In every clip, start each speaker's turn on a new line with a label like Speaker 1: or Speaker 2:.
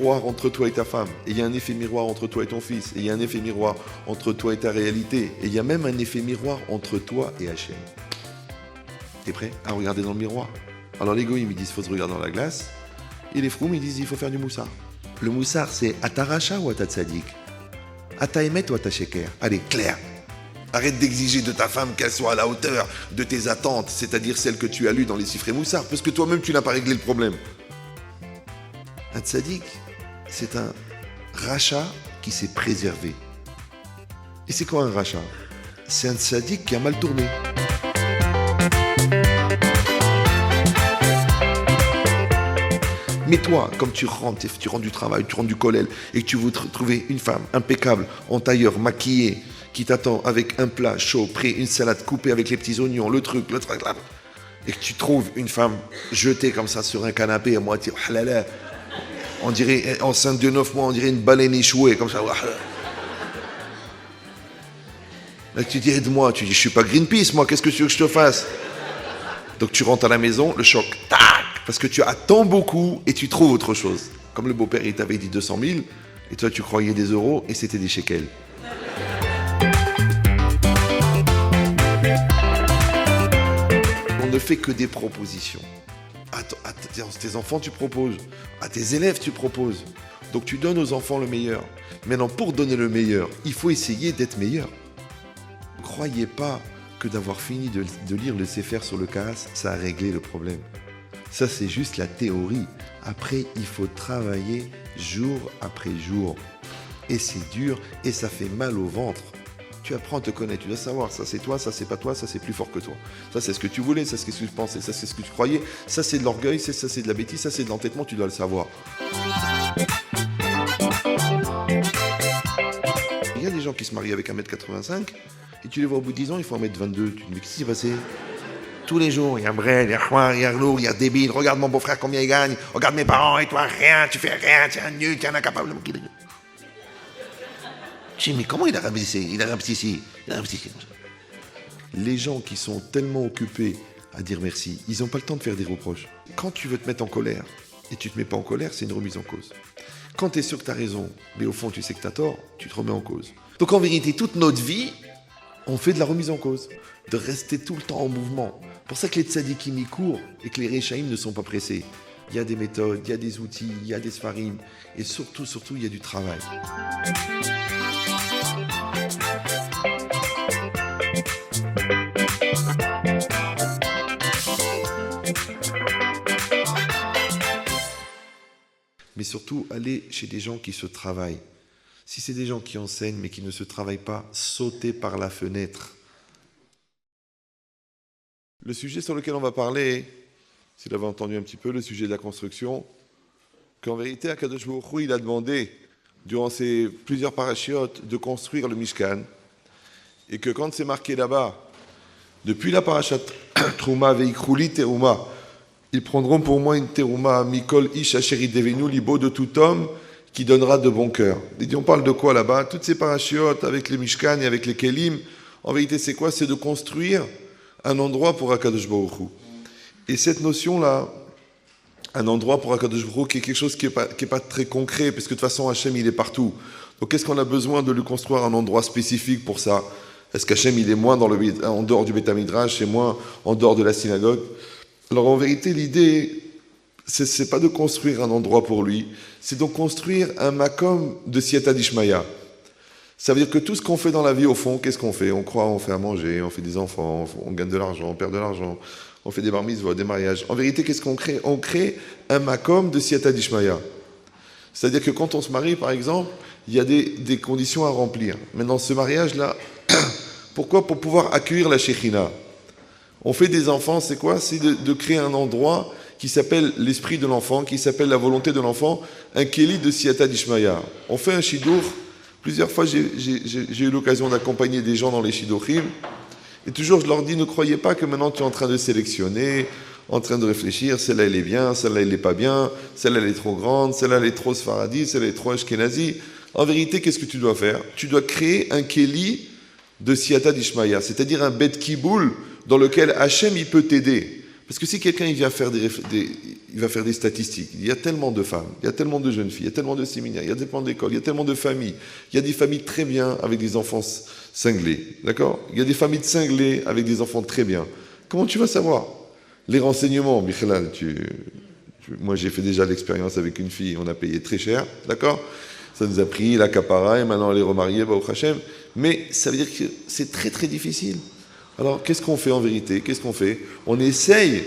Speaker 1: miroir entre toi et ta femme, et il y a un effet miroir entre toi et ton fils, et il y a un effet miroir entre toi et ta réalité, et il y a même un effet miroir entre toi et Hachem. T'es prêt à regarder dans le miroir? Alors les goïms, ils disent qu'il faut se regarder dans la glace, et les froums, ils disent qu'il faut faire du moussard. Le moussard, c'est Ata Racha ou Ata Tzadik? Ata Emet ou Ata Sheker? Allez, clair. Arrête d'exiger de ta femme qu'elle soit à la hauteur de tes attentes, c'est-à-dire celles que tu as lues dans les Sifrei Moussard, parce que toi-même, tu n'as pas réglé le problème. Un tzaddik, c'est un rachat qui s'est préservé. Et c'est quoi un rachat? C'est un tzaddik qui a mal tourné. Mais toi, comme tu rentres du travail, tu rentres du kollel, et que tu veux trouver une femme impeccable, en tailleur, maquillée, qui t'attend avec un plat chaud, prêt, une salade coupée avec les petits oignons, le truc, là, et que tu trouves une femme jetée comme ça sur un canapé à moitié, on dirait, enceinte de 9 mois, on dirait une baleine échouée, comme ça. Là, tu dis, aide-moi, tu dis, je suis pas Greenpeace, moi, qu'est-ce que tu veux que je te fasse? Donc tu rentres à la maison, le choc, tac, parce que tu attends beaucoup et tu trouves autre chose. Comme le beau-père, il t'avait dit 200 000, et toi, tu croyais des euros, et c'était des shekels. On ne fait que des propositions. À tes enfants, tu proposes. À tes élèves, tu proposes. Donc tu donnes aux enfants le meilleur. Maintenant, pour donner le meilleur, il faut essayer d'être meilleur. Ne croyez pas que d'avoir fini de lire le Sefer sur le Kaas, ça a réglé le problème. Ça, c'est juste la théorie. Après, il faut travailler jour après jour. Et c'est dur et ça fait mal au ventre. Tu apprends à te connaître, tu dois savoir, ça c'est toi, ça c'est pas toi, ça c'est plus fort que toi. Ça c'est ce que tu voulais, ça c'est ce que tu pensais, ça c'est ce que tu croyais, ça c'est de l'orgueil, ça c'est de la bêtise, ça c'est de l'entêtement, tu dois le savoir. Il y a des gens qui se marient avec 1m85 et tu les vois au bout de 10 ans, ils font 1m22. Tu te dis, mais qu'est-ce qui s'est passé? Tous les jours, il y a Brel, il y a Juan, il y a Lourd, il y a débile, regarde mon beau-frère combien il gagne, regarde mes parents et toi rien, tu fais rien, tu es un nul, tu es un incapable. Je dis, mais comment il a réussi ici? Il a réussi ici. Les gens qui sont tellement occupés à dire merci, ils n'ont pas le temps de faire des reproches. Quand tu veux te mettre en colère, et tu ne te mets pas en colère, c'est une remise en cause. Quand tu es sûr que tu as raison, mais au fond tu sais que tu as tort, tu te remets en cause. Donc en vérité, toute notre vie, on fait de la remise en cause, de rester tout le temps en mouvement. C'est pour ça que les tzadikim y courent et que les réchaïm ne sont pas pressés. Il y a des méthodes, il y a des outils, il y a des sfarim, et surtout, il y a du travail. Mais surtout, aller chez des gens qui se travaillent. Si c'est des gens qui enseignent mais qui ne se travaillent pas, sautez par la fenêtre. Le sujet sur lequel on va parler, si vous l'avez entendu un petit peu, le sujet de la construction, qu'en vérité, Akadosh Baruch Hu, il a demandé, durant ces plusieurs parachiotes, de construire le Mishkan, et que quand c'est marqué là-bas, depuis la parachat Trouma Veikrouli Teruma, ils prendront pour moi une terouma, Mikol Ish Asheri Devenu, libo de tout homme qui donnera de bon cœur. Et on parle de quoi là-bas? Toutes ces parachiotes avec les Mishkan et avec les Kelim, en vérité c'est quoi? C'est de construire un endroit pour Akadosh Baruch Hu. Et cette notion-là, un endroit pour Akadosh Baruch Hu, qui est quelque chose qui est pas très concret, parce que de toute façon Hachem il est partout. Donc qu'est-ce qu'on a besoin de lui construire un endroit spécifique pour ça? Est-ce qu'Hachem il est moins en dehors du Beth Midrash et moins en dehors de la synagogue? Alors en vérité, l'idée, c'est pas de construire un endroit pour lui, c'est de construire un makom de Siyata Dishmaya. Ça veut dire que tout ce qu'on fait dans la vie, au fond, qu'est-ce qu'on fait? On croit, on fait à manger, on fait des enfants, on gagne de l'argent, on perd de l'argent, on fait des bar mitzvot, des mariages. En vérité, qu'est-ce qu'on crée? On crée un makom de Siyata Dishmaya. C'est-à-dire que quand on se marie, par exemple, il y a des conditions à remplir. Maintenant, ce mariage-là, pourquoi? Pour pouvoir accueillir la Shekhinah. On fait des enfants, c'est quoi? C'est de créer un endroit qui s'appelle l'esprit de l'enfant, qui s'appelle la volonté de l'enfant, un kéli de Siyata Dishmaya. On fait un shidour. Plusieurs fois, j'ai eu l'occasion d'accompagner des gens dans les shidorim. Et toujours, je leur dis, ne croyez pas que maintenant tu es en train de sélectionner, en train de réfléchir, celle-là elle est bien, celle-là elle n'est pas bien, celle-là elle est trop grande, celle-là elle est trop sfaradi, celle-là elle est trop ashkenazi. En vérité, qu'est-ce que tu dois faire? Tu dois créer un kéli de Siyata Dishmaya, c'est-à-dire un bet kiboul dans lequel Hachem il peut t'aider. Parce que si quelqu'un il va faire des statistiques, il y a tellement de femmes, il y a tellement de jeunes filles, il y a tellement de séminaires, il y a tellement d'écoles, il y a tellement de familles. Il y a des familles très bien avec des enfants cinglés, d'accord? Il y a des familles cinglées avec des enfants très bien. Comment tu vas savoir? Les renseignements, Michel, moi j'ai fait déjà l'expérience avec une fille, on a payé très cher, d'accord? Ça nous a pris la capara et maintenant elle est remariée, au Hachem. Mais ça veut dire que c'est très très difficile. Alors, qu'est-ce qu'on fait en vérité? Qu'est-ce qu'on fait? On essaye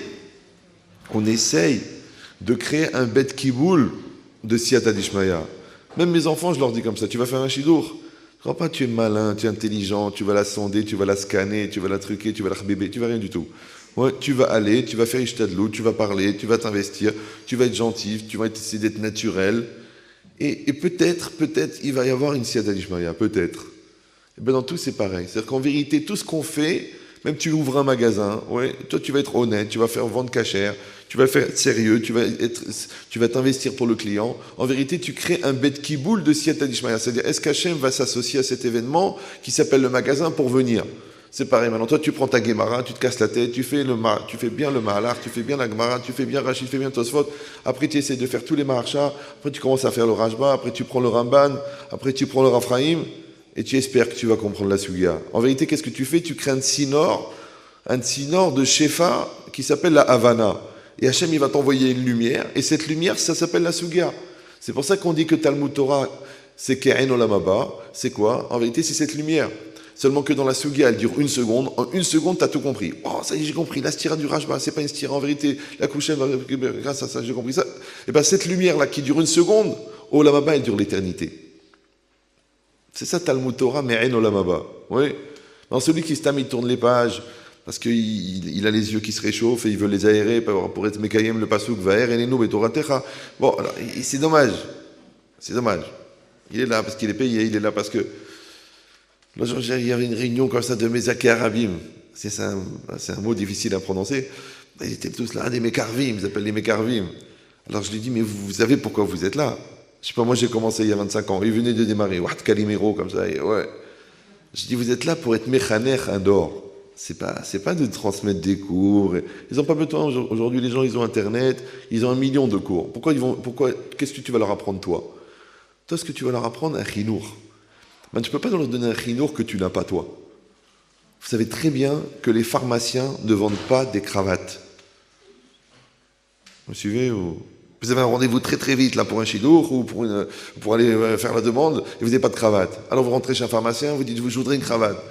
Speaker 1: de créer un bet kiboul de Siyata Dishmaya. Même mes enfants, je leur dis comme ça, tu vas faire un shidour. Je crois pas, tu es malin, tu es intelligent, tu vas la sonder, tu vas la scanner, tu vas la truquer, tu vas la khbébé, tu vas rien du tout. Ouais, tu vas aller, tu vas faire ishtadlou, tu vas parler, tu vas t'investir, tu vas être gentil, tu vas essayer d'être naturel. Et peut-être, il va y avoir une Siyata Dishmaya, peut-être. Et ben dans tout, c'est pareil. C'est-à-dire qu'en vérité, tout ce qu'on fait, même tu ouvres un magasin, ouais, toi tu vas être honnête, tu vas faire vendre cachère, tu vas faire sérieux, tu vas t'investir pour le client. En vérité, tu crées un bet kiboul de Siyata Dishmaya. C'est-à-dire, est-ce qu'Hachem va s'associer à cet événement qui s'appelle le magasin pour venir? C'est pareil. Maintenant, toi, tu prends ta Gemara, tu te casses la tête, tu fais bien le Mahalar, tu fais bien la Gemara, tu fais bien Rachid, tu fais bien Tosfot. Après, tu essaies de faire tous les Maharsha. Après, tu commences à faire le Rajba. Après, tu prends le Ramban. Après, tu prends le Raphaïm. Et tu espères que tu vas comprendre la Sugia. En vérité, qu'est-ce que tu fais? Tu crées un tsinor de Shefa qui s'appelle la Havana. Et Hachem, il va t'envoyer une lumière. Et cette lumière, ça s'appelle la Sugia. C'est pour ça qu'on dit que Talmud Torah, c'est Ke'en Olam Haba. C'est quoi? En vérité, c'est cette lumière. Seulement que dans la Sugia, elle dure 1 seconde. En 1 seconde, tu as tout compris. Oh, ça y est, j'ai compris. La stira du Rajba, c'est pas une stira. En vérité, la couchette, grâce à ça, j'ai compris ça. Et bien, cette lumière-là qui dure 1 seconde, Olam Haba, elle dure l'éternité. C'est ça Talmud Torah, mais en Olam Haba. Oui. Dans celui qui se tame, il tourne les pages, parce qu'il a les yeux qui se réchauffent et il veut les aérer pour être Mekayem le pasuk Vaer Enenu Betoratecha. Bon, alors, c'est dommage. C'est dommage. Il est là parce qu'il est payé, il est là parce que. Là, il y avait une réunion comme ça de Mezaké Arabim. C'est un mot difficile à prononcer. Ils étaient tous là, des Mekarvim, ils appellent les Mekarvim. Alors je lui dis, mais vous savez pourquoi vous êtes là? Je sais pas, moi j'ai commencé il y a 25 ans, il venait de démarrer, Watt Kalimero comme ça, et ouais. Je dis, vous êtes là pour être Mechaner Indor. C'est pas de transmettre des cours. Ils n'ont pas besoin, aujourd'hui les gens ils ont Internet, ils ont 1 million de cours. Qu'est-ce que tu vas leur apprendre toi? Toi, ce que tu vas leur apprendre, un chinour. Ben, tu ne peux pas leur donner un chinour que tu n'as pas toi. Vous savez très bien que les pharmaciens ne vendent pas des cravates. Vous suivez ou... Vous avez un rendez-vous très très vite là pour un chidour ou pour aller faire la demande et vous n'avez pas de cravate. Alors vous rentrez chez un pharmacien, vous dites je voudrais une cravate.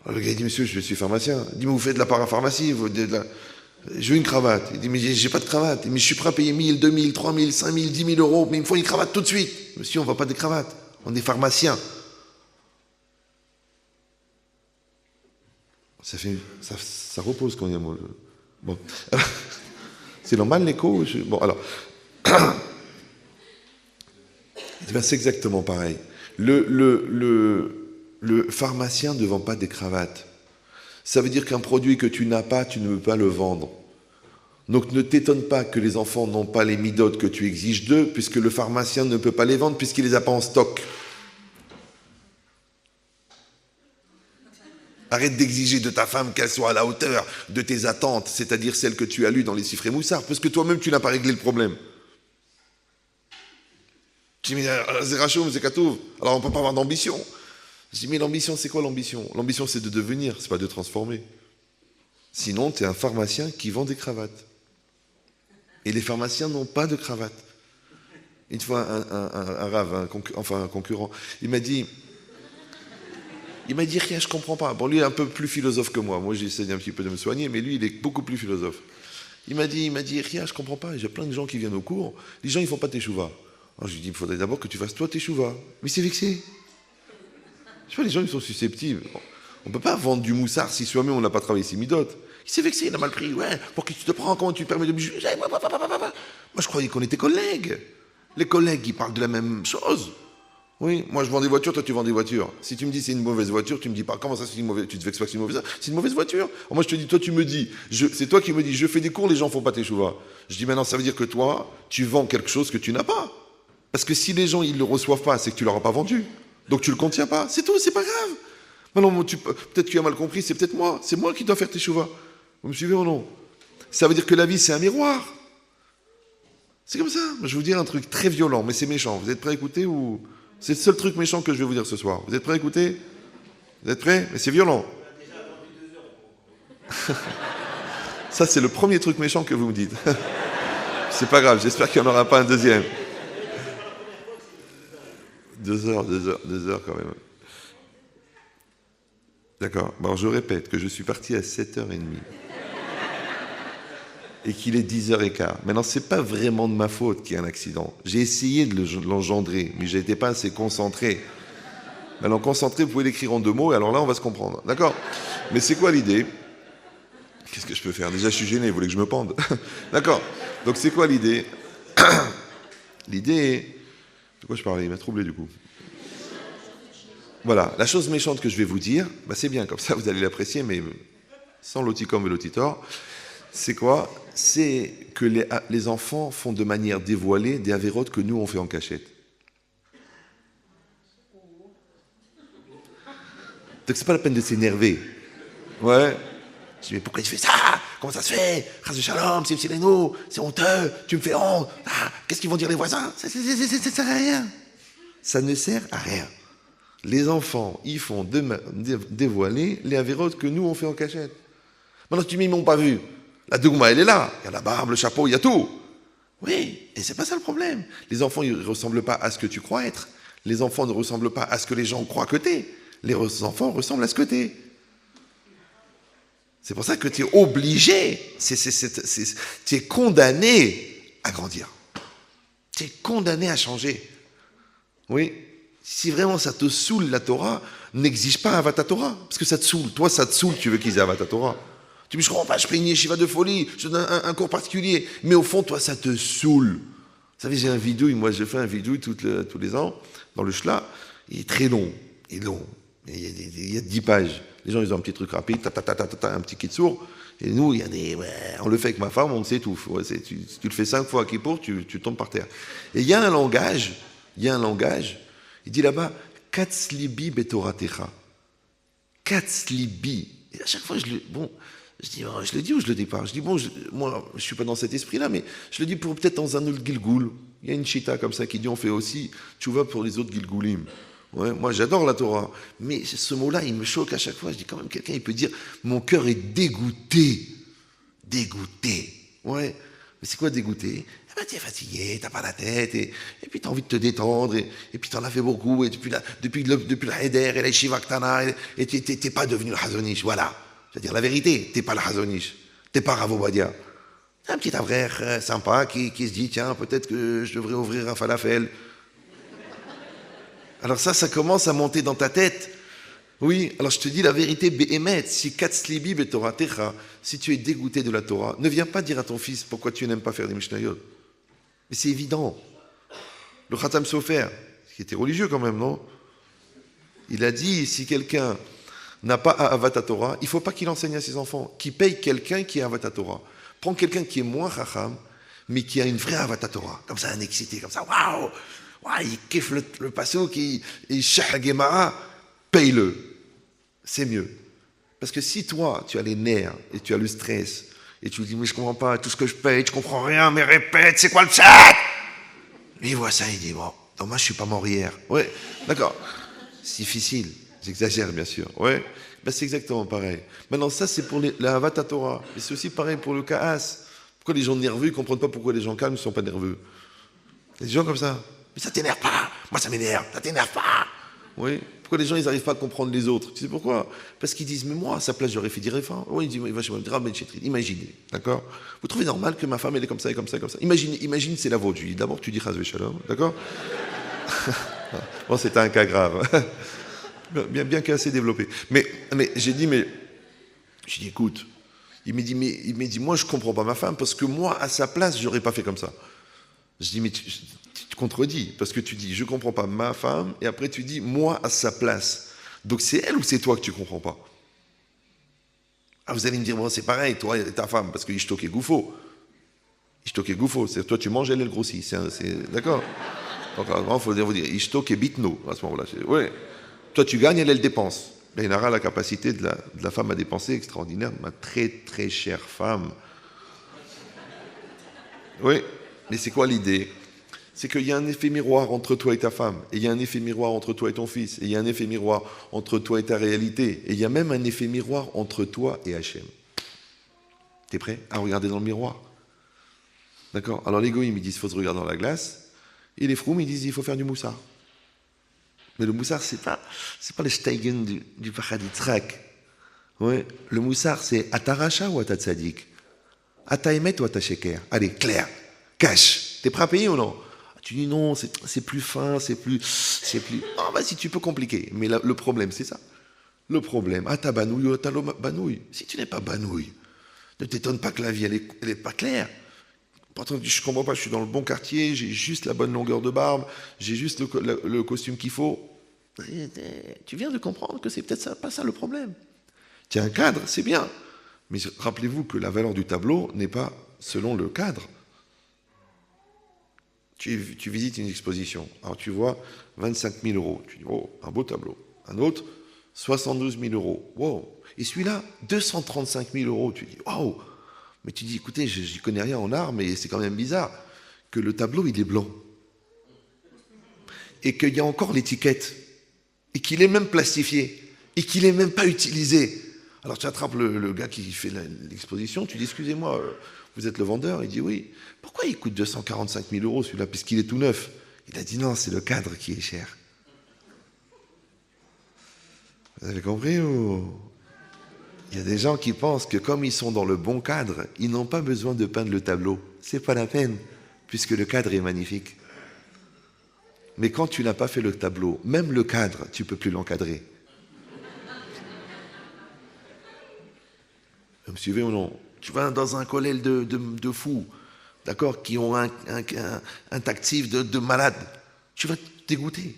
Speaker 1: Alors le gars il dit monsieur je suis pharmacien. Il dit mais vous faites de la parapharmacie, je veux une cravate. Il dit mais j'ai pas de cravate. Mais je suis prêt à payer 1000, 2000, 3000, 5000, 10 000 euros, mais il me faut une cravate tout de suite. Monsieur on ne vend pas des cravates, on est pharmacien. Ça repose quand il y a un mot. Bon. C'est normal l'écho? Bon, alors. C'est exactement pareil. Le pharmacien ne vend pas des cravates. Ça veut dire qu'un produit que tu n'as pas, tu ne veux pas le vendre. Donc ne t'étonne pas que les enfants n'ont pas les midotes que tu exiges d'eux, puisque le pharmacien ne peut pas les vendre, puisqu'il ne les a pas en stock. Arrête d'exiger de ta femme qu'elle soit à la hauteur de tes attentes, c'est-à-dire celles que tu as lues dans les Sifrei Moussar, parce que toi-même, tu n'as pas réglé le problème. Je dis, mais c'est Rachoum, c'est Katouv, alors on ne peut pas avoir d'ambition. Je dis, mais l'ambition, c'est quoi l'ambition? L'ambition, c'est de devenir, c'est pas de transformer. Sinon, tu es un pharmacien qui vend des cravates. Et les pharmaciens n'ont pas de cravates. Une fois, un rave, un concurrent, il m'a dit, rien, je comprends pas. Bon, lui, il est un peu plus philosophe que moi. Moi, j'essaie un petit peu de me soigner, mais lui, il est beaucoup plus philosophe. Il m'a dit, rien, je comprends pas. J'ai plein de gens qui viennent au cours. Les gens, ils font pas teshuva. Alors, je lui dis, il faudrait d'abord que tu fasses toi teshuva. Mais c'est vexé. Je sais pas, les gens, ils sont susceptibles. On peut pas vendre du moussard si soi-même on n'a pas travaillé ses midotes. Il s'est vexé, il a mal pris. Ouais, pour qui tu te prends, comment tu te permets de me juger? Moi, je croyais qu'on était collègues. Les collègues, ils parlent de la même chose. Oui, moi je vends des voitures, toi tu vends des voitures. Si tu me dis c'est une mauvaise voiture, tu me dis pas comment ça c'est une mauvaise, tu te vexes pas que c'est une mauvaise voiture. C'est une mauvaise voiture. Alors moi je te dis, toi tu me dis, c'est toi qui me dis, je fais des cours, les gens font pas tes chouvas. Je dis maintenant ça veut dire que toi, tu vends quelque chose que tu n'as pas. Parce que si les gens ils le reçoivent pas, c'est que tu leur as pas vendu. Donc tu le contiens pas. C'est tout, c'est pas grave. Maintenant peut-être que tu as mal compris, c'est peut-être moi. C'est moi qui dois faire tes chouvas. Vous me suivez ou non? Ça veut dire que la vie, c'est un miroir. C'est comme ça. Je vais vous dire un truc très violent, mais c'est méchant. Vous êtes prêts à écouter ou... C'est le seul truc méchant que je vais vous dire ce soir. Vous êtes prêts à écouter? Vous êtes prêts? Mais c'est violent. Ça, c'est le premier truc méchant que vous me dites. C'est pas grave, j'espère qu'il n'y en aura pas un deuxième. 2 heures quand même. D'accord. Bon, je répète que je suis parti à 7h30. Et qu'il est 10h15. Maintenant, c'est pas vraiment de ma faute qu'il y a un accident. J'ai essayé de l'engendrer, mais j'étais pas assez concentré. Maintenant, concentré, vous pouvez l'écrire en 2 mots, et alors là, on va se comprendre. D'accord? Mais c'est quoi l'idée? Qu'est-ce que je peux faire? Déjà, je suis gêné, vous voulez que je me pende? D'accord. Donc, c'est quoi l'idée? L'idée... De quoi je parlais? Il m'a troublé, du coup. Voilà. La chose méchante que je vais vous dire, bah, c'est bien, comme ça, vous allez l'apprécier, mais sans l'oticum et l'otitor. C'est quoi? C'est que les enfants font de manière dévoilée des avérotes que nous, on fait en cachette. Donc, c'est pas la peine de s'énerver. Ouais. Je dis, mais pourquoi tu fais ça? Comment ça se fait? Ras de shalom, c'est Sireno, c'est honteux, tu me fais honte. Ah, qu'est-ce qu'ils vont dire les voisins? Ça sert à rien. Ça ne sert à rien. Les enfants, ils font dévoiler les avérotes que nous, on fait en cachette. Maintenant, tu dis, mais ils m'ont pas vu. La dougma, elle est là. Il y a la barbe, le chapeau, il y a tout. Oui, et c'est pas ça le problème. Les enfants, ils ne ressemblent pas à ce que tu crois être. Les enfants ne ressemblent pas à ce que les gens croient que t'es. Les enfants ressemblent à ce que t'es. C'est pour ça que tu es obligé, tu es condamné à grandir. Tu es condamné à changer. Oui. Si vraiment ça te saoule la Torah, n'exige pas Avat Torah. Parce que ça te saoule. Toi, ça te saoule, tu veux qu'ils aient Avat Torah. Tu me dis, je comprends pas, je fais une yeshiva de folie, je donne un cours particulier. Mais au fond, toi, ça te saoule. Vous savez, j'ai un vidéo, moi je fais un vidéo tous les ans, dans le Shla. Il est très long. Il est long. Il y a 10 pages. Les gens, ils ont un petit truc rapide, un petit kitsour. Et nous, il y a des... Ouais, on le fait avec ma femme, on s'étouffe. Ouais, tu le fais 5 fois à Kippour, tu tombes par terre. Et il y a un langage, il dit là-bas, Katzlibi betoratecha. Katzlibi. Et à chaque fois, je le dis ou je le dis pas? Je dis, bon, moi, je suis pas dans cet esprit-là, mais je le dis pour peut-être dans un autre Gilgoul. Il y a une chita comme ça qui dit, on fait aussi, tu vas pour les autres Gilgoulim. Ouais, moi, j'adore la Torah. Mais ce mot-là, il me choque à chaque fois. Je dis, quand même, quelqu'un, il peut dire, mon cœur est dégoûté. Dégoûté. Ouais. Mais c'est quoi dégoûté? Eh ben, tu es fatigué, t'as pas la tête, et puis tu as envie de te détendre, et puis tu en as fait beaucoup, et depuis la Heder, et la Yeshiva Ktana, et t'es pas devenu le Hazonish. Voilà. C'est-à-dire la vérité, t'es pas le Hazonish. T'es pas Rav Ovadia. C'est un petit avraire sympa qui se dit, tiens, peut-être que je devrais ouvrir un falafel. Alors ça commence à monter dans ta tête. Oui, alors je te dis la vérité, Behemet, si Katzlibi betoratecha, si tu es dégoûté de la Torah, ne viens pas dire à ton fils pourquoi tu n'aimes pas faire des Mishnayot. Mais c'est évident. Le Khatam Sofer, qui était religieux quand même, non? Il a dit, si quelqu'un n'a pas Avat Torah, il ne faut pas qu'il enseigne à ses enfants, qu'il paye quelqu'un qui a Avat Torah. Prends quelqu'un qui est moins Chacham, mais qui a une vraie Avat Torah. Comme ça, un excité, comme ça, waouh! Ouais, il kiffe le passo, il shah Gemara, paye-le. C'est mieux. Parce que si toi, tu as les nerfs et tu as le stress, et tu lui dis, mais je comprends pas, tout ce que je paye, tu comprends rien, mais répète, c'est quoi le chat? Il voit ça, il dit, bon, dommage, je suis pas mort hier. Ouais, d'accord. C'est difficile. J'exagère, bien sûr. Ouais. Ben, c'est exactement pareil. Maintenant, ça, c'est pour la Havat Torah. Et c'est aussi pareil pour le Kaas. Pourquoi les gens nerveux, ils ne comprennent pas pourquoi les gens calmes ne sont pas nerveux? Il y a des gens comme ça. Mais ça t'énerve pas. Moi, ça m'énerve. Ça t'énerve pas. Oui. Pourquoi les gens, ils n'arrivent pas à comprendre les autres? Tu sais pourquoi? Parce qu'ils disent, mais moi, à sa place, j'aurais fait dire Réfa. Oui, il dit, il va chez moi, imaginez. D'accord? Vous trouvez normal que ma femme, elle est comme ça et comme ça et comme ça? Imagine, c'est la vôtre. D'abord, tu dis Chazvé Shalom. D'accord? Bon, c'était un cas grave. Bien qu'assez développé. Mais j'ai dit, écoute, il m'a dit, moi, je comprends pas ma femme, parce que moi, à sa place, j'aurais pas fait comme ça. Je dis, mais tu te contredis, parce que tu dis, je comprends pas ma femme, et après tu dis, moi, à sa place. Donc c'est elle ou c'est toi que tu comprends pas? Ah, vous allez me dire, bon, c'est pareil, toi et ta femme, parce que Ishtok est gouffo. Ishtok est gouffo, c'est toi, tu manges, elle grossit. D'accord? Donc, il faut vous dire, Ishtok est bitno, à ce moment-là. Ouais. Toi, tu gagnes, elle dépense. L'ainara a la capacité de la femme à dépenser extraordinaire. Ma très, très chère femme, Oui, mais c'est quoi l'idée? C'est qu'il y a un effet miroir entre toi et ta femme, et il y a un effet miroir entre toi et ton fils, et il y a un effet miroir entre toi et ta réalité, et il y a même un effet miroir entre toi et Hachem. T'es prêt à regarder dans le miroir? D'accord? Alors les goïms, ils disent qu'il faut se regarder dans la glace, et les froums, ils disent qu'il faut faire du moussard. Mais le moussard, c'est pas le steigen du Pachad Yitzhak. Ouais. Le moussard, c'est Ataracha ou Atatzadik? Ataemet ou Atasheker? Allez, clair, cash. T'es prêt à payer ou non? Tu dis non, c'est plus fin, c'est plus. Ah bah si tu peux compliquer. Mais le problème, c'est ça. Le problème, ta banouille ou ta banouille. Si tu n'es pas banouille, ne t'étonne pas que la vie, elle est pas claire. Pourtant, je comprends pas, je suis dans le bon quartier, j'ai juste la bonne longueur de barbe, j'ai juste le costume qu'il faut. Tu viens de comprendre que c'est peut-être ça, pas ça le problème. Tiens, un cadre, c'est bien. Mais rappelez-vous que la valeur du tableau n'est pas selon le cadre. Tu visites une exposition, alors tu vois 25 000 euros. Tu dis, oh, un beau tableau. Un autre, 72 000 euros. Wow. Et celui-là, 235 000 euros. Tu dis, waouh. Mais tu dis, écoutez, je n'y connais rien en art, mais c'est quand même bizarre que le tableau, il est blanc. Et qu'il y a encore l'étiquette. Et qu'il est même plastifié. Et qu'il n'est même pas utilisé. Alors tu attrapes le gars qui fait l'exposition, tu dis, excusez-moi, vous êtes le vendeur? Il dit, oui. Pourquoi il coûte 245 000 euros celui-là, puisqu'il est tout neuf? Il a dit, non, c'est le cadre qui est cher. Vous avez compris ou... Il y a des gens qui pensent que comme ils sont dans le bon cadre, ils n'ont pas besoin de peindre le tableau. C'est pas la peine, puisque le cadre est magnifique. Mais quand tu n'as pas fait le tableau, même le cadre, tu ne peux plus l'encadrer. Vous me suivez ou non? Tu vas dans un collège de fous, d'accord, qui ont un tactif de malade. Tu vas te dégoûter.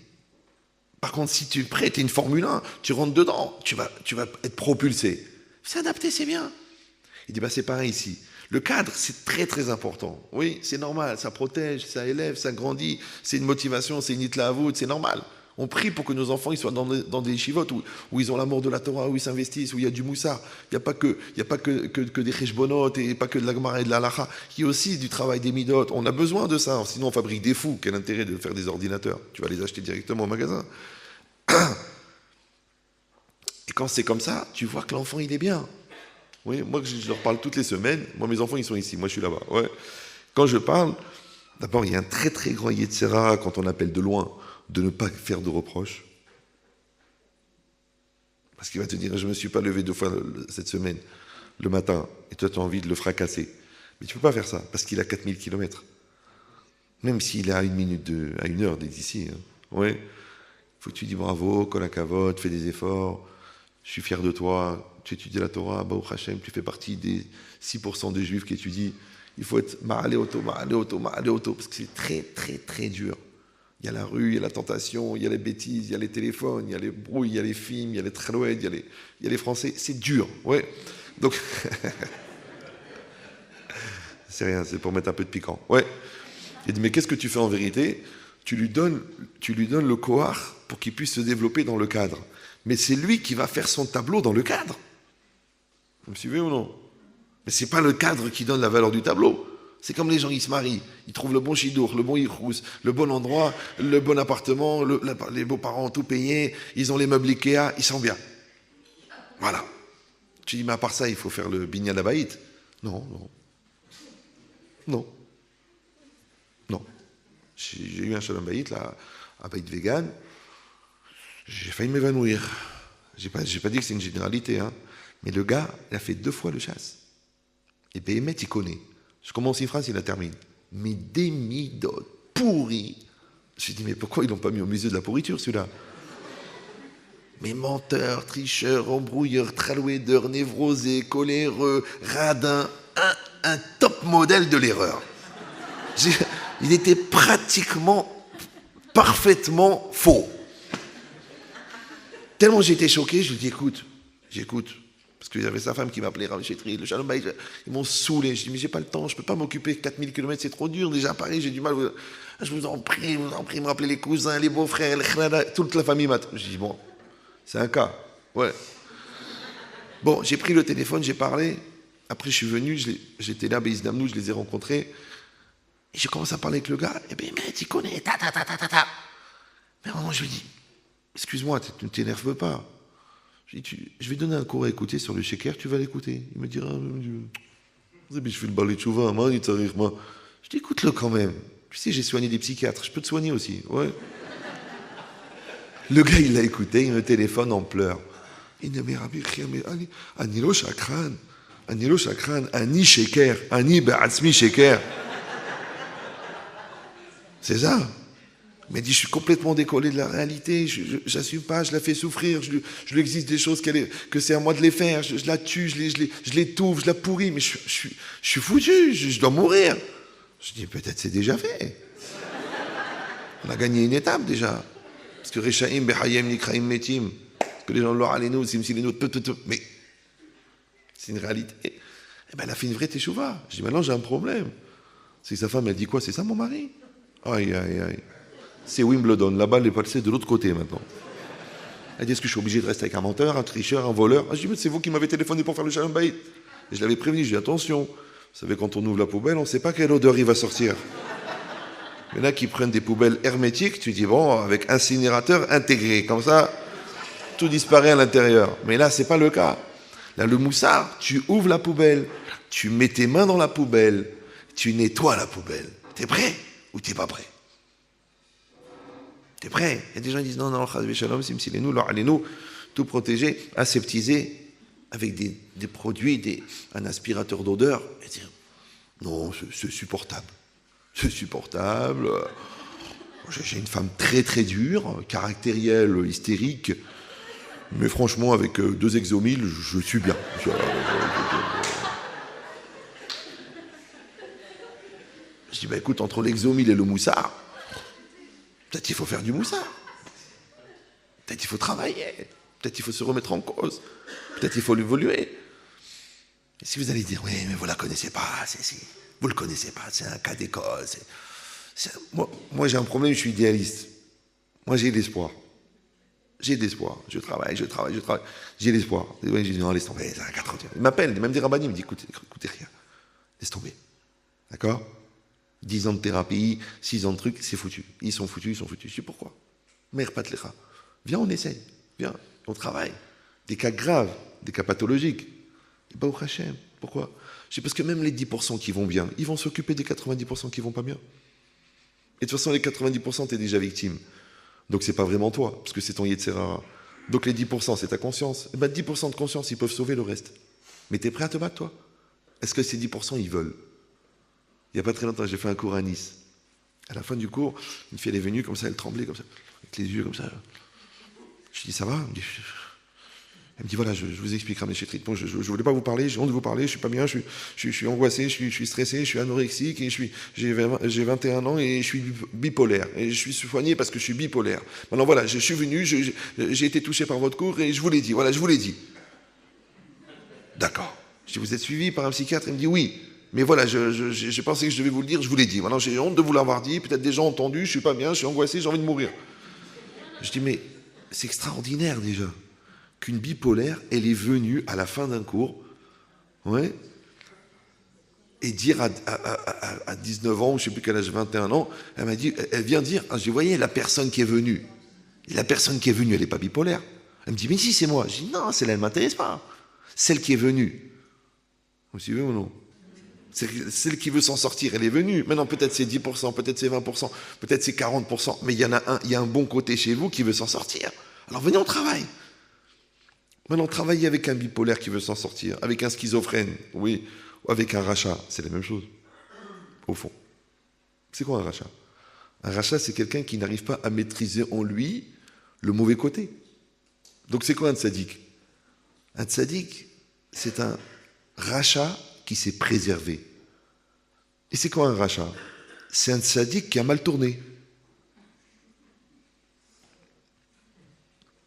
Speaker 1: Par contre, si tu prêtes une Formule 1, tu rentres dedans, tu vas être propulsé. S'adapter, c'est bien. Il dit, bah, c'est pareil ici. Le cadre, c'est très très important. Oui, c'est normal, ça protège, ça élève, ça grandit, c'est une motivation, c'est une itlaavout, c'est normal. On prie pour que nos enfants ils soient dans des chivotes où ils ont l'amour de la Torah, où ils s'investissent, où il y a du moussard. Il n'y a pas que des cheshbonot et pas que de la Gemara et de la halacha. Il y a aussi du travail des midot. On a besoin de ça. Sinon, on fabrique des fous. Quel intérêt de faire des ordinateurs? Tu vas les acheter directement au magasin. Et quand c'est comme ça, tu vois que l'enfant, il est bien. Oui, moi, je leur parle toutes les semaines. Moi, mes enfants, ils sont ici. Moi, je suis là-bas. Ouais. Quand je parle, d'abord, il y a un très, très grand Yetzera, quand on appelle de loin, de ne pas faire de reproches. Parce qu'il va te dire, je ne me suis pas levé 2 fois cette semaine, le matin, et toi, tu as envie de le fracasser. Mais tu ne peux pas faire ça, parce qu'il a 4000 kilomètres. Même s'il est à 1 heure d'ici. Hein. Ouais. Il faut que tu dis bravo, kol hakavod, fais des efforts, je suis fier de toi, tu étudies la Torah, Baruch Hashem, tu fais partie des 6% des juifs qui étudient. Il faut être ma'ale auto, parce que c'est très, très, très dur. Il y a la rue, il y a la tentation, il y a les bêtises, il y a les téléphones, il y a les brouilles, il y a les films, il y a les tralouettes, il y a les Français. C'est dur, ouais. Donc, c'est rien, c'est pour mettre un peu de piquant. Ouais. Il dit, mais qu'est-ce que tu fais en vérité? Tu lui donnes le kohar pour qu'il puisse se développer dans le cadre. Mais c'est lui qui va faire son tableau dans le cadre. Vous me suivez ou non? Mais c'est pas le cadre qui donne la valeur du tableau. C'est comme les gens, ils se marient, ils trouvent le bon chidour, le bon yichous, le bon endroit, le bon appartement, les beaux-parents ont tout payé, ils ont les meubles Ikea, ils sont bien. Voilà. Tu dis, mais à part ça, il faut faire le binyan abayit. Non. J'ai eu un shalom bayit, là, à bayit vegan, j'ai failli m'évanouir. J'ai pas dit que c'est une généralité, hein. Mais le gars, il a fait 2 fois le chasse. Et Béhémet, il connaît. Je commence une phrase, il la termine. Mais des midotes pourris. Je me suis dit, mais pourquoi ils l'ont pas mis au musée de la pourriture, celui-là? Mais menteurs, tricheurs, embrouilleurs, tralouédeurs, névrosés, coléreux, radins, un top modèle de l'erreur. Il était pratiquement, parfaitement faux. Tellement j'étais choqué, je lui dis, j'écoute. Parce qu'il y avait sa femme qui m'appelait Rav Chetri, le Shalom Bayit, ils m'ont saoulé. Je dis, mais j'ai pas le temps, je peux pas m'occuper, 4000 km, c'est trop dur, déjà à Paris, j'ai du mal. Je vous en prie, me rappelez les cousins, les beaux-frères, les khlada, toute la famille. Je dis, bon, c'est un cas, ouais. Bon, j'ai pris le téléphone, j'ai parlé. Après, je suis venu, j'étais là, Beis Damnou, je les ai rencontrés. Et je commence à parler avec le gars, et bien, mais tu connais, ta. Mais à un moment, je lui dis, excuse-moi, tu ne t'énerves pas. Je vais donner un cours à écouter sur le shaker, tu vas l'écouter. Il me dira, je fais le balai de chouva, moi, il t'arrive, moi. Je dis, écoute-le quand même. Tu sais, j'ai soigné des psychiatres, je peux te soigner aussi. Ouais. Le gars, il l'a écouté, il me téléphone en pleurs. Il me dit, Rabbi, Anilo Shakran, Ani Shaker, Ani Ba'atzmi Shaker. C'est ça. Il m'a dit, je suis complètement décollé de la réalité, je n'assume pas, je la fais souffrir, je lui existe des choses que c'est à moi de les faire, je la tue, je l'étouffe, je la pourris, mais je suis foutu, je dois mourir. Je dis, peut-être c'est déjà fait. On a gagné une étape déjà. Parce que Rechaim, Behayem, Nikraim, Metim, parce que les gens leur nous, Simsileno, mais c'est une réalité. Eh ben, elle a fait une vraie teshuva. Je dis, maintenant j'ai un problème. C'est que sa femme, elle dit quoi? C'est ça mon mari? Aïe, aïe, aïe. C'est Wimbledon, la balle est passée de l'autre côté maintenant. Elle dit, est-ce que je suis obligé de rester avec un menteur, un tricheur, un voleur? Je dis, mais c'est vous qui m'avez téléphoné pour faire le Shalom Bayit. Et je l'avais prévenu, je dis, attention, vous savez, quand on ouvre la poubelle, on ne sait pas quelle odeur il va sortir. Il y en a qui prennent des poubelles hermétiques, tu dis, bon, avec incinérateur intégré, comme ça, tout disparaît à l'intérieur. Mais là, ce n'est pas le cas. Là, le moussard, tu ouvres la poubelle, tu mets tes mains dans la poubelle, tu nettoies la poubelle. T'es prêt ou t'es pas prêt? T'es prêt? Il y a des gens qui disent, non, shalom, simsilenu, nous, tout protéger, aseptiser, avec des produits, un aspirateur d'odeur. Et dire, non, c'est supportable. C'est supportable. J'ai une femme très très dure, caractérielle, hystérique, mais franchement, avec 2 exomil, je suis bien. Je dis, bah écoute, entre l'exomil et le moussard, peut-être il faut faire du moussard. Peut-être il faut travailler. Peut-être il faut se remettre en cause. Peut-être il faut l'évoluer. Et si vous allez dire, oui, mais vous ne la connaissez pas, vous ne le connaissez pas, c'est un cas d'école. Moi, j'ai un problème, je suis idéaliste. Moi, j'ai de l'espoir. J'ai de l'espoir. Je travaille. J'ai de l'espoir. Je dis, non, laisse tomber, c'est un 4 ans. Il m'appelle, même des rabbins, il me dit, écoutez rien. Laisse tomber. D'accord? 10 ans de thérapie, 6 ans de trucs, c'est foutu. Ils sont foutus. Je dis, pourquoi? Mère Patlecha. Viens, on essaye. Viens, on travaille. Des cas graves, des cas pathologiques. Et bah, au Hachem. Pourquoi? Je dis, parce que même les 10% qui vont bien, ils vont s'occuper des 90% qui vont pas bien. Et de toute façon, les 90%, tu es déjà victime. Donc, c'est pas vraiment toi, parce que c'est ton Yetzerara. Donc, les 10%, c'est ta conscience. Et ben, 10% de conscience, ils peuvent sauver le reste. Mais tu es prêt à te battre, toi? Est-ce que ces 10%, ils veulent? Il n'y a pas très longtemps, j'ai fait un cours à Nice. À la fin du cours, une fille, elle est venue comme ça, elle tremblait comme ça, avec les yeux comme ça. Je dis, ça va? Elle me dit, voilà, je vous explique, Ramé Chétrit. Bon, je ne voulais pas vous parler, j'ai honte de vous parler, je suis pas bien, je suis angoissé, je suis stressé, je suis anorexique, et j'ai 21 ans et je suis bipolaire. Et je suis soigné parce que je suis bipolaire. Maintenant, voilà, je suis venu, j'ai été touché par votre cours et je vous l'ai dit. Voilà, je vous l'ai dit. D'accord. Je dis, vous êtes suivi par un psychiatre? Il me dit, oui. Mais voilà, j'ai pensé que je devais vous le dire, je vous l'ai dit. Maintenant, j'ai honte de vous l'avoir dit, peut-être des gens ont entendu, je suis pas bien, je suis angoissé, j'ai envie de mourir. Je dis, mais c'est extraordinaire déjà qu'une bipolaire, elle est venue à la fin d'un cours, ouais, et dire à 19 ans, ou je ne sais plus quel âge, 21 ans, elle m'a dit, elle vient dire, je dis, vous voyez, la personne qui est venue, elle n'est pas bipolaire. Elle me dit, mais si, c'est moi. Je dis, non, celle-là, elle ne m'intéresse pas. Celle qui est venue. Vous suivez ou non? Celle qui veut s'en sortir, elle est venue. Maintenant, peut-être c'est 10%, peut-être c'est 20%, peut-être c'est 40%, mais il y a un bon côté chez vous qui veut s'en sortir. Alors venez, on travaille. Maintenant, travailler avec un bipolaire qui veut s'en sortir, avec un schizophrène, oui, ou avec un rachat, c'est la même chose, au fond. C'est quoi un rachat? Un rachat, c'est quelqu'un qui n'arrive pas à maîtriser en lui le mauvais côté. Donc c'est quoi un tzaddik? Un tzaddik, c'est un rachat qui s'est préservé. Et c'est quoi un rachat? C'est un tzaddik qui a mal tourné.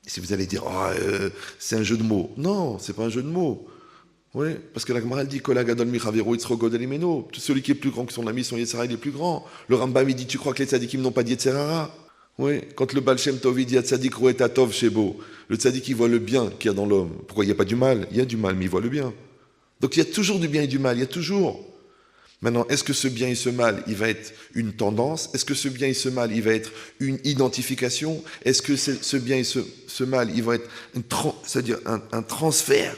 Speaker 1: Si vous allez dire, c'est un jeu de mots. Non, c'est pas un jeu de mots. Oui, parce que la Gemara dit, celui qui est plus grand que son ami, son Yetzirah, il est plus grand. Le Rambam, il dit, tu crois que les tzadikim n'ont pas de Yetzirah? Oui, quand le Baal Shem Tov, il dit, tzadik roeta tov shebo, le tzadik, il voit le bien qu'il y a dans l'homme. Pourquoi il n'y a pas du mal? Il y a du mal, mais il voit le bien. Donc il y a toujours du bien et du mal, il y a toujours. Maintenant, est-ce que ce bien et ce mal, il va être une tendance? Est-ce que ce bien et ce mal, il va être une identification? Est-ce que ce bien et ce mal, il va être c'est-à-dire un transfert?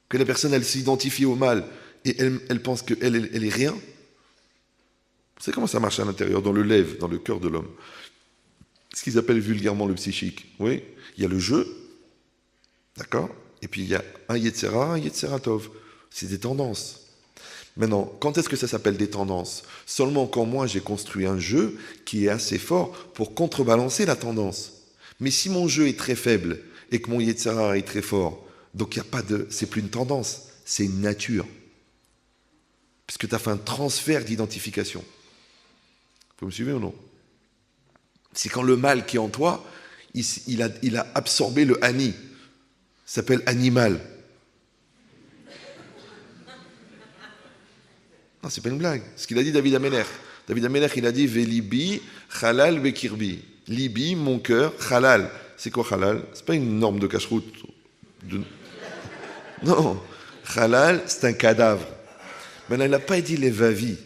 Speaker 1: Que la personne, elle s'identifie au mal et elle pense qu'elle elle est rien? Vous savez comment ça marche à l'intérieur, dans le lève, dans le cœur de l'homme? Ce qu'ils appellent vulgairement le psychique. Oui, il y a le jeu, d'accord? Et puis il y a un Yetzera, un Yetzeratov. C'est des tendances. Maintenant, quand est-ce que ça s'appelle des tendances? Seulement quand moi j'ai construit un jeu qui est assez fort pour contrebalancer la tendance. Mais si mon jeu est très faible et que mon Yetzera est très fort, donc il n'y a pas de, c'est plus une tendance, c'est une nature. Puisque tu as fait un transfert d'identification. Vous me suivez ou non? C'est quand le mal qui est en toi, il a absorbé le Ani. Ça s'appelle animal. Non, c'est pas une blague. Ce qu'il a dit David Ameler. David Ameler, il a dit Velibi, Halal, Bekirbi. Libi, mon cœur, Halal. C'est quoi Halal? C'est pas une norme de cache-route. Non. Halal, c'est un cadavre. Maintenant, il n'a pas dit les vavi.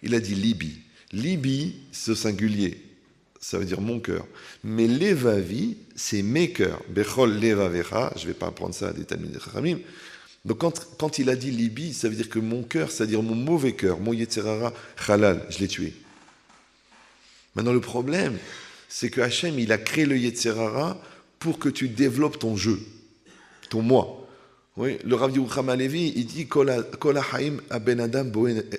Speaker 1: Il a dit Libi. Libi, c'est au singulier. Ça veut dire mon cœur. Mais levavi, c'est mes cœurs. Bechol levavecha, je ne vais pas apprendre ça à des Talmidei Chachamim. Donc quand il a dit Libi, ça veut dire que mon cœur, c'est-à-dire mon mauvais cœur, mon Yetzerara, halal, je l'ai tué. Maintenant le problème, c'est que Hachem, il a créé le Yetzerara pour que tu développes ton jeu, ton moi. Oui, le Rav Yerucham Halevi, il dit Kol haim ben adam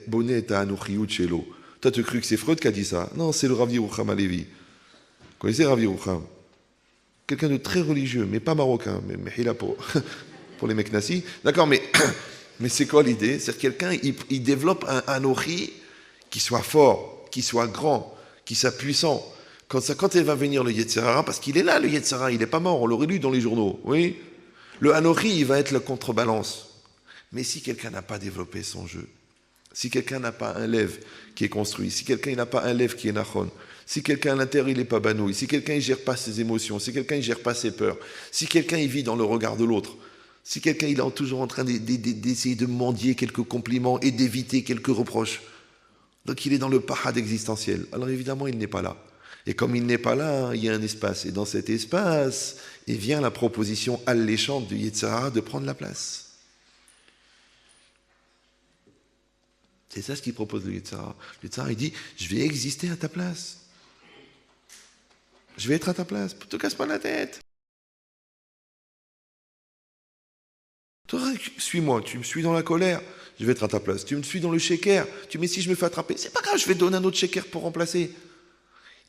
Speaker 1: boné et anochiyut shelo. Toi, tu as cru que c'est Freud qui a dit ça? Non, c'est le Rav Yerucham Halevi. Vous connaissez Rav Yerucham? Quelqu'un de très religieux, mais pas marocain, mais il a pour les mecs nassis. D'accord, mais c'est quoi l'idée? C'est que quelqu'un, il développe un ori qui soit fort, qui soit grand, qui soit puissant. Quand il va venir le Yetzirara, parce qu'il est là, le Yetzirara, il n'est pas mort, on l'aurait lu dans les journaux, oui. Le Hanori, il va être la contrebalance. Mais si quelqu'un n'a pas développé son jeu, si quelqu'un n'a pas un lève qui est construit, si quelqu'un n'a pas un lève qui est nachon, si quelqu'un à l'intérieur il n'est pas banouille, si quelqu'un ne gère pas ses émotions, si quelqu'un ne gère pas ses peurs, si quelqu'un il vit dans le regard de l'autre, si quelqu'un il est toujours en train d'essayer de mendier quelques compliments et d'éviter quelques reproches, donc il est dans le pahad existentiel, alors évidemment il n'est pas là. Et comme il n'est pas là, il y a un espace. Et dans cet espace, il vient la proposition alléchante du Yetzirah de prendre la place. C'est ça ce qu'il propose le Yetzirah. Le Yetzirah, il dit, je vais exister à ta place. Je vais être à ta place. Ne te casse pas la tête. Toi, suis-moi. Tu me suis dans la colère, je vais être à ta place. Tu me suis dans le shaker. Mais si je me fais attraper, c'est pas grave, je vais donner un autre shaker pour remplacer.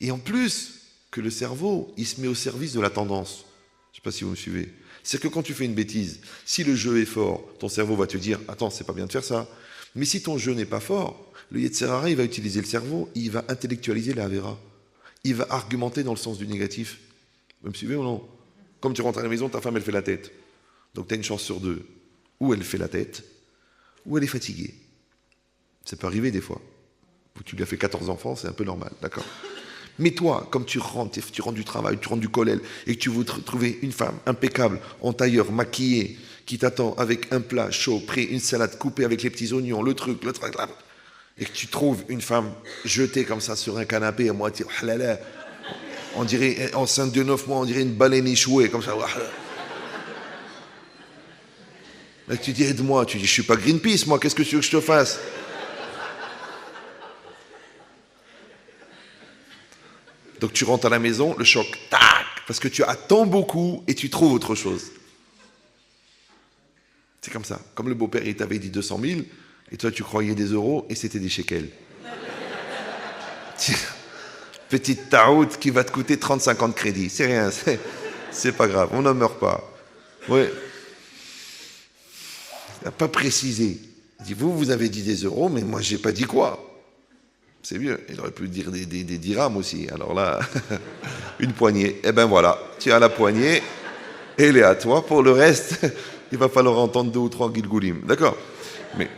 Speaker 1: Et en plus, que le cerveau, il se met au service de la tendance. Je ne sais pas si vous me suivez. C'est que quand tu fais une bêtise, si le jeu est fort, ton cerveau va te dire « Attends, c'est pas bien de faire ça ». Mais si ton jeu n'est pas fort, le Yetzirara, il va utiliser le cerveau, il va intellectualiser la Avera. Il va argumenter dans le sens du négatif. Vous me suivez ou non? Comme tu rentres à la maison, ta femme, elle fait la tête. Donc tu as une chance sur deux. Ou elle fait la tête, ou elle est fatiguée. Ça peut arriver des fois. Tu lui as fait 14 enfants, c'est un peu normal, d'accord? Mais toi, comme tu rentres du travail, tu rentres du collège, et que tu veux trouver une femme impeccable, en tailleur, maquillée, qui t'attend avec un plat chaud, prêt, une salade coupée avec les petits oignons, le truc, là, et que tu trouves une femme jetée comme ça sur un canapé, à moitié, on dirait, enceinte de 9 mois, on dirait une baleine échouée, comme ça. Là, tu dis, aide-moi, tu dis, je suis pas Greenpeace, moi, qu'est-ce que tu veux que je te fasse? Donc tu rentres à la maison, le choc, tac, parce que tu attends beaucoup et tu trouves autre chose. C'est comme ça. Comme le beau-père, il t'avait dit 200 000, et toi tu croyais des euros, et c'était des shekels. Petite taout qui va te coûter 35 ans de crédit. C'est rien, c'est pas grave, on n'en meurt pas. Ouais. Il n'a pas précisé. Il dit, vous avez dit des euros, mais moi j'ai pas dit quoi. C'est mieux. Il aurait pu dire des dirhams aussi. Alors là, une poignée. Eh ben voilà, tu as la poignée, et elle est à toi. Pour le reste, il va falloir entendre 2 ou 3 gilgoulim. D'accord? Mais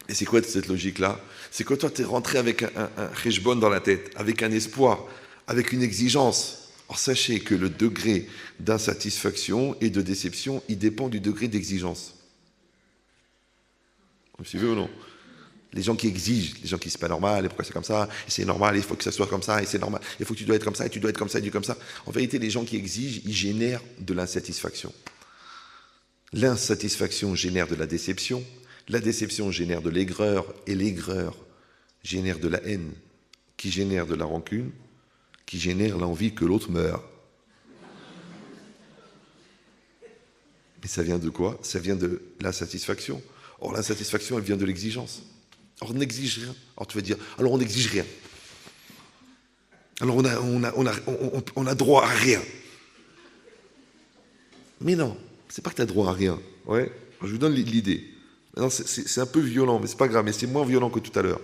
Speaker 1: et c'est quoi cette logique-là? C'est que toi, tu es rentré avec un cheshbon dans la tête, avec un espoir, avec une exigence. Alors sachez que le degré d'insatisfaction et de déception, il dépend du degré d'exigence. Vous me suivez ou non? Les gens qui exigent, les gens qui c'est pas normal, et pourquoi c'est comme ça, et c'est normal, il faut que ça soit comme ça, et c'est normal, il faut que tu dois être comme ça, et tu dois être comme ça, et tu comme ça. En vérité, les gens qui exigent, ils génèrent de l'insatisfaction. L'insatisfaction génère de la déception génère de l'aigreur, et l'aigreur génère de la haine, qui génère de la rancune, qui génère l'envie que l'autre meure. Mais ça vient de quoi? Ça vient de l'insatisfaction. Or, l'insatisfaction, elle vient de l'exigence. Or, on n'exige rien. Alors, tu vas dire, alors on n'exige rien. Alors, on a droit à rien. Mais non, c'est pas que tu as droit à rien. Ouais, je vous donne l'idée. Non, c'est un peu violent, mais c'est pas grave, mais c'est moins violent que tout à l'heure.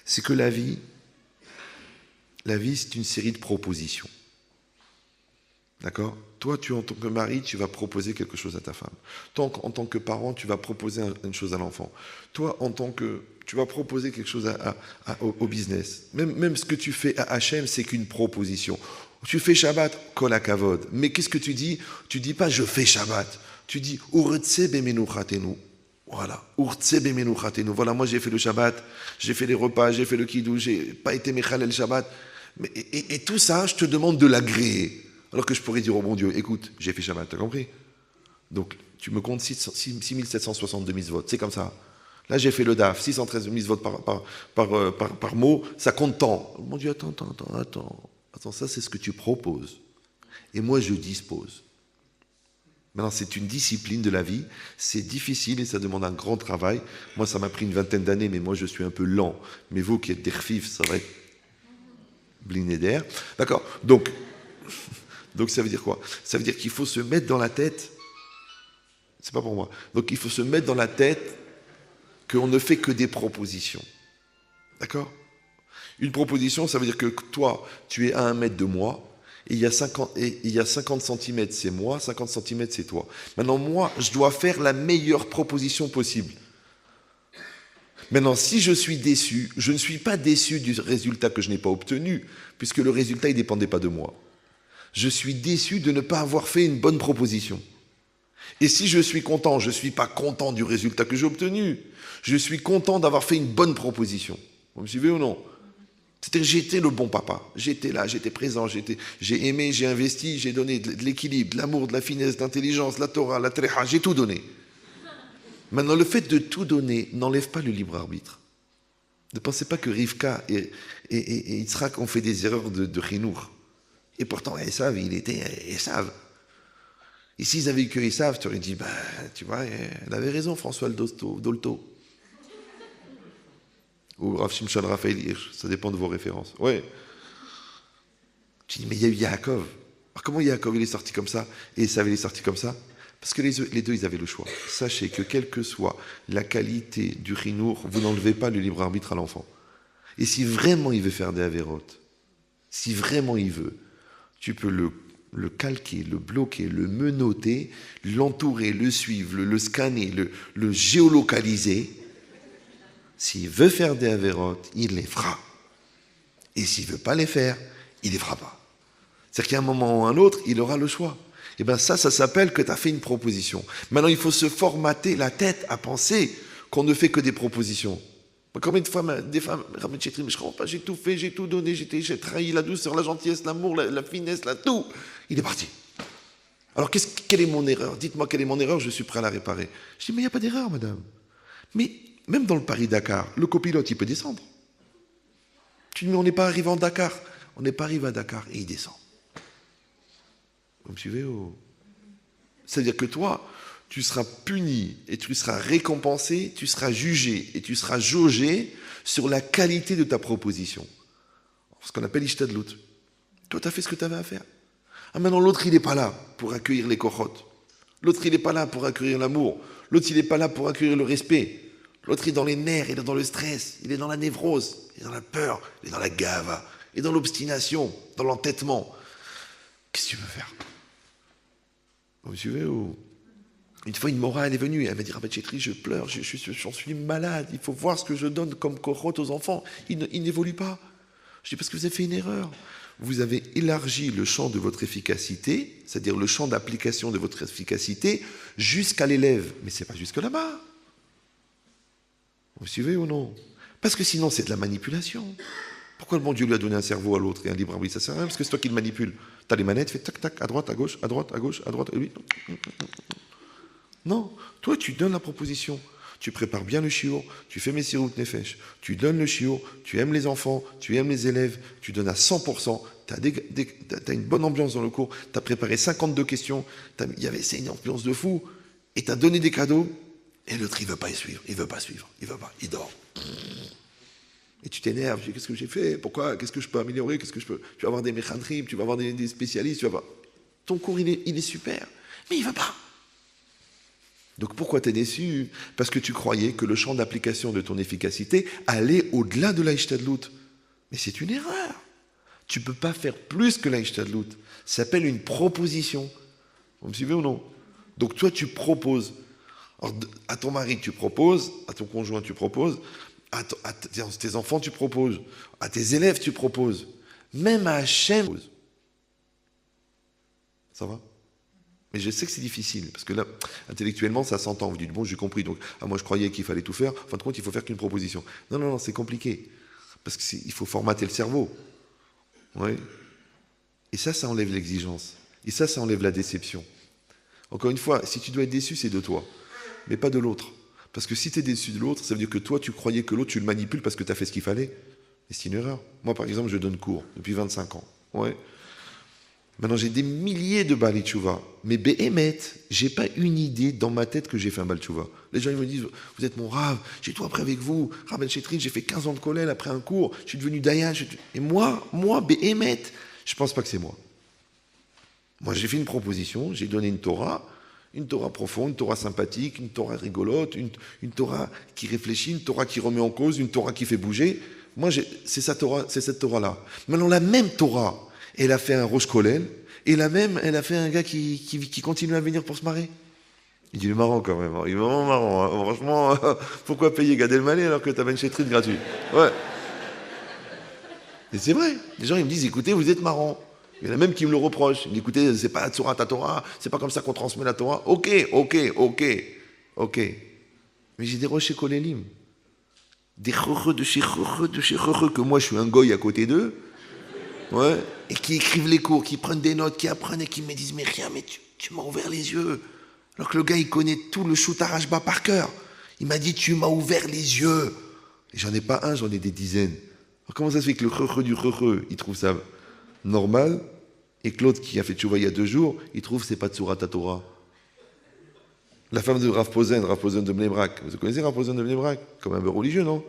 Speaker 1: C'est que la vie, c'est une série de propositions. D'accord? Toi, en tant que mari, tu vas proposer quelque chose à ta femme. Toi, en tant que parent, tu vas proposer une chose à l'enfant. Toi, tu vas proposer quelque chose au business. Même ce que tu fais à Hachem, c'est qu'une proposition. Tu fais Shabbat, kol hakavod. Mais qu'est-ce que tu dis? Tu dis pas je fais Shabbat. Tu dis urtse bemenuchatenu. Voilà, urtse bemenuchatenu. Voilà, moi j'ai fait le Shabbat, j'ai fait les repas, j'ai fait le kiddush, j'ai pas été mechal el Shabbat. Et tout ça, je te demande de l'agréer. Alors que je pourrais dire au bon Dieu, écoute, j'ai fait Shabbat, t'as compris? Donc, tu me comptes 6762 mitzvot, c'est comme ça. Là, j'ai fait le DAF, 613 mitzvot par mot, ça compte tant. Mon Dieu, attends, ça c'est ce que tu proposes. Et moi, je dispose. Maintenant, c'est une discipline de la vie, c'est difficile et ça demande un grand travail. Moi, ça m'a pris une vingtaine d'années, mais moi, je suis un peu lent. Mais vous qui êtes des refifs, ça va être bliné d'air. D'accord? Donc, ça veut dire quoi? Ça veut dire qu'il faut se mettre dans la tête, c'est pas pour moi, donc il faut se mettre dans la tête qu'on ne fait que des propositions. D'accord? Une proposition, ça veut dire que toi, tu es à 1 mètre de moi, et il y a 50 centimètres, c'est moi, 50 centimètres, c'est toi. Maintenant, moi, je dois faire la meilleure proposition possible. Maintenant, si je suis déçu, je ne suis pas déçu du résultat que je n'ai pas obtenu, puisque le résultat, il ne dépendait pas de moi. Je suis déçu de ne pas avoir fait une bonne proposition. Et si je suis content, je ne suis pas content du résultat que j'ai obtenu. Je suis content d'avoir fait une bonne proposition. Vous me suivez ou non? C'est-à-dire j'étais le bon papa. J'étais là, j'étais présent, j'ai aimé, j'ai investi, j'ai donné de l'équilibre, de l'amour, de la finesse, de l'intelligence, la Torah, la Tréha, j'ai tout donné. Maintenant, le fait de tout donner n'enlève pas le libre arbitre. Ne pensez pas que Rivka et Yitzhak ont fait des erreurs de chinour. Et pourtant, Esav, il était Esav. Et s'ils avaient eu que Esav, tu aurais dit, tu vois, elle avait raison, François Dolto. Ou Rav Shimshon Raphaël Hirsch, ça dépend de vos références. Ouais. Tu dis, mais il y a eu Yaakov. Alors comment Yaakov, il est sorti comme ça, et Esav, il est sorti comme ça? Parce que les deux, ils avaient le choix. Sachez que quelle que soit la qualité du chinour, vous n'enlevez pas le libre arbitre à l'enfant. Et si vraiment il veut faire des avérotes, si vraiment il veut, tu peux le calquer, le bloquer, le menotter, l'entourer, le suivre, le scanner, le géolocaliser. S'il veut faire des avérotes, il les fera. Et s'il ne veut pas les faire, il ne les fera pas. C'est-à-dire qu'à un moment ou à un autre, il aura le choix. Et bien ça s'appelle que tu as fait une proposition. Maintenant, il faut se formater la tête à penser qu'on ne fait que des propositions. Combien de fois, des femmes, mais je ne comprends pas, j'ai tout fait, j'ai tout donné, j'ai trahi la douceur, la gentillesse, l'amour, la finesse, tout. Il est parti. Alors, quelle est mon erreur? Dites-moi quelle est mon erreur, je suis prêt à la réparer. Je dis, mais il n'y a pas d'erreur, madame. Mais même dans le Paris-Dakar, le copilote, il peut descendre. Tu dis, mais on n'est pas arrivé en Dakar. On n'est pas arrivé à Dakar et il descend. Vous me suivez? C'est-à-dire que toi, tu seras puni et tu seras récompensé, tu seras jugé et tu seras jaugé sur la qualité de ta proposition. Ce qu'on appelle Ishtadlut. Toi, tu as fait ce que tu avais à faire. Ah, maintenant, l'autre, il n'est pas là pour accueillir les kochot. L'autre, il n'est pas là pour accueillir l'amour. L'autre, il n'est pas là pour accueillir le respect. L'autre, il est dans les nerfs, il est dans le stress, il est dans la névrose, il est dans la peur, il est dans la gava, il est dans l'obstination, dans l'entêtement. Qu'est-ce que tu veux faire? Vous me suivez ou... Une fois, une mora, elle est venue, elle m'a dit, Rabbi Chetri, je pleure, j'en suis malade, il faut voir ce que je donne comme korot aux enfants, ils n'évoluent pas. Je dis, parce que vous avez fait une erreur. Vous avez élargi le champ de votre efficacité, c'est-à-dire le champ d'application de votre efficacité, jusqu'à l'élève. Mais ce n'est pas jusque là-bas. Vous suivez ou non? Parce que sinon, c'est de la manipulation. Pourquoi le bon Dieu lui a donné un cerveau à l'autre et un libre arbitre? Ça sert à rien, parce que c'est toi qui le manipules. Tu as les manettes, fais tac, tac, à droite, à gauche, à droite, à gauche, à droite, et lui. Non, toi, tu donnes la proposition. Tu prépares bien le shiur, tu fais Messirut Nefesh, tu donnes le shiur, tu aimes les enfants, tu aimes les élèves, tu donnes à 100%, tu as une bonne ambiance dans le cours, tu as préparé 52 questions, c'est une ambiance de fou, et tu as donné des cadeaux, et l'autre, il ne veut pas y suivre, il ne veut pas suivre, il veut pas, il dort. Et tu t'énerves, tu dis, qu'est-ce que j'ai fait? Pourquoi? Qu'est-ce que je peux améliorer? Tu vas avoir des méchanrim, tu vas avoir des spécialistes, ton cours, il est super, mais il ne veut pas. Donc pourquoi tu es déçu? Parce que tu croyais que le champ d'application de ton efficacité allait au-delà de l'Aïchtadlout. Mais c'est une erreur. Tu ne peux pas faire plus que l'Aïchtadlout. Ça s'appelle une proposition. Vous me suivez ou non? Donc toi, tu proposes. Alors, à ton mari, tu proposes. À ton conjoint, tu proposes. À tes enfants, tu proposes. À tes élèves, tu proposes. Même à Hachem. Ça va? Mais je sais que c'est difficile, parce que là, intellectuellement, ça s'entend. Vous dites, bon, j'ai compris, donc moi je croyais qu'il fallait tout faire. En fin de compte, il faut faire qu'une proposition. Non, c'est compliqué. Parce qu'il faut formater le cerveau. Oui. Et ça enlève l'exigence. Et ça enlève la déception. Encore une fois, si tu dois être déçu, c'est de toi, mais pas de l'autre. Parce que si tu es déçu de l'autre, ça veut dire que toi, tu croyais que l'autre, tu le manipules parce que tu as fait ce qu'il fallait. Et c'est une erreur. Moi, par exemple, je donne cours depuis 25 ans. Ouais. Maintenant, j'ai des milliers de Bali Tchouva. Mais Béhémet, j'ai pas une idée dans ma tête que j'ai fait un Bali Tchouva. Les gens, ils me disent, vous êtes mon Rav, j'ai tout appris avec vous. Rav Ben Chetrin, j'ai fait 15 ans de kollel après un cours, je suis devenu Dayan. Et moi, Béhémet, je pense pas que c'est moi. Moi, j'ai fait une proposition, j'ai donné une Torah profonde, une Torah sympathique, une Torah rigolote, une Torah qui réfléchit, une Torah qui remet en cause, une Torah qui fait bouger. Moi, c'est cette Torah-là. Maintenant, la même Torah, elle a fait un Rosh Kollel, et elle a fait un gars qui continue à venir pour se marrer. Il est marrant quand même, hein. Il est vraiment marrant. Hein. Franchement, pourquoi payer Gad Elmaleh alors que tu as Ben Chetrit gratuit? Ouais. Et c'est vrai. Les gens, ils me disent, écoutez, vous êtes marrant. Il y en a même qui me le reprochent. Ils me disent, écoutez, c'est pas la Torah ta Torah, c'est pas comme ça qu'on transmet la Torah. Ok. Mais j'ai des rochers Kollelim. Des choreux de chez choreux que moi je suis un goy à côté d'eux. Ouais. Et qui écrivent les cours, qui prennent des notes, qui apprennent et qui me disent, mais rien, mais tu m'as ouvert les yeux. Alors que le gars, il connaît tout le Shout Arashba par cœur. Il m'a dit, tu m'as ouvert les yeux. Et j'en ai pas un, j'en ai des dizaines. Alors comment ça se fait que le choreux du choreux, il trouve ça normal, et que l'autre qui a fait tchouva il y a 2 jours, il trouve que c'est pas Tsurat Torah. La femme de Rav Posen de Bnei Brak. Vous connaissez Rav Posen de Bnei Brak? Comme un peu religieux, non?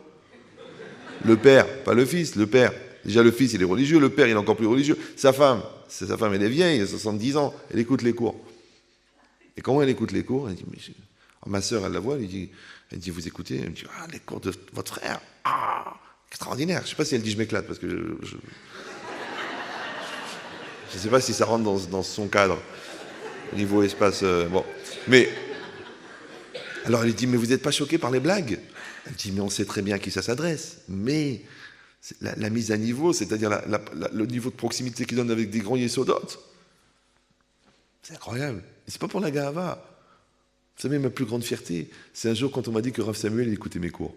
Speaker 1: Le père, pas le fils, le père. Déjà, le fils, il est religieux, le père, il est encore plus religieux. Sa femme, elle est vieille, elle a 70 ans, elle écoute les cours. Et comment elle écoute les cours? Elle dit, ma sœur, elle la voit, elle dit, vous écoutez? Elle me dit, les cours de votre frère, extraordinaire. Je ne sais pas si elle dit, je m'éclate, parce que je ne sais pas si ça rentre dans son cadre, au niveau espace. Bon. Mais, alors elle dit, mais vous n'êtes pas choqué par les blagues? Elle dit, mais on sait très bien à qui ça s'adresse. Mais la mise à niveau, c'est-à-dire le niveau de proximité qu'ils donnent avec des grands yesodot, c'est incroyable. Et c'est pas pour la gahava. Vous savez, ma plus grande fierté, c'est un jour quand on m'a dit que Rav Samuel il écoutait mes cours.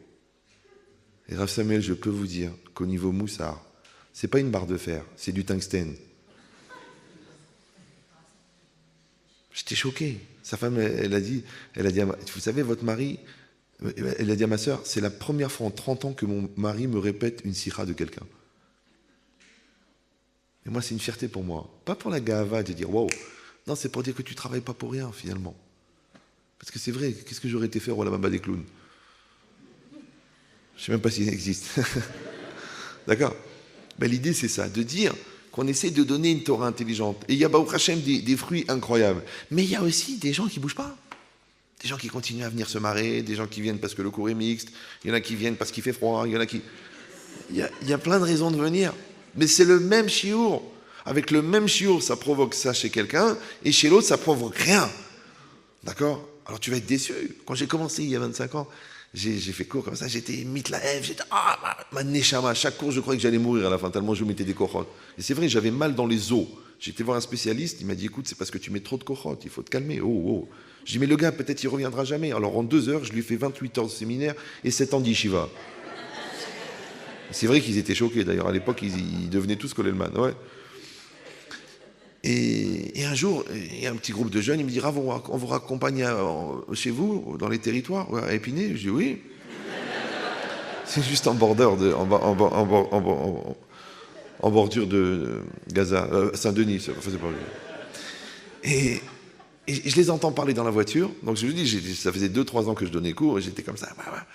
Speaker 1: Et Rav Samuel, je peux vous dire qu'au niveau moussard, c'est pas une barre de fer, c'est du tungstène. J'étais choqué. Sa femme, elle a dit, vous savez, votre mari, elle a dit à ma sœur, c'est la première fois en 30 ans que mon mari me répète une sikha de quelqu'un. Et moi, c'est une fierté pour moi. Pas pour la gahava de dire, wow. Non, c'est pour dire que tu travailles pas pour rien, finalement. Parce que c'est vrai, qu'est-ce que j'aurais été faire au Lamaba des clowns? Je ne sais même pas s'il existe. D'accord? Ben, l'idée, c'est ça, de dire qu'on essaie de donner une Torah intelligente. Et il y a, Baruch Hashem, des fruits incroyables. Mais il y a aussi des gens qui ne bougent pas. Des gens qui continuent à venir se marrer, des gens qui viennent parce que le cours est mixte, il y en a qui viennent parce qu'il fait froid, il y en a qui... Il y a plein de raisons de venir. Mais c'est le même chiour. Avec le même chiour, ça provoque ça chez quelqu'un, et chez l'autre, ça provoque rien. D'accord? Alors tu vas être déçu. Quand j'ai commencé il y a 25 ans, j'ai fait cours comme ça, j'étais mitlaev, j'étais ma neshama. Chaque cours, je croyais que j'allais mourir à la fin, tellement je mettais des corottes. Et c'est vrai, j'avais mal dans les os. J'étais voir un spécialiste, il m'a dit, écoute, c'est parce que tu mets trop de cochotes, il faut te calmer. Oh, oh. Je dis, mais le gars, peut-être il reviendra jamais. Alors en 2 heures, je lui ai fait 28 heures de séminaire et 7 ans d'yeshiva. C'est vrai qu'ils étaient choqués, d'ailleurs. À l'époque, ils devenaient tous Kollelman. Ouais. Et un jour, il y a un petit groupe de jeunes, il me dit, Rav, on vous raccompagne chez vous, dans les territoires, à Épinay. Je dis, oui. C'est juste en bordure de Gaza, Saint-Denis, ça faisait pas. Et je les entends parler dans la voiture. Donc je lui dis, ça faisait 2-3 ans que je donnais cours, et j'étais comme ça. Bah.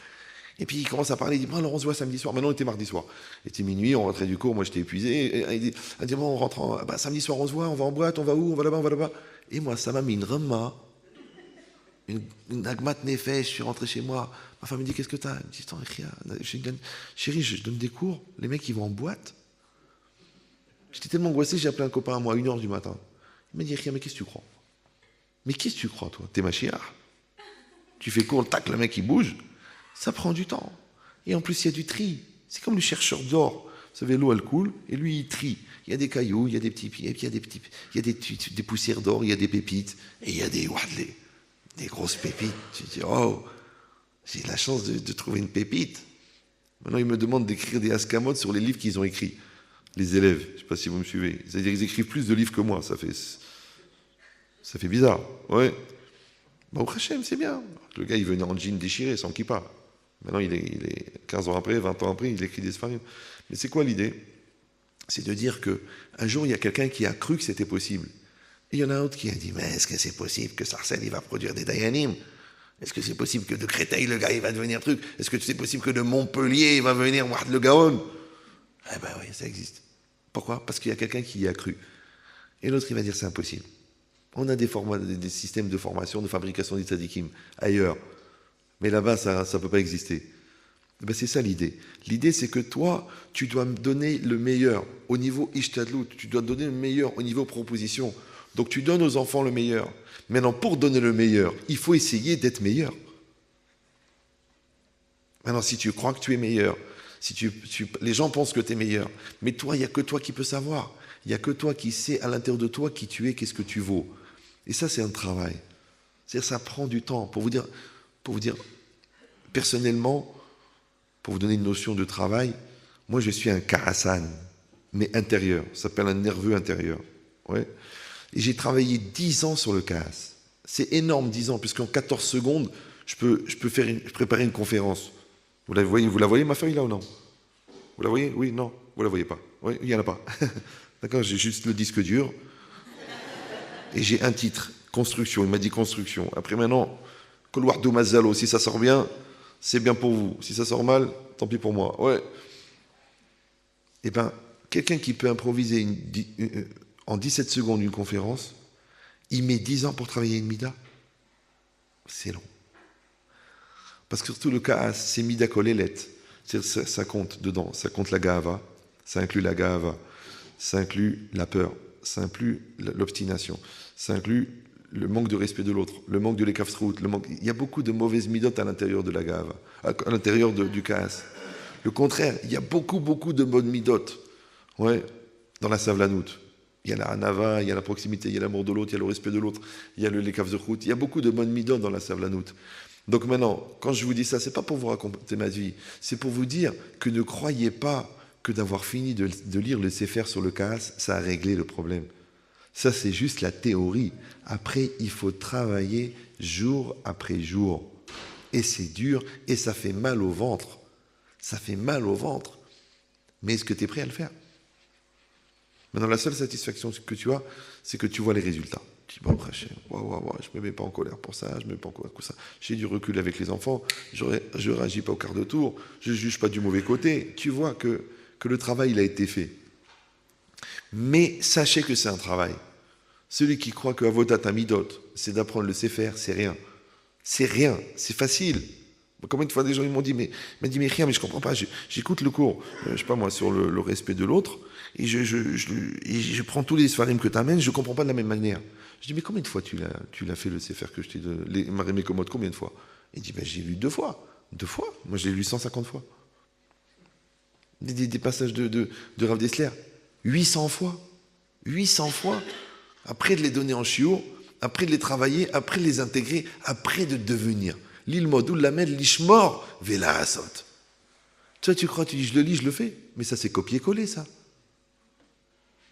Speaker 1: Et puis il commence à parler, il dit, alors on se voit samedi soir. Maintenant on était mardi soir. Il était minuit, on rentrait du cours, moi j'étais épuisé. Et il dit, bon, on rentre samedi soir, on se voit, on va en boîte, on va où, on va là-bas, on va là-bas. Et moi, ça m'a mis une rema, une agmat nefesh, je suis rentré chez moi. Ma femme me dit, qu'est-ce que t'as? Elle me dit, attends, chérie, je donne des cours, les mecs ils vont en boîte. J'étais tellement angoissé, j'ai appelé un copain à moi à 1h du matin. Il m'a dit, Ria, mais qu'est-ce que tu crois? Mais qu'est-ce que tu crois, toi? T'es Mashiach. Tu fais cours, tac, le mec il bouge. Ça prend du temps. Et en plus, il y a du tri. C'est comme le chercheur d'or. Vous savez, l'eau, elle coule, et lui, il trie. Il y a des cailloux, il y a des petits pieds, il y a des poussières d'or, il y a des pépites, et il y a des grosses pépites. Tu te dis, oh, j'ai la chance de trouver une pépite. Maintenant, ils me demandent d'écrire des ascamotes sur les livres qu'ils ont écrits. Les élèves, je ne sais pas si vous me suivez. C'est-à-dire qu'ils écrivent plus de livres que moi. Ça fait bizarre. Ouais. Bah, au Hachem, c'est bien. Le gars, il venait en jean déchiré, sans kippa. Maintenant, il est 15 ans après, 20 ans après, il écrit des sfarim. Mais c'est quoi l'idée? C'est de dire qu'un jour, il y a quelqu'un qui a cru que c'était possible. Et il y en a un autre qui a dit, mais est-ce que c'est possible que Sarcelles, il va produire des Dayanim? Est-ce que c'est possible que de Créteil, le gars, il va devenir truc? Est-ce que c'est possible que de Montpellier, il va venir voir le Gaon? Eh ben oui, ça existe. Pourquoi? Parce qu'il y a quelqu'un qui y a cru. Et l'autre, il va dire, c'est impossible. On a des systèmes de formation, de fabrication des tzadikim ailleurs. Mais là-bas, ça ne peut pas exister. Ben c'est ça l'idée. L'idée, c'est que toi, tu dois me donner le meilleur au niveau ishtadlout, tu dois donner le meilleur au niveau proposition. Donc tu donnes aux enfants le meilleur. Maintenant, pour donner le meilleur, il faut essayer d'être meilleur. Maintenant, si tu crois que tu es meilleur, si les gens pensent que tu es meilleur, mais toi, il n'y a que toi qui peux savoir. Il n'y a que toi qui sais à l'intérieur de toi qui tu es, qu'est-ce que tu vaux. Et ça, c'est un travail. C'est-à-dire, ça prend du temps. Pour vous dire, personnellement, pour vous donner une notion de travail, moi, je suis un karasan, mais intérieur. Ça s'appelle un nerveux intérieur. Ouais. Et j'ai travaillé 10 ans sur le karas. C'est énorme, 10 ans, puisqu'en 14 secondes, je peux préparer une conférence. Vous la voyez ma feuille là ou non? Vous la voyez? Oui, non? Vous la voyez pas? Oui, il n'y en a pas. D'accord, j'ai juste le disque dur. Et j'ai un titre, construction. Il m'a dit construction. Après maintenant, Kolwardo Mazalo, si ça sort bien, c'est bien pour vous. Si ça sort mal, tant pis pour moi. Ouais. Eh bien, quelqu'un qui peut improviser en 17 secondes une conférence, il met 10 ans pour travailler une mida. C'est long. Parce que surtout le cas, c'est mida kolelet. Ça compte dedans. Ça compte la gava. Ça inclut la gava. Ça inclut la peur. Ça inclut l'obstination. Ça inclut le manque de respect de l'autre, le manque de l'ékafsrout, il y a beaucoup de mauvaises midotes à l'intérieur de la gave, à l'intérieur du kaas. Le contraire, il y a beaucoup de bonnes midotes, ouais, dans la savlanout. Il y a la hanava, il y a la proximité, il y a l'amour de l'autre, il y a le respect de l'autre, il y a le lekafsrout, il y a beaucoup de bonnes midotes dans la savlanout. Donc maintenant, quand je vous dis ça, c'est pas pour vous raconter ma vie, c'est pour vous dire que ne croyez pas que d'avoir fini de lire le Sefer sur le kaas, ça a réglé le problème. Ça, c'est juste la théorie. Après, il faut travailler jour après jour. Et c'est dur, et ça fait mal au ventre. Ça fait mal au ventre. Mais est-ce que tu es prêt à le faire? Maintenant, la seule satisfaction que tu as, c'est que tu vois les résultats. Tu dis, bon, après, je ne me mets pas en colère pour ça, je ne me mets pas en colère pour ça. J'ai du recul avec les enfants, je ne réagis pas au quart de tour, je ne juge pas du mauvais côté. Tu vois que le travail, il a été fait. Mais sachez que c'est un travail. Celui qui croit que Avodat Amidot, c'est d'apprendre le Sefer, c'est rien. C'est rien, c'est facile. Combien de fois des gens ils m'ont dit, mais rien, mais je comprends pas, j'écoute le cours, je sais pas moi, sur le respect de l'autre, et je prends tous les sfarim que tu amènes, je comprends pas de la même manière. Je dis, mais combien de fois tu l'as fait le Sefer que je t'ai donné, les Marémé Komod, combien de fois? Il dit, j'ai lu 2 fois. 2 fois? Moi, je l'ai lu 150 fois. Des passages de Rav Dessler, 800 fois. 800 fois, après de les donner en shiur, après de les travailler, après de les intégrer, après de devenir. L'ilmod ou l'amed l'ishmor vela asot. Toi, tu crois, tu dis, je le lis, je le fais. Mais ça, c'est copier-coller, ça.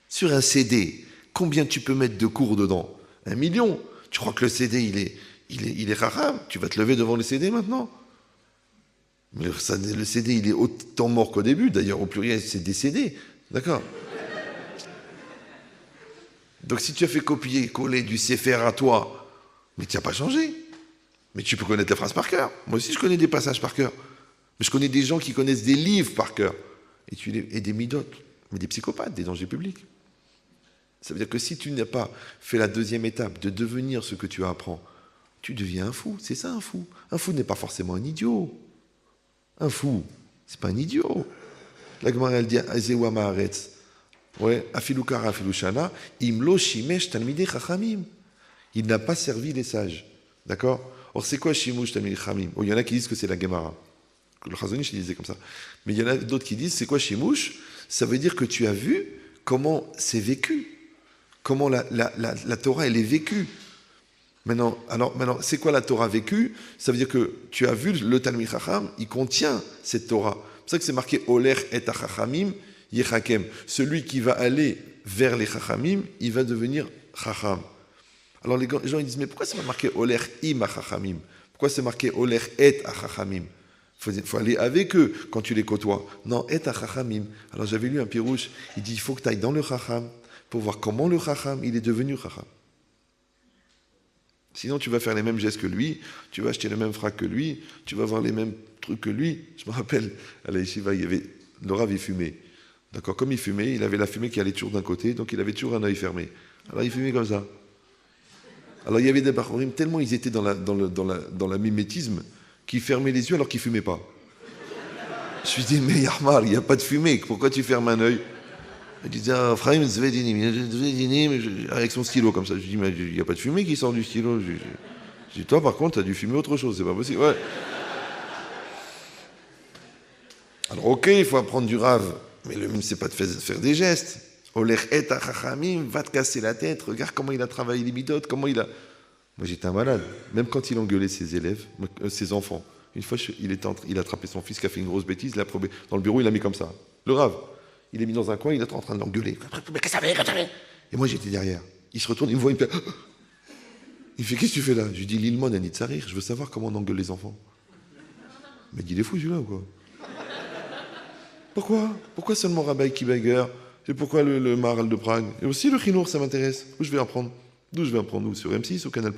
Speaker 1: Sur un CD, combien tu peux mettre de cours dedans? 1 million. Tu crois que le CD, il est haram? Tu vas te lever devant le CD maintenant? Mais le CD, il est autant mort qu'au début. D'ailleurs, au pluriel, c'est décédé. D'accord? Donc, si tu as fait copier-coller du Sefer à toi, mais tu n'as pas changé. Mais tu peux connaître la phrase par cœur. Moi aussi, je connais des passages par cœur. Mais je connais des gens qui connaissent des livres par cœur. Et des midotes. Mais des psychopathes, des dangers publics. Ça veut dire que si tu n'as pas fait la deuxième étape de devenir ce que tu apprends, tu deviens un fou. C'est ça, un fou. Un fou n'est pas forcément un idiot. Un fou, c'est pas un idiot. La Gemara, elle dit Azewa Ma'aretz. Ouais, Afilu Kara, Afilu Shana, Imlo Shimesh Talmidei Chachamim. Il n'a pas servi les sages. D'accord? Or, c'est quoi Shimush Talmidei Chachamim? Il y en a qui disent que c'est la Gemara. Le Chazonish, il disait comme ça. Mais il y en a d'autres qui disent c'est quoi Shimush? Ça veut dire que tu as vu comment c'est vécu. Comment la Torah, elle est vécue. Maintenant, c'est quoi la Torah vécue? Ça veut dire que tu as vu le Talmid Chacham, il contient cette Torah. C'est pour ça que c'est marqué Oler et Chachamim Yechakem. Celui qui va aller vers les Chachamim, il va devenir Chacham. Alors les gens ils disent mais pourquoi c'est pas marqué Oler im Chachamim? Pourquoi c'est marqué Oler et Chachamim? Il faut aller avec eux quand tu les côtoies. Non, et Chachamim. Alors j'avais lu un pirouche, il dit il faut que tu ailles dans le Chacham pour voir comment le Chacham il est devenu Chacham. Sinon, tu vas faire les mêmes gestes que lui, tu vas acheter le même frac que lui, tu vas voir les mêmes trucs que lui. Je me rappelle, à la yeshiva, le Rav, il fumait. D'accord, comme il fumait, il avait la fumée qui allait toujours d'un côté, donc il avait toujours un œil fermé. Alors il fumait comme ça. Alors il y avait des bachorim, tellement ils étaient dans la mimétisme, qu'ils fermaient les yeux alors qu'ils ne fumaient pas. Je me suis dit, mais Yarmar, il n'y a pas de fumée, pourquoi tu fermes un œil? Il disait, Frahim Zvedinim, avec son stylo comme ça. Je dis, mais il n'y a pas de fumée qui sort du stylo. Je dis, toi par contre, tu as dû fumer autre chose, c'est pas possible. Ouais. Alors ok, il faut apprendre du rave, mais le mieux c'est pas de faire des gestes. Oler et achachamim, va te casser la tête, regarde comment il a travaillé les midotes, comment il a... Moi j'étais un malade, même quand il engueulait ses élèves, ses enfants. Une fois, il a attrapé son fils qui a fait une grosse bêtise, il l'a probé dans le bureau, il l'a mis comme ça. Le rave. Il est mis dans un coin, il est en train de l'engueuler. Mais qu'est-ce que ça fait? Et moi, j'étais derrière. Il se retourne, il me voit, il me fait... Il fait, qu'est-ce que tu fais là? Je lui dis, l'ilmon a de rire, je veux savoir comment on engueule les enfants. Mais il est fou, celui-là, ou quoi? Pourquoi seulement Rabbi Kibager? Et pourquoi le Maharal de Prague? Et aussi le Chinour, ça m'intéresse. Où je vais apprendre? D'où je vais apprendre? Où? Sur M6 ou Canal+?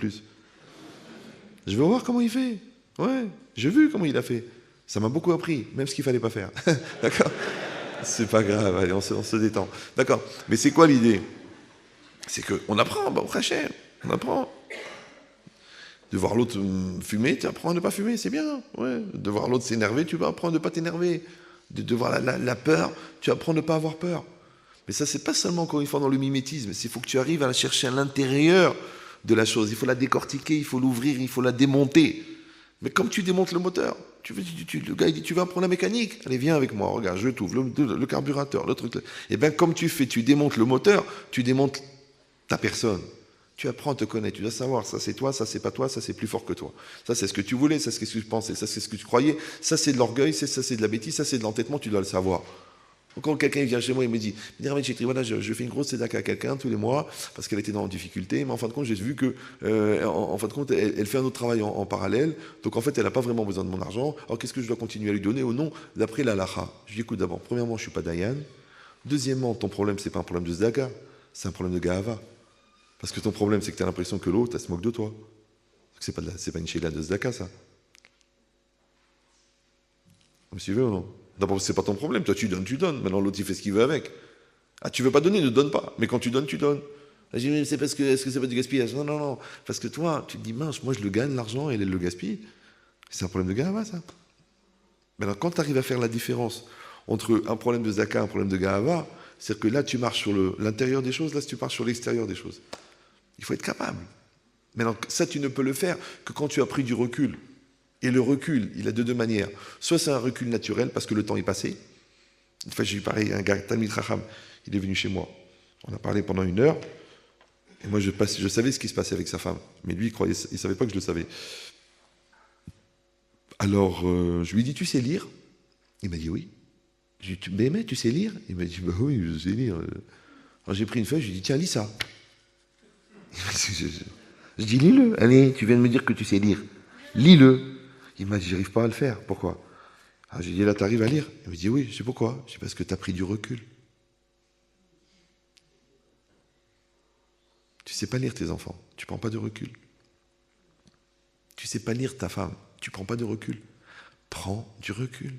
Speaker 1: Je veux voir comment il fait. Ouais, j'ai vu comment il a fait. Ça m'a beaucoup appris, même ce qu'il fallait pas faire. D'accord? C'est pas grave, allez, on se détend. D'accord. Mais c'est quoi l'idée? C'est qu'on apprend, au Hachem, on apprend. De voir l'autre fumer, tu apprends à ne pas fumer, c'est bien. Ouais. De voir l'autre s'énerver, tu vas apprendre à ne pas t'énerver. De voir la peur, tu apprends à ne pas avoir peur. Mais ça, c'est pas seulement encore une fois dans le mimétisme, il faut que tu arrives à la chercher à l'intérieur de la chose. Il faut la décortiquer, il faut l'ouvrir, il faut la démonter. Mais comme tu démontes le moteur, le gars il dit tu vas apprendre la mécanique, allez viens avec moi, regarde, je t'ouvre le carburateur, le truc. Et bien comme tu démontes le moteur, tu démontes ta personne. Tu apprends à te connaître, tu dois savoir, ça c'est toi, ça c'est pas toi, ça c'est plus fort que toi. Ça c'est ce que tu voulais, ça c'est ce que tu pensais, ça c'est ce que tu croyais, ça c'est de l'orgueil, ça c'est de la bêtise, ça c'est de l'entêtement, tu dois le savoir. Quand quelqu'un vient chez moi, il me dit voilà, je fais une grosse sédaca à quelqu'un tous les mois parce qu'elle était dans la difficulté, mais en fin de compte, j'ai vu que, en fin de compte, elle fait un autre travail en parallèle, donc en fait, elle n'a pas vraiment besoin de mon argent. Alors qu'est-ce que je dois continuer à lui donner ou non d'après la halakha? Je lui dis écoute, d'abord, premièrement, je ne suis pas Dayan. Deuxièmement, ton problème, c'est pas un problème de Zdaka, c'est un problème de Gahava. Parce que ton problème, c'est que tu as l'impression que l'autre, elle se moque de toi. C'est pas une chéla de Zdaka, ça. Vous me suivez ou non? D'abord, c'est pas ton problème. Toi, tu donnes. Maintenant, l'autre, il fait ce qu'il veut avec. Ah, tu veux pas donner, ne donne pas. Mais quand tu donnes, tu donnes. Je dis, mais c'est parce que, est-ce que c'est pas du gaspillage? Non. Parce que toi, tu te dis, mince, moi, je le gagne, l'argent, et elle le gaspille. C'est un problème de Gahava, ça. Maintenant, quand tu arrives à faire la différence entre un problème de Zaka et un problème de Gahava, c'est-à-dire que là, tu marches sur l'intérieur des choses, là, tu marches sur l'extérieur des choses. Il faut être capable. Maintenant, ça, tu ne peux le faire que quand tu as pris du recul. Et le recul, il a de deux manières. Soit c'est un recul naturel parce que le temps est passé. Une fois, j'ai eu pareil, un gars, Talmid Chacham, il est venu chez moi. On a parlé pendant 1 heure. Et moi, je savais ce qui se passait avec sa femme. Mais lui, il ne savait pas que je le savais. Alors, je lui ai dit, tu sais lire? Il m'a dit oui. J'ai dit, mais tu sais lire? Il m'a dit, bah oui, je sais lire. Alors j'ai pris une feuille, je lui ai dit, tiens, lis ça. Je dis, lis-le. Allez, tu viens de me dire que tu sais lire. Lis-le. Il m'a dit, j'arrive pas à le faire. Pourquoi? Alors j'ai dit, là, tu arrives à lire? Il m'a dit, oui. Je sais pourquoi. Je dis, parce que tu as pris du recul. Tu sais pas lire tes enfants, tu prends pas de recul. Tu sais pas lire ta femme, tu prends pas de recul. Prends du recul.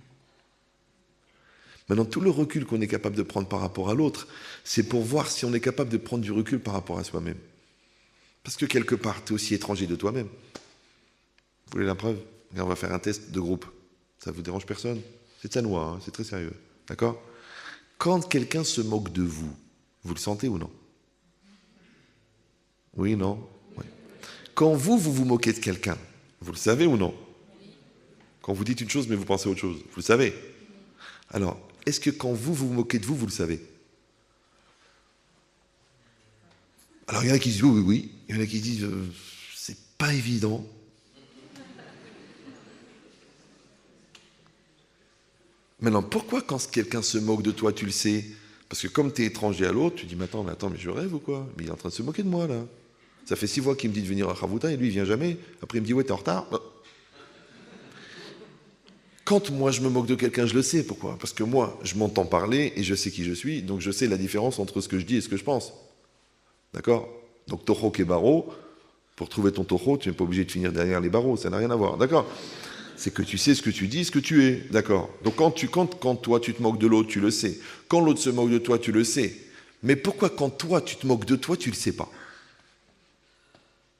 Speaker 1: Maintenant, tout le recul qu'on est capable de prendre par rapport à l'autre, c'est pour voir si on est capable de prendre du recul par rapport à soi-même. Parce que quelque part, tu es aussi étranger de toi-même. Vous voulez la preuve? Là, on va faire un test de groupe. Ça vous dérange personne? C'est de sa loi, hein, c'est très sérieux. D'accord? Quand quelqu'un se moque de vous, vous le sentez ou non? Oui, non? Oui. Quand vous moquez de quelqu'un, vous le savez ou non? Quand vous dites une chose mais vous pensez autre chose, vous le savez? Alors, est-ce que quand vous moquez de vous, vous le savez? Alors, il y en a qui disent oui, oui, oui. Il y en a qui disent c'est pas évident. Maintenant, pourquoi quand quelqu'un se moque de toi, tu le sais? Parce que comme tu es étranger à l'autre, tu dis mais attends, mais je rêve ou quoi? Mais il est en train de se moquer de moi là. Ça fait 6 fois qu'il me dit de venir à Chavouta et lui il vient jamais. Après il me dit ouais t'es en retard. Quand moi je me moque de quelqu'un, je le sais. Pourquoi? Parce que moi je m'entends parler et je sais qui je suis, donc je sais la différence entre ce que je dis et ce que je pense. D'accord? Donc Toho et barreau, pour trouver ton Toho, tu n'es pas obligé de finir derrière les barreaux, ça n'a rien à voir. D'accord? C'est que tu sais ce que tu dis, ce que tu es. D'accord? Donc quand toi tu te moques de l'autre, tu le sais. Quand l'autre se moque de toi, tu le sais. Mais pourquoi quand toi tu te moques de toi, tu le sais pas?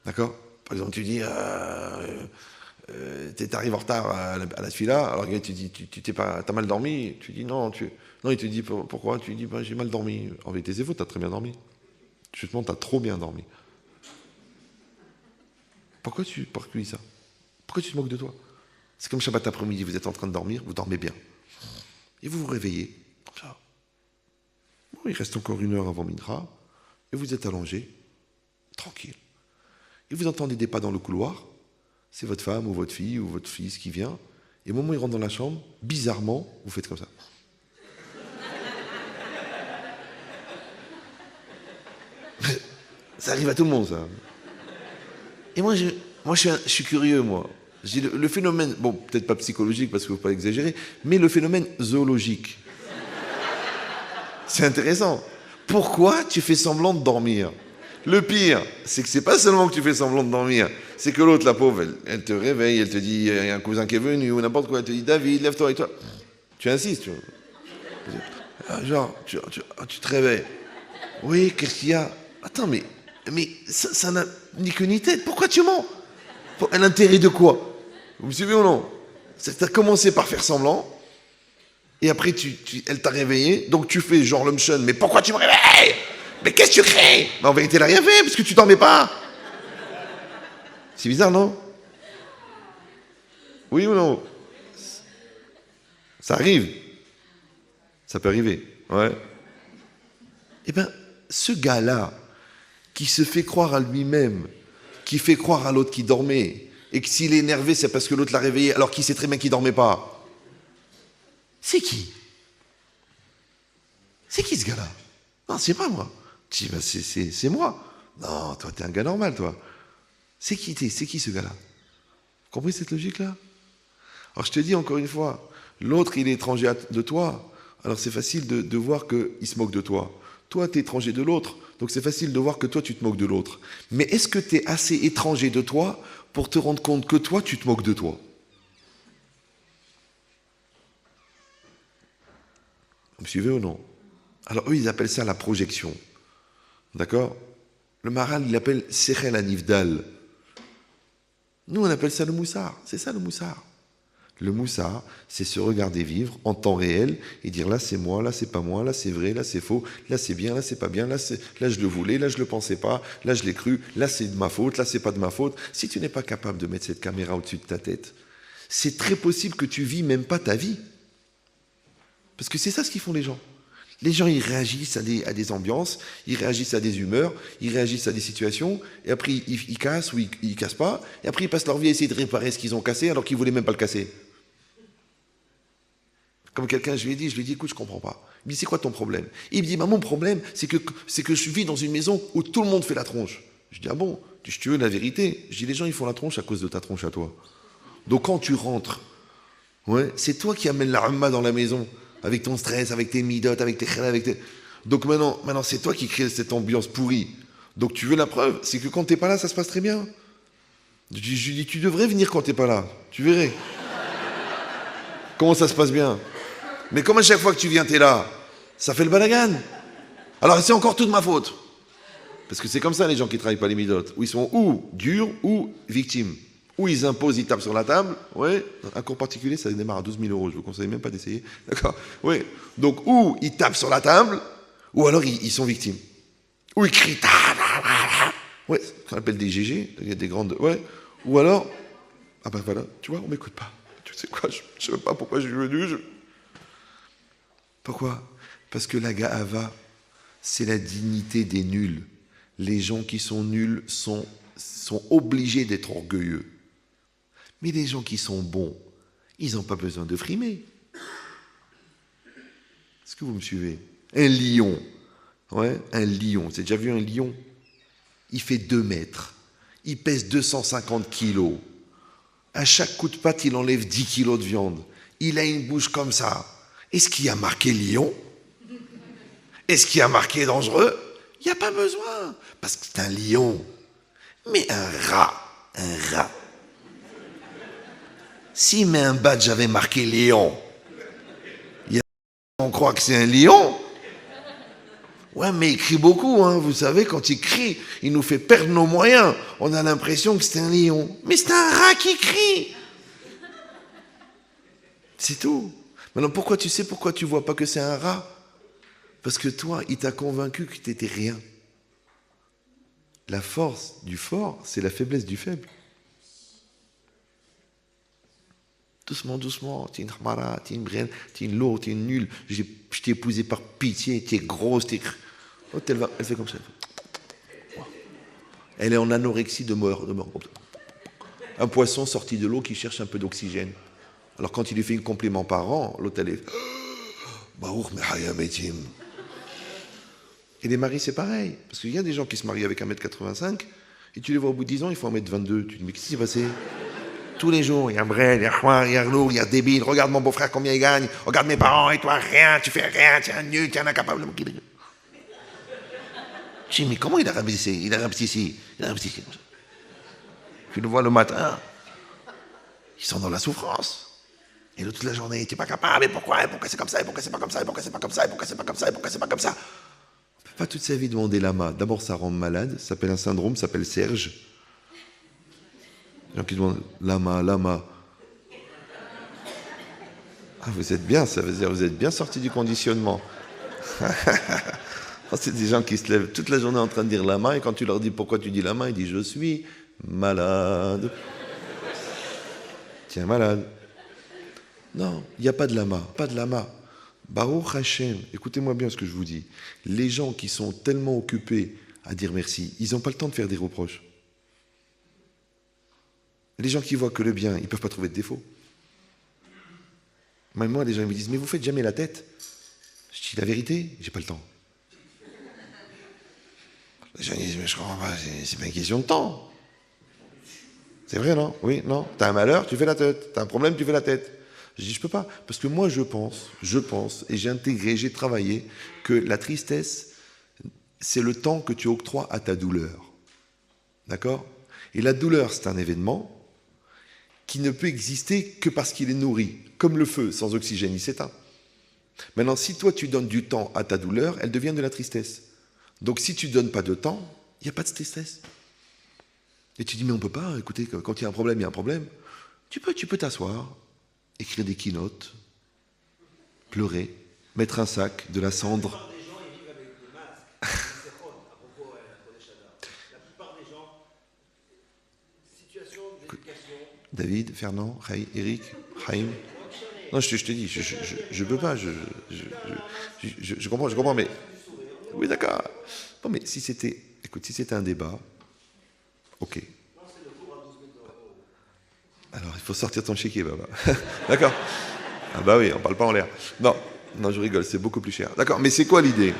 Speaker 1: D'accord? Par exemple, tu dis, tu arrives en retard à la fila, alors tu dis, t'as mal dormi? Tu dis non, non, il te dit pourquoi? Tu dis, j'ai mal dormi. En vérité, c'est faux, t'as très bien dormi. Justement, t'as trop bien dormi. Pourquoi tu dis ça? Pourquoi tu te moques de toi? C'est comme Shabbat après-midi, vous êtes en train de dormir, vous dormez bien. Et vous vous réveillez, comme ça. Bon, il reste encore 1 heure avant Mincha, et vous êtes allongé, tranquille. Et vous entendez des pas dans le couloir, c'est votre femme ou votre fille ou votre fils qui vient, et au moment où il rentre dans la chambre, bizarrement, vous faites comme ça. Ça arrive à tout le monde, ça. Et moi, je suis curieux, moi. Je dis, le phénomène, bon, peut-être pas psychologique parce qu'il ne faut pas exagérer, mais le phénomène zoologique. C'est intéressant. Pourquoi tu fais semblant de dormir? Le pire, c'est que c'est pas seulement que tu fais semblant de dormir, c'est que l'autre, la pauvre, elle te réveille, elle te dit, il y a un cousin qui est venu, ou n'importe quoi, elle te dit, David, lève-toi et toi. Tu insistes, tu vois. Genre, tu te réveilles. Oui, qu'est-ce qu'il y a? Attends, mais ça n'a ni queue ni tête. Pourquoi tu mens? L'intérêt de quoi? Vous me suivez ou non? C'est que tu as commencé par faire semblant, et après, elle t'a réveillé, donc tu fais genre l'homme chun, mais pourquoi tu me réveilles? Mais qu'est-ce que tu crées? Mais en vérité, elle n'a rien fait, parce que tu dormais pas. C'est bizarre, non? Oui ou non? Ça arrive. Ça peut arriver, ouais. Eh bien, ce gars-là, qui se fait croire à lui-même, qui fait croire à l'autre qui dormait, et que s'il est énervé, c'est parce que l'autre l'a réveillé, alors qu'il sait très bien qu'il dormait pas. C'est qui? C'est qui ce gars-là? Non, c'est pas moi. Tu dis, bah, c'est moi. Non, toi, t'es un gars normal, toi. C'est qui ce gars-là? Vous comprenez cette logique-là? Alors, je te dis encore une fois, l'autre, il est étranger de toi. Alors, c'est facile de voir qu'il se moque de toi. Toi, tu es étranger de l'autre. Donc, c'est facile de voir que toi, tu te moques de l'autre. Mais est-ce que tu es assez étranger de toi pour te rendre compte que toi, tu te moques de toi? Vous me suivez ou non? Alors, eux, ils appellent ça la projection. D'accord? Le Maral, il appelle Sechel Anivdal. Nous, on appelle ça le moussard. C'est ça, le moussard. Le moussard, c'est se regarder vivre en temps réel et dire là, c'est moi, là, c'est pas moi, là, c'est vrai, là, c'est faux, là, c'est bien, là, c'est pas bien, là, je le voulais, là, je le pensais pas, là, je l'ai cru, là, c'est de ma faute, là, c'est pas de ma faute. Si tu n'es pas capable de mettre cette caméra au-dessus de ta tête, c'est très possible que tu vis même pas ta vie. Parce que c'est ça ce qu'ils font les gens. Les gens, ils réagissent à des ambiances, ils réagissent à des humeurs, ils réagissent à des situations, et après, ils cassent ou ils cassent pas, et après, ils passent leur vie à essayer de réparer ce qu'ils ont cassé alors qu'ils voulaient même pas le casser. Comme quelqu'un, je lui ai dit, écoute, je comprends pas. Il me dit, c'est quoi ton problème? Il me dit, mon problème, c'est que je vis dans une maison où tout le monde fait la tronche. Je dis, ah bon? Si tu veux la vérité? Je dis, les gens, ils font la tronche à cause de ta tronche à toi. Donc quand tu rentres, ouais, c'est toi qui amènes la humma dans la maison, avec ton stress, avec tes midotes, avec tes khlas, avec tes... Donc maintenant c'est toi qui crée cette ambiance pourrie. Donc tu veux la preuve? C'est que quand t'es pas là, ça se passe très bien. Je lui dis, tu devrais venir quand t'es pas là. Tu verrais. Comment ça se passe bien. Mais comme à chaque fois que tu viens, t'es là, ça fait le balagan. Alors c'est encore toute ma faute. Parce que c'est comme ça les gens qui travaillent pas les midotes. Où ils sont ou durs ou victimes. Ou ils imposent, ils tapent sur la table. Ouais. Un cours particulier, ça démarre à 12 000 €. Je vous conseille même pas d'essayer. D'accord. Oui. Donc, ou ils tapent sur la table, ou alors ils sont victimes. Ou ils crient. Ouais. Ce qu'on appelle des GG. Il y a des grandes. Ouais. Ou alors. Ah ben voilà. Tu vois, on m'écoute pas. Tu sais quoi, je sais même pas pourquoi je suis venu. Pourquoi? Parce que la Ga'ava, c'est la dignité des nuls. Les gens qui sont nuls sont obligés d'être orgueilleux. Mais les gens qui sont bons, ils n'ont pas besoin de frimer. Est-ce que vous me suivez? Un lion, ouais, un lion. Vous avez déjà vu un lion? Il fait 2 mètres. Il pèse 250 kilos. À chaque coup de patte, il enlève 10 kilos de viande. Il a une bouche comme ça. Est-ce qu'il y a marqué lion? Est-ce qu'il y a marqué dangereux? Il n'y a pas besoin, parce que c'est un lion. Mais un rat. S'il met un badge, j'avais marqué lion. On croit que c'est un lion. Ouais, mais il crie beaucoup, hein. Vous savez, quand il crie, il nous fait perdre nos moyens. On a l'impression que c'est un lion. Mais c'est un rat qui crie. C'est tout. Maintenant, pourquoi tu vois pas que c'est un rat? Parce que toi, il t'a convaincu que tu n'étais rien. La force du fort, c'est la faiblesse du faible. Doucement, doucement, t'es une hamara, t'es une brenne, t'es une lourde, t'es une nulle. Je t'ai épousée par pitié, t'es grosse, t'es... Oh, elle fait comme ça. Elle est en anorexie de mort. Un poisson sorti de l'eau qui cherche un peu d'oxygène. Alors quand il lui fait un compliment par an, l'autre elle est... Et les maris, c'est pareil. Parce qu'il y a des gens qui se marient avec 1m85, et tu les vois au bout de 10 ans, il faut 1m22. Tu te dis, mais qu'est-ce qui s'est passé? Tous les jours, il y a Brel, il y a Juan, il y a Lourd, il y a débile. Regarde mon beau-frère combien il gagne. Regarde mes parents, et toi, rien, tu fais rien, tu es un nul, tu es un incapable. Je dis, mais comment il a réussi ici? Il a réussi ici. Tu le vois le matin, ils sont dans la souffrance. Et toute la journée, tu n'es pas capable, et pourquoi c'est comme ça, et pourquoi c'est pas comme ça, et pourquoi c'est pas comme ça, et pourquoi c'est pas comme ça, et pourquoi c'est pas comme ça. On ne peut pas toute sa vie demander l'ama. D'abord, ça rend malade, ça s'appelle un syndrome, ça s'appelle Serge. Les gens qui demandent lama. Ah, vous êtes bien, ça veut dire vous êtes bien sorti du conditionnement. C'est des gens qui se lèvent toute la journée en train de dire lama, et quand tu leur dis pourquoi tu dis lama, ils disent je suis malade. Tiens, malade. Non, il n'y a pas de lama. Baruch Hashem, écoutez-moi bien ce que je vous dis. Les gens qui sont tellement occupés à dire merci, ils n'ont pas le temps de faire des reproches. Les gens qui voient que le bien, ils ne peuvent pas trouver de défaut. Même moi, les gens me disent, mais vous faites jamais la tête. Je dis la vérité, j'ai pas le temps. Les gens disent, mais je comprends pas, c'est pas une question de temps. C'est vrai, non? Oui, non. T'as un malheur, tu fais la tête. T'as un problème, tu fais la tête. Je dis, je peux pas. Parce que moi, je pense, et j'ai intégré, j'ai travaillé, que la tristesse, c'est le temps que tu octroies à ta douleur. D'accord? Et la douleur, c'est un événement qui ne peut exister que parce qu'il est nourri. Comme le feu, sans oxygène, il s'éteint. Maintenant, si toi, tu donnes du temps à ta douleur, elle devient de la tristesse. Donc, si tu ne donnes pas de temps, il n'y a pas de tristesse. Et tu dis, mais on ne peut pas, écoutez, quand il y a un problème, il y a un problème. Tu peux t'asseoir, écrire des keynotes, pleurer, mettre un sac, de la cendre. La plupart des gens, ils vivent avec des masques. La plupart des gens, situation d'éducation. David, Fernand, Eric, Chaim. Non, je te dis, je peux pas, je comprends, mais... Oui, d'accord. Non, mais si c'était... Écoute, si c'était un débat, ok. Alors, il faut sortir ton chéquier, Baba. D'accord. Ah bah oui, on parle pas en l'air. Non, non, je rigole, c'est beaucoup plus cher. D'accord, mais c'est quoi l'idée?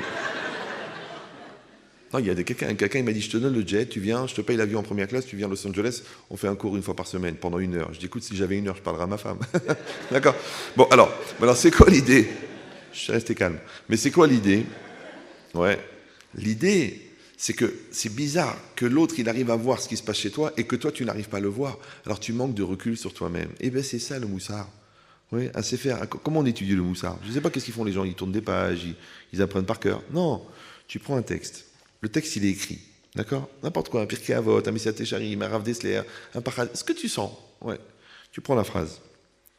Speaker 1: Non, il y a quelqu'un il m'a dit, je te donne le jet, tu viens, je te paye l'avion en première classe, tu viens à Los Angeles, on fait un cours une fois par semaine, pendant 1 heure. Je dis, écoute, si j'avais 1 heure, je parlerais à ma femme. D'accord. Bon, alors c'est quoi l'idée? Je suis resté calme. Mais c'est quoi l'idée? Ouais. L'idée, c'est que c'est bizarre que l'autre, il arrive à voir ce qui se passe chez toi et que toi, tu n'arrives pas à le voir. Alors tu manques de recul sur toi-même. Eh bien, c'est ça le moussard. Oui, à se faire. Comment on étudie le moussard? Je ne sais pas qu'est-ce qu'ils font les gens. Ils tournent des pages, ils apprennent par cœur. Non, tu prends un texte. Le texte, il est écrit. D'accord? N'importe quoi. Un Pirkei Avot, un Messiat Tesharim, un Rav Dessler, un Parad. Ce que tu sens. Ouais. Tu prends la phrase.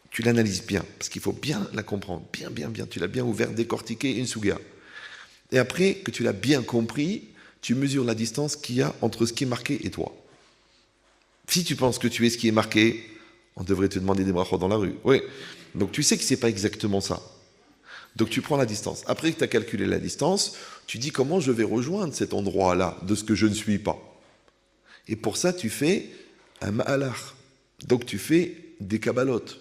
Speaker 1: Tu l'analyses bien. Parce qu'il faut bien la comprendre. Bien, bien, bien. Tu l'as bien ouvert, décortiqué, une souga. Et après que tu l'as bien compris, tu mesures la distance qu'il y a entre ce qui est marqué et toi. Si tu penses que tu es ce qui est marqué, on devrait te demander des brachot dans la rue. Oui. Donc tu sais que ce n'est pas exactement ça. Donc tu prends la distance. Après que tu as calculé la distance, tu dis comment je vais rejoindre cet endroit-là de ce que je ne suis pas. Et pour ça, tu fais un ma'alar. Donc tu fais des kabbalotes.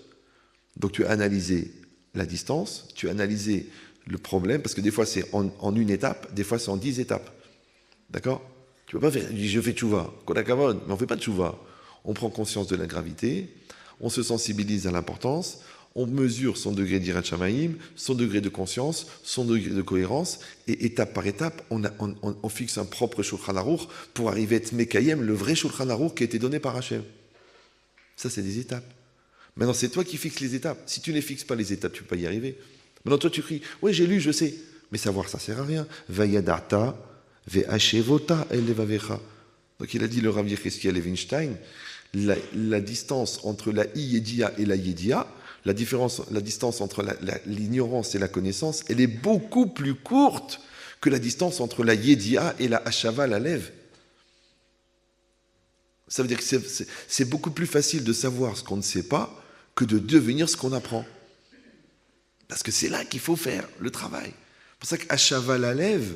Speaker 1: Donc tu as analysé la distance, tu as analysé le problème, parce que des fois c'est en une étape, des fois c'est en 10 étapes. D'accord? Tu ne peux pas faire, je fais tchouva, kodakavod, mais on ne fait pas de tchouva. On prend conscience de la gravité, on se sensibilise à l'importance, on mesure son degré d'Yirat Shamayim, son degré de conscience, son degré de cohérence, et étape par étape, on fixe un propre Shulchan Aruch pour arriver à être Mekayem, le vrai Shulchan Aruch qui a été donné par Hachem. Ça, c'est des étapes. Maintenant, c'est toi qui fixes les étapes. Si tu ne les fixes pas, les étapes, tu ne peux pas y arriver. Maintenant, toi, tu cries, oui, j'ai lu, je sais. Mais savoir, ça ne sert à rien. Vayadata, ve'ashevota elevavecha. Donc, il a dit, le Rav Yecheskel Levinstein, la distance entre la i-yedia et la yedia, la distance entre l'ignorance et la connaissance, elle est beaucoup plus courte que la distance entre la yedia et la hashava, la lève. Ça veut dire que c'est beaucoup plus facile de savoir ce qu'on ne sait pas que de devenir ce qu'on apprend. Parce que c'est là qu'il faut faire le travail. C'est pour ça que hashava, la lève,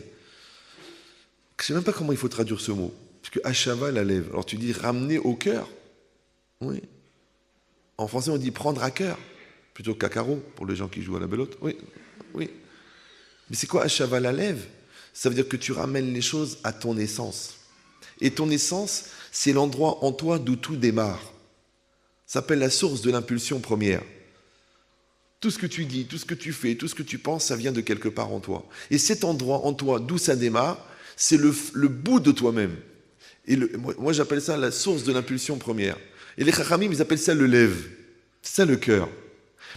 Speaker 1: je ne sais même pas comment il faut traduire ce mot. Parce que hashava, la lève, alors tu dis ramener au cœur. Oui. En français, on dit prendre à cœur, plutôt qu'à carreau, pour les gens qui jouent à la belote. Oui, oui. Mais c'est quoi hashava, la lève? Ça veut dire que tu ramènes les choses à ton essence. Et ton essence, c'est l'endroit en toi d'où tout démarre. Ça s'appelle la source de l'impulsion première. Tout ce que tu dis, tout ce que tu fais, tout ce que tu penses, ça vient de quelque part en toi. Et cet endroit en toi d'où ça démarre, c'est le bout de toi-même. Et moi, j'appelle ça la source de l'impulsion première. Et les chachamim, ils appellent ça le lève. C'est ça le cœur.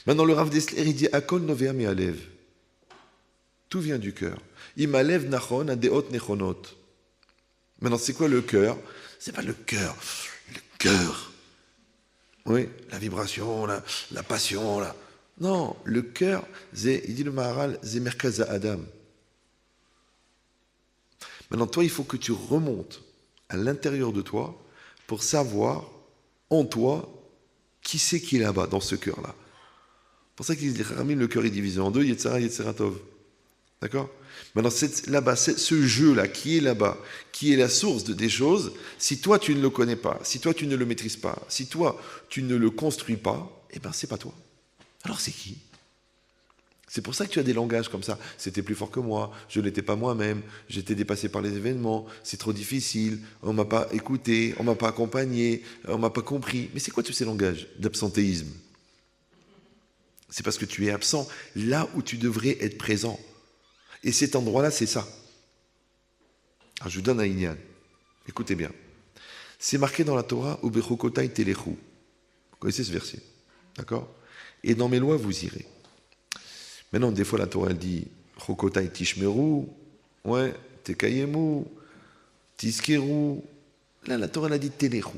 Speaker 1: Maintenant, le Rav Dessler, il dit Akol novea mi alev. Tout vient du cœur. Imalev nachon adeot nechonot. Maintenant, c'est quoi le cœur? C'est pas le cœur. Le cœur. Oui, la vibration, la passion, là. Non, le cœur, il dit le Maharal, c'est Merkaz Adam. Maintenant, toi, il faut que tu remontes à l'intérieur de toi pour savoir en toi qui c'est qui est là-bas, dans ce cœur-là. C'est pour ça qu'il dit, le cœur est divisé en deux, Yetzara, Yetzeratov. D'accord? Maintenant, là-bas, ce jeu-là, qui est là-bas, qui est la source des choses, si toi, tu ne le connais pas, si toi, tu ne le maîtrises pas, si toi, tu ne le construis pas, eh bien, c'est pas toi. Alors, c'est qui? C'est pour ça que tu as des langages comme ça. C'était plus fort que moi, je ne l'étais pas moi-même, j'étais dépassé par les événements, c'est trop difficile, on ne m'a pas écouté, on ne m'a pas accompagné, on ne m'a pas compris. Mais c'est quoi tous ces langages d'absentéisme? C'est parce que tu es absent là où tu devrais être présent. Et cet endroit-là, c'est ça. Alors, je vous donne un inyan. Écoutez bien. C'est marqué dans la Torah, Ubechokotai telechu. Vous connaissez ce verset? D'accord? Et dans mes lois, vous irez. Maintenant, des fois, la Torah, elle dit, Chokotai tishmeru, ouais, tekayemu, tiskeru. Là, la Torah, elle a dit telechu.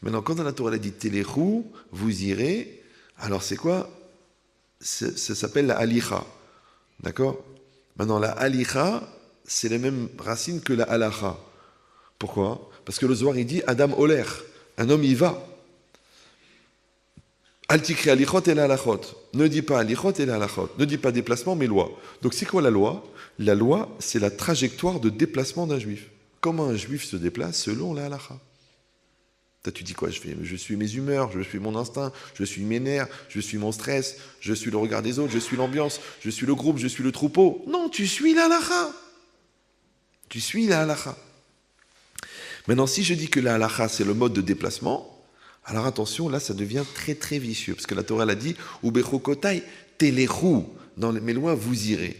Speaker 1: Maintenant, quand dans la Torah, elle a dit telechu, vous irez, alors c'est quoi? Ça s'appelle la halicha. D'accord? Maintenant, la halicha, c'est la même racine que la halacha. Pourquoi? Parce que le Zohar, il dit Adam Oler, un homme y va. Altikri alichot et la halachot. Ne dis pas alichot et la halachot. Ne dis pas déplacement, mais loi. Donc c'est quoi la loi? La loi, c'est la trajectoire de déplacement d'un juif. Comment un juif se déplace selon la halacha. Toi, tu dis quoi? Je suis mes humeurs, je suis mon instinct, je suis mes nerfs, je suis mon stress, je suis le regard des autres, je suis l'ambiance, je suis le groupe, je suis le troupeau. Non, tu suis la halacha. Tu suis la halacha. Maintenant, si je dis que la halacha, c'est le mode de déplacement, alors attention, là, ça devient très, très vicieux. Parce que la Torah l'a dit, « Ubechokotai telechu » dans mes lois, vous irez.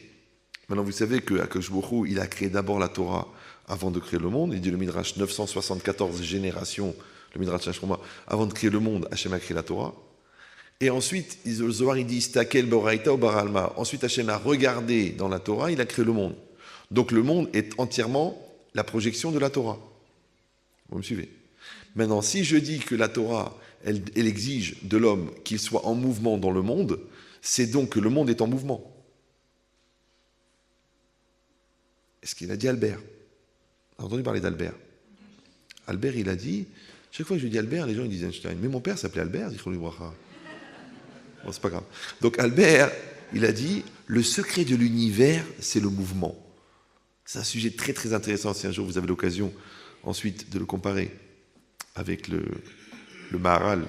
Speaker 1: Maintenant, vous savez que Akadosh Baruch Hu, il a créé d'abord la Torah avant de créer le monde. Il dit le Midrash 974 générations, le Midrash Hashemah, avant de créer le monde, Hachem a créé la Torah. Et ensuite, le Zohar, il dit, « Stakel boraita ou baralma » Ensuite, Hachem a regardé dans la Torah, il a créé le monde. Donc le monde est entièrement la projection de la Torah. Vous me suivez? Maintenant, si je dis que la Torah, elle exige de l'homme qu'il soit en mouvement dans le monde, c'est donc que le monde est en mouvement. Est-ce qu'il a dit Albert? On a entendu parler d'Albert. Albert, il a dit, chaque fois que je dis Albert, les gens ils disent Einstein. Mais mon père s'appelait Albert, bon, c'est pas grave. Donc Albert, il a dit, le secret de l'univers, c'est le mouvement. C'est un sujet très très intéressant. Si un jour vous avez l'occasion ensuite de le comparer avec le Maharal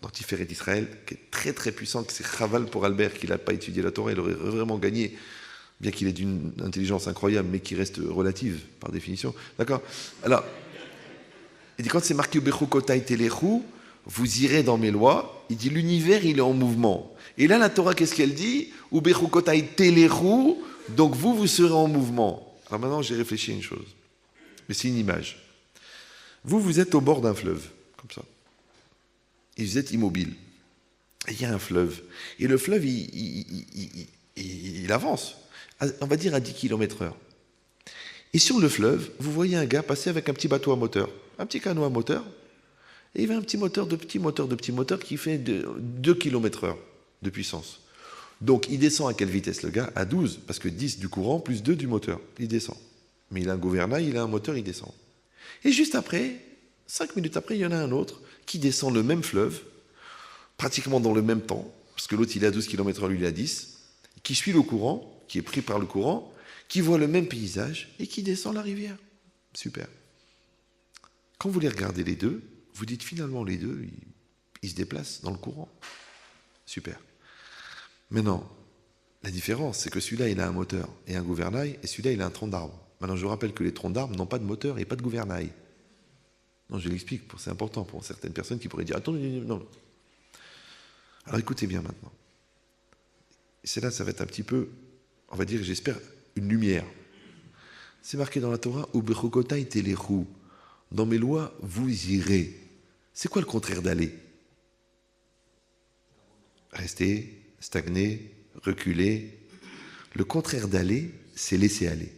Speaker 1: dans Tiferet d'Israël, qui est très très puissant, que c'est Chaval pour Albert, qui n'a pas étudié la Torah, il aurait vraiment gagné, bien qu'il ait d'une intelligence incroyable, mais qui reste relative, par définition. D'accord? Alors, il dit, quand c'est marqué Bechukotai telechu, vous irez dans mes lois, il dit, l'univers, il est en mouvement. Et là, la Torah, qu'est-ce qu'elle dit? Bechukotai telechu, donc vous serez en mouvement. Alors maintenant, j'ai réfléchi à une chose, mais c'est une image. Vous êtes au bord d'un fleuve, comme ça. Et vous êtes immobile. Et il y a un fleuve. Et le fleuve, il avance. On va dire à 10 km/h. Et sur le fleuve, vous voyez un gars passer avec un petit bateau à moteur. Un petit canot à moteur. Et il y a un petit moteur de petit moteur qui fait 2 km/h de puissance. Donc il descend à quelle vitesse le gars? À 12, parce que 10 du courant plus 2 du moteur. Il descend. Mais il a un gouvernail, il a un moteur, il descend. Et juste après, 5 minutes après, il y en a un autre qui descend le même fleuve, pratiquement dans le même temps, parce que l'autre il est à 12 km/h, lui il est à 10, qui suit le courant, qui est pris par le courant, qui voit le même paysage et qui descend la rivière. Super. Quand vous les regardez les deux, vous dites finalement les deux, ils se déplacent dans le courant. Super. Maintenant, la différence, c'est que celui-là il a un moteur et un gouvernail, et celui-là il a un tronc d'arbre. Maintenant, je vous rappelle que les troncs d'arbres n'ont pas de moteur et pas de gouvernail. Non, je l'explique, c'est important pour certaines personnes qui pourraient dire « Attends, non. » Alors écoutez bien maintenant. Et c'est là, ça va être un petit peu, on va dire, j'espère, une lumière. C'est marqué dans la Torah « Ubechukotai telechu » Dans mes lois, vous irez. C'est quoi le contraire d'aller? Rester, stagner, reculer. Le contraire d'aller, c'est laisser aller.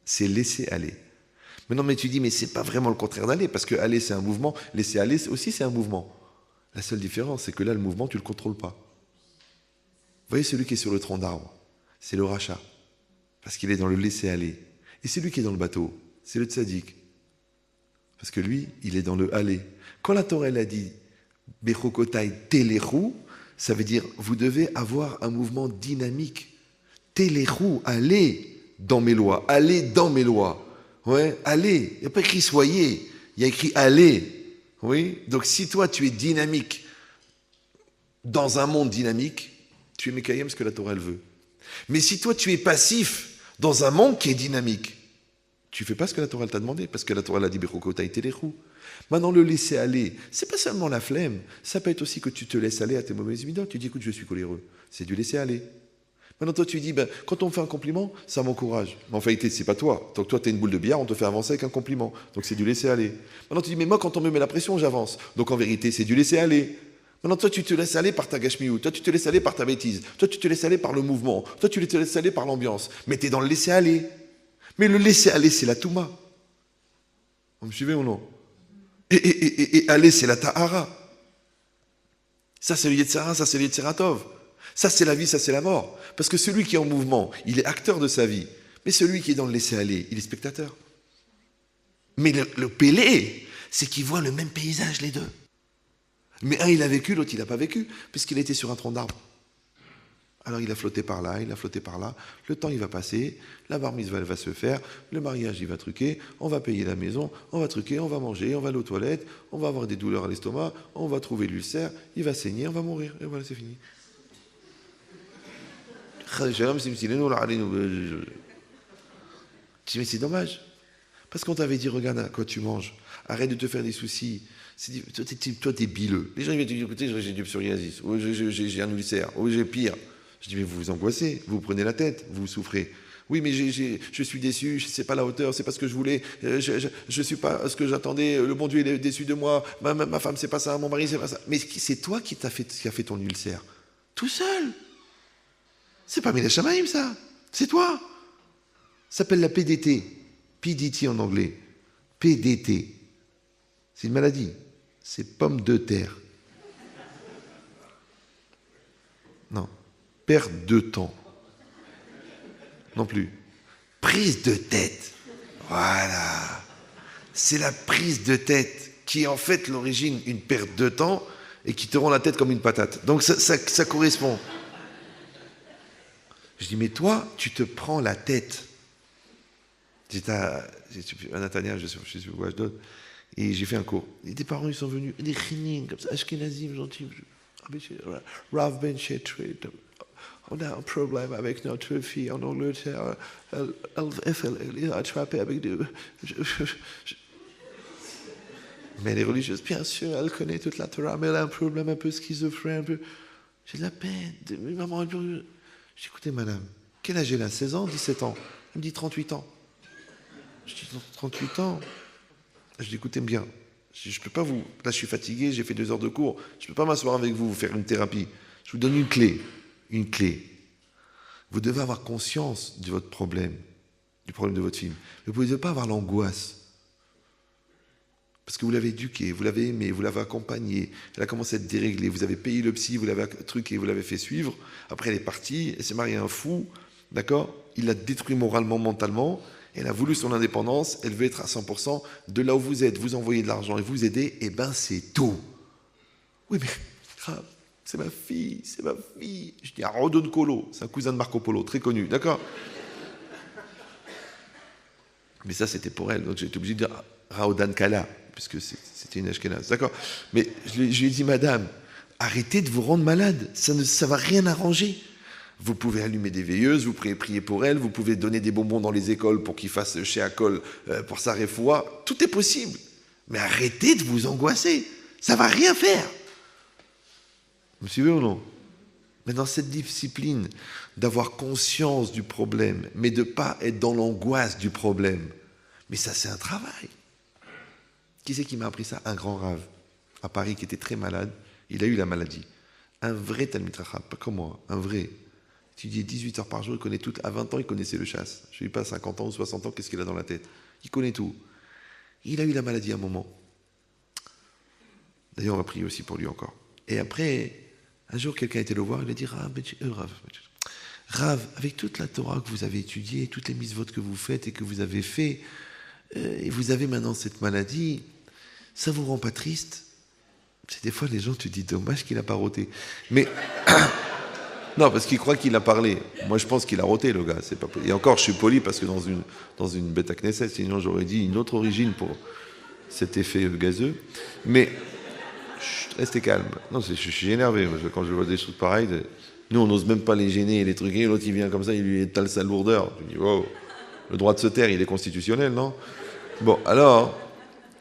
Speaker 1: C'est laisser aller. Mais non, mais tu dis, mais c'est pas vraiment le contraire d'aller, parce que aller, c'est un mouvement, laisser aller aussi, c'est un mouvement. La seule différence, c'est que là, le mouvement, tu le contrôles pas. Vous voyez celui qui est sur le tronc d'arbre, c'est le rachat, parce qu'il est dans le laisser aller. Et celui qui est dans le bateau, c'est le tzaddik, parce que lui, il est dans le aller. Quand la Torah, elle a dit, Bechukotai telechu, ça veut dire, vous devez avoir un mouvement dynamique. Telechu, allez dans mes lois, allez dans mes lois. Ouais, allez. Il n'y a pas écrit soyez, il y a écrit allez. Oui. Donc si toi tu es dynamique dans un monde dynamique, tu es Mekayem ce que la Torah elle veut. Mais si toi tu es passif dans un monde qui est dynamique, tu ne fais pas ce que la Torah t'a demandé, parce que la Torah l'a dit Bechukotai telechu. Maintenant le laisser aller, c'est pas seulement la flemme, ça peut être aussi que tu te laisses aller à tes mauvaises midot. Tu dis écoute je suis coléreux, c'est du laisser aller. Maintenant, toi, tu dis, quand on me fait un compliment, ça m'encourage. Mais en réalité, c'est pas toi. Donc, toi, tu es une boule de billard, on te fait avancer avec un compliment. Donc, c'est du laisser aller. Maintenant, tu dis, mais moi, quand on me met la pression, j'avance. Donc, en vérité, c'est du laisser aller. Maintenant, toi, tu te laisses aller par ta gashmiou. Toi, tu te laisses aller par ta bêtise. Toi, tu te laisses aller par le mouvement. Toi, tu te laisses aller par l'ambiance. Mais tu es dans le laisser aller. Mais le laisser aller, c'est la touma. Vous me suivez ou non? Et aller, c'est la tahara. Ça, c'est le yetzara, ça, c'est le yetzeratov. Ça, c'est la vie, ça, c'est la mort. Parce que celui qui est en mouvement, il est acteur de sa vie. Mais celui qui est dans le laisser-aller, il est spectateur. Mais le pélé, c'est qu'ils voient le même paysage, les deux. Mais un, il a vécu, l'autre, il n'a pas vécu, puisqu'il était sur un tronc d'arbre. Alors il a flotté par là, il a flotté par là. Le temps, il va passer. La bar mitzvah, elle va se faire. Le mariage, il va truquer. On va payer la maison. On va truquer, on va manger, on va aller aux toilettes. On va avoir des douleurs à l'estomac. On va trouver l'ulcère. Il va saigner, on va mourir. Et voilà, c'est fini. Mais c'est dommage. Parce qu'on t'avait dit, regarde à quoi tu manges. Arrête de te faire des soucis. Toi, t'es bileux. Les gens ils viennent te dire, écoutez, j'ai du psoriasis, ou j'ai un ulcère, ou j'ai pire. Je dis, mais vous vous angoissez, vous prenez la tête, vous souffrez. Oui, mais je suis déçu, c'est pas la hauteur, c'est pas ce que je voulais, je suis pas ce que j'attendais, le bon Dieu il est déçu de moi, ma femme c'est pas ça, mon mari c'est pas ça. Mais c'est toi qui a fait ton ulcère. Tout seul. C'est pas Mila Shamaim ça, c'est toi. Ça s'appelle la PDT, PDT en anglais. PDT. C'est une maladie. C'est pomme de terre. Non. Perte de temps. Non plus. Prise de tête. Voilà. C'est la prise de tête qui est en fait l'origine, une perte de temps et qui te rend la tête comme une patate. Donc ça correspond. Je dis, mais toi, tu te prends la tête. J'étais à Natania, je sais où je donne. Et j'ai fait un cours. Et des parents, ils sont venus, des chinim, comme ça, ashkenazim, gentils. Rav Ben Chetri, on a un problème avec notre fille en Angleterre. Elle a attrapé avec des... Mais elle est religieuse, bien sûr, elle connaît toute la Torah, mais elle a un problème un peu schizophrène, un peu... J'ai de la peine. Maman, j'ai dit, écoutez, madame, quel âge elle a 16 ans, 17 ans? Elle me dit 38 ans. Je dis, 38 ans. Je dis, écoutez bien, je peux pas vous... Là, je suis fatigué, j'ai fait 2 heures de cours. Je peux pas m'asseoir avec vous, faire une thérapie. Je vous donne une clé. Une clé. Vous devez avoir conscience de votre problème, du problème de votre fille. Mais vous ne devez pas avoir l'angoisse. Parce que vous l'avez éduquée, vous l'avez aimée, vous l'avez accompagnée. Elle a commencé à être déréglée. Vous avez payé le psy, vous l'avez truqué, vous l'avez fait suivre. Après, elle est partie, elle s'est mariée à un fou. D'accord? Il l'a détruit moralement, mentalement. Elle a voulu son indépendance, elle veut être à 100%. De là où vous êtes, vous envoyez de l'argent et vous aidez, et ben c'est tout. Oui, mais c'est ma fille, c'est ma fille. Je dis à Rodon Colo, c'est un cousin de Marco Polo, très connu, d'accord? Mais ça, c'était pour elle, donc j'ai été obligé de dire Raodan Kala, puisque c'était une ashkénaze, d'accord? Mais je lui ai dit, madame, arrêtez de vous rendre malade, ça ne va rien arranger. Vous pouvez allumer des veilleuses, vous pouvez prier pour elles, vous pouvez donner des bonbons dans les écoles pour qu'ils fassent chez Akol pour sa réfoua. Tout est possible. Mais arrêtez de vous angoisser. Ça ne va rien faire. Vous me suivez ou non? Mais dans cette discipline d'avoir conscience du problème, mais de ne pas être dans l'angoisse du problème. Mais ça, c'est un travail. Qui c'est qui m'a appris ça? Un grand rave à Paris qui était très malade. Il a eu la maladie. Un vrai Talmid Chacham, pas comme moi, un vrai. Il étudiait 18 heures par jour, il connaît tout. À 20 ans, il connaissait le chasse. Je ne sais pas, 50 ans ou 60 ans, qu'est-ce qu'il a dans la tête? Il connaît tout. Il a eu la maladie à un moment. D'ailleurs, on va prier aussi pour lui encore. Et après, un jour, quelqu'un était le voir, il a dit, Rav, avec toute la Torah que vous avez étudiée, toutes les mitzvot que vous faites et que vous avez fait, et vous avez maintenant cette maladie, ça vous rend pas triste? C'est des fois, les gens te disent, dommage qu'il n'a pas roté. Mais... Non, parce qu'il croit qu'il a parlé. Moi, je pense qu'il a roté, le gars. C'est pas... Et encore, je suis poli parce que dans une bête à Knesset, sinon j'aurais dit une autre origine pour cet effet gazeux. Mais restez calme. Non, je suis énervé quand je vois des choses pareilles. Nous, on n'ose même pas les gêner et les truquer. L'autre, il vient comme ça, il lui étale sa lourdeur. Je dis, wow, le droit de se taire, il est constitutionnel, non? Bon, alors,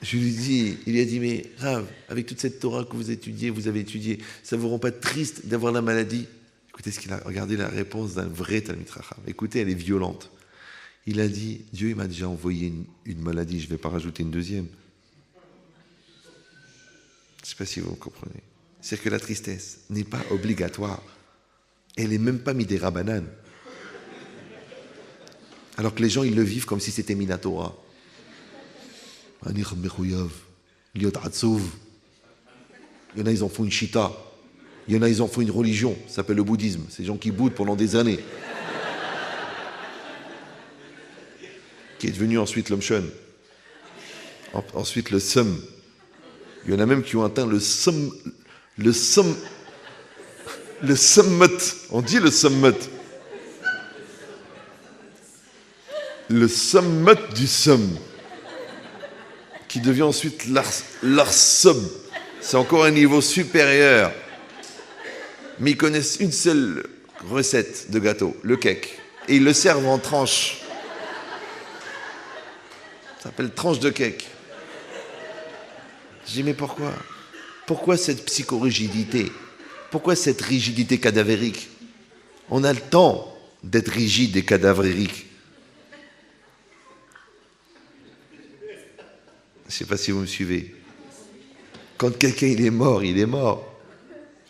Speaker 1: je lui dis, il lui a dit, mais Rav, avec toute cette Torah que vous étudiez, vous avez étudié, ça ne vous rend pas triste d'avoir la maladie? Écoutez ce qu'il a regardé la réponse d'un vrai Talmid Chacham. Écoutez, elle est violente. Il a dit, Dieu il m'a déjà envoyé une maladie, je ne vais pas rajouter une deuxième. Je ne sais pas si vous comprenez. C'est-à-dire que la tristesse n'est pas obligatoire. Elle n'est même pas midera banane. Alors que les gens, ils le vivent comme si c'était Minatora. Il y en a, ils en font une chita. Il y en a, ils en font une religion, ça s'appelle le bouddhisme. C'est des gens qui boudent pendant des années. Qui est devenu ensuite l'Omshon. Ensuite le Sum. Il y en a même qui ont atteint le Sum, le summit, on dit le summit du somme, qui devient ensuite l'arsum. C'est encore un niveau supérieur. Mais ils connaissent une seule recette de gâteau, le cake. Et ils le servent en tranches. Ça s'appelle tranche de cake. Je dis, mais pourquoi? Pourquoi cette psychorigidité? Pourquoi cette rigidité cadavérique? On a le temps d'être rigide et cadavérique. Je ne sais pas si vous me suivez. Quand quelqu'un il est mort, il est mort.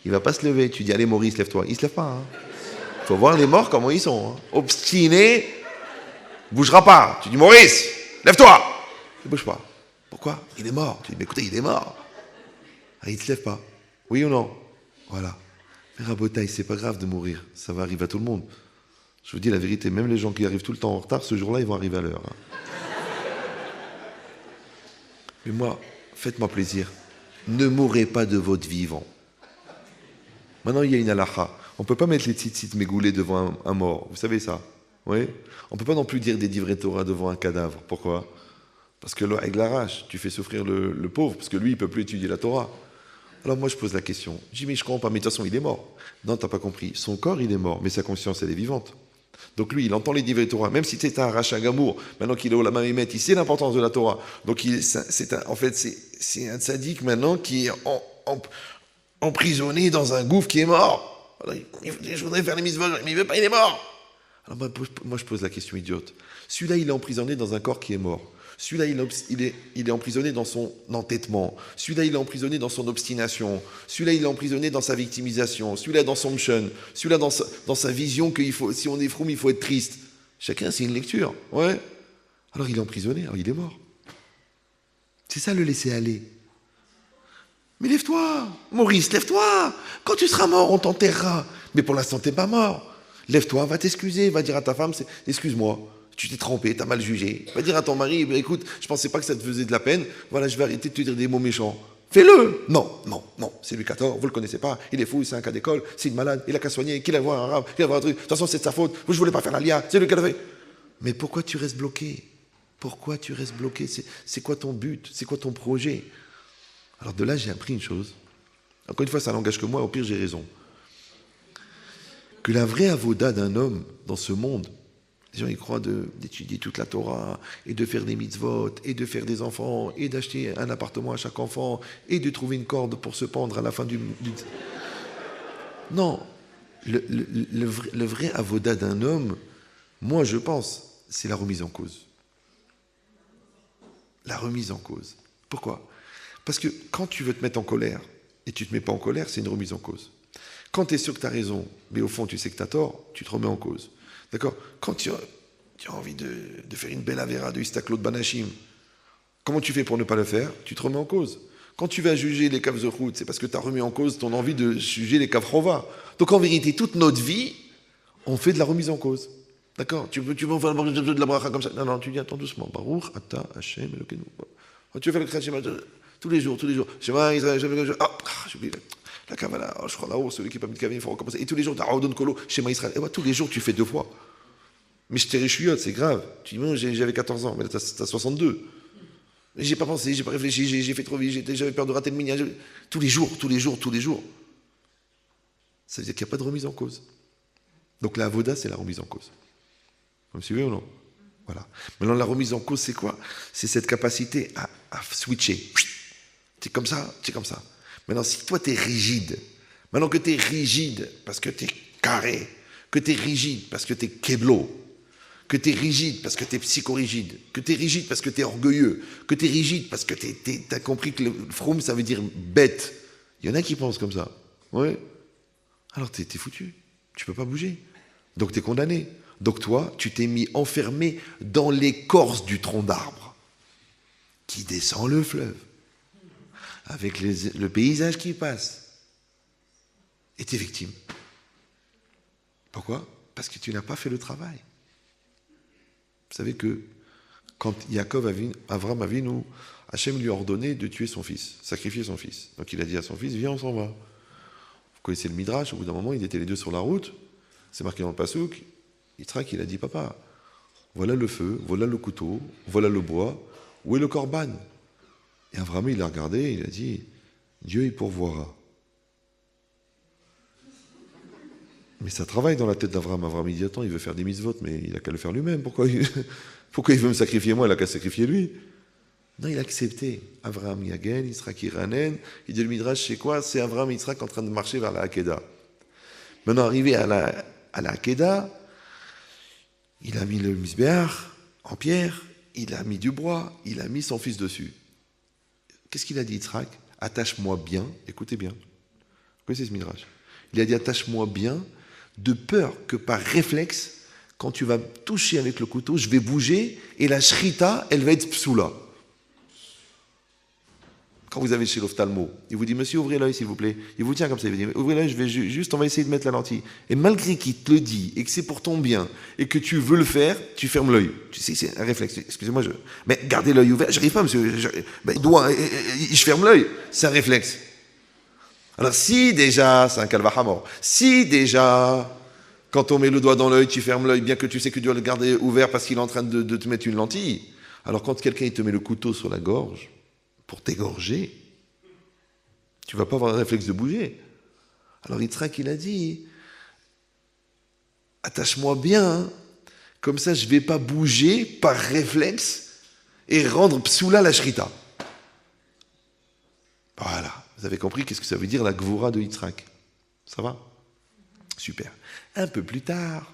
Speaker 1: Il ne va pas se lever. Tu dis, allez Maurice, lève-toi. Il ne se lève pas. Il faut voir les morts comment ils sont. Obstiné, il ne bougera pas. Tu dis, Maurice, lève-toi. Il ne bouge pas. Pourquoi? Il est mort. Tu dis, mais écoutez, il est mort. Ah, il ne se lève pas. Oui ou non? Voilà. Mais Rabotaï, c'est pas grave de mourir. Ça va arriver à tout le monde. Je vous dis la vérité, même les gens qui arrivent tout le temps en retard, ce jour-là, ils vont arriver à l'heure. Mais moi, faites-moi plaisir. Ne mourrez pas de votre vivant. Maintenant, il y a une halakha. On ne peut pas mettre les tzitzit mégoulés devant un mort. Vous savez ça? Oui? On ne peut pas non plus dire des divrei Torah devant un cadavre. Pourquoi? Parce que avec la rage, tu fais souffrir le pauvre, parce que lui, il ne peut plus étudier la Torah. Alors moi, je pose la question. Je dis, mais je comprends pas, mais de toute façon, il est mort. Non, tu n'as pas compris. Son corps, il est mort, mais sa conscience, elle est vivante. Donc lui, il entend les divrei Torah, même si c'est un rachat gamour, maintenant qu'il est au lama émet, il sait l'importance de la Torah. Donc en fait, c'est un tzaddik maintenant qui est emprisonné dans un gouffre qui est mort. Alors, je voudrais faire les mitzvot, mais il ne veut pas, il est mort. Alors moi, je pose la question idiote. Celui-là, il est emprisonné dans un corps qui est mort. Celui-là, il est emprisonné dans son entêtement. Celui-là, il est emprisonné dans son obstination. Celui-là, il est emprisonné dans sa victimisation. Celui-là, dans son mshon. Celui-là, dans sa vision qu'il faut, si on est froum, il faut être triste. Chacun, c'est une lecture. Ouais. Alors, il est emprisonné. Alors, il est mort. C'est ça, le laisser aller. Mais lève-toi, Maurice, lève-toi. Quand tu seras mort, on t'enterrera. Mais pour l'instant, t'es pas mort. Lève-toi, va t'excuser, va dire à ta femme, excuse-moi. Tu t'es trompé, t'as mal jugé. Va dire à ton mari, écoute, je pensais pas que ça te faisait de la peine. Voilà, je vais arrêter de te dire des mots méchants. Fais-le. Non, c'est lui qui a tort, vous le connaissez pas. Il est fou, c'est un cas d'école, c'est une malade, il a qu'à soigner, qu'il a voir un arabe, qu'il a voir un truc. De toute façon, c'est de sa faute. Je voulais pas faire la lia, c'est lui qui l'a fait. Mais pourquoi tu restes bloqué? Pourquoi tu restes bloqué? C'est quoi ton but? C'est quoi ton projet? Alors de là, j'ai appris une chose. Encore une fois, ça n'engage que moi, au pire, j'ai raison. Que la vraie avoda d'un homme dans ce monde, les gens ils croient d'étudier toute la Torah, et de faire des mitzvot, et de faire des enfants, et d'acheter un appartement à chaque enfant, et de trouver une corde pour se pendre à la fin du... Non, le vrai avoda d'un homme, moi je pense, c'est la remise en cause. La remise en cause. Pourquoi? Parce que quand tu veux te mettre en colère, et tu ne te mets pas en colère, c'est une remise en cause. Quand tu es sûr que tu as raison, mais au fond tu sais que tu as tort, tu te remets en cause. D'accord? Quand tu as envie de faire une belle avéra de Istaklot Banachim, comment tu fais pour ne pas le faire? Tu te remets en cause. Quand tu vas juger les Kav Zechut, c'est parce que tu as remis en cause ton envie de juger les Kav Chova. Donc en vérité, toute notre vie, on fait de la remise en cause. D'accord? Tu veux faire de la bracha comme ça? Non, tu dis attends doucement. Baruch, Ata, Hashem, Elokeinu. Tu veux faire le Kriyat Shema tous les jours. Shema, Israël, j'ai oublié. La Kavala, je crois là-haut, celui qui n'est pas mis de Kavin, il faut recommencer. Et tous les jours, tu as Aodon Kolo, Shema Israël. Et ouais, tous les jours, tu fais 2 fois. Mais je t'ai réchouillotte, c'est grave. Tu dis, bon, j'avais 14 ans, mais là, t'as 62. Mais j'ai pas pensé, j'ai pas réfléchi, j'ai fait trop vite, j'avais peur de rater le minyan. Tous les jours. Ça veut dire qu'il n'y a pas de remise en cause. Donc la avoda, c'est la remise en cause. Vous me suivez ou non? Voilà. Maintenant, la remise en cause, c'est quoi? C'est cette capacité à switcher. C'est comme ça, c'est comme ça. Maintenant, si toi, tu es rigide, maintenant que tu es rigide parce que tu es carré, que tu es rigide parce que tu es keblo, que tu es rigide parce que tu es psychorigide, que tu es rigide parce que tu es orgueilleux, que tu es rigide parce que tu as compris que le froum, ça veut dire bête. Il y en a qui pensent comme ça. Ouais. Alors, tu es foutu. Tu peux pas bouger. Donc, tu es condamné. Donc, toi, tu t'es mis enfermé dans l'écorce du tronc d'arbre qui descend le fleuve, avec le paysage qui passe. Et tu es victime. Pourquoi? Parce que tu n'as pas fait le travail. Vous savez que quand Avram Avinu, Hachem lui a ordonné de tuer son fils, sacrifier son fils. Donc il a dit à son fils, viens, on s'en va. connaissez le Midrash, au bout d'un moment, ils étaient les deux sur la route, c'est marqué dans le Passouk, Yitzhak, il a dit, papa, voilà le feu, voilà le couteau, voilà le bois, où est le korban? Et Abraham, il a regardé, il a dit, Dieu, il pourvoira. Mais ça travaille dans la tête d'Abraham. Abraham, il dit, attends, il veut faire des mitzvot, mais il n'a qu'à le faire lui-même. Pourquoi il veut me sacrifier moi? Il n'a qu'à sacrifier lui. Non, il a accepté. Abraham Yagen, Yitzhak Iranen. Il dit, le Midrash, c'est quoi? C'est Abraham et Yitzhak en train de marcher vers la Hakeda. Maintenant, arrivé à la Hakeda, il a mis le misbéach en pierre, il a mis du bois, il a mis son fils dessus. Qu'est-ce qu'il a dit, Yitzhak? Attache-moi bien, écoutez bien. Vous connaissez ce Midrash? Il a dit, attache-moi bien, de peur que par réflexe, quand tu vas me toucher avec le couteau, je vais bouger et la shrita, elle va être psoula. Quand vous avez chez l'ophtalmo, il vous dit, monsieur, ouvrez l'œil s'il vous plaît. Il vous tient comme ça, il vous dit, ouvrez l'œil, je vais juste, on va essayer de mettre la lentille. Et malgré qu'il te le dit et que c'est pour ton bien et que tu veux le faire, tu fermes l'œil. Tu sais, c'est un réflexe. Excusez-moi, mais gardez l'œil ouvert, j'arrive pas, monsieur. Je ferme l'œil. C'est un réflexe. Alors si déjà, c'est un calvaha mort, si déjà, quand on met le doigt dans l'œil, tu fermes l'œil, bien que tu sais que tu dois le garder ouvert parce qu'il est en train de te mettre une lentille, alors quand quelqu'un il te met le couteau sur la gorge, pour t'égorger, tu ne vas pas avoir le réflexe de bouger. Alors Yitzhak, il a dit, attache-moi bien, comme ça je ne vais pas bouger par réflexe et rendre psoula la shrita. Voilà. Vous avez compris qu'est-ce que ça veut dire la gvoura de Yitzhak? Ça va? Super. Un peu plus tard,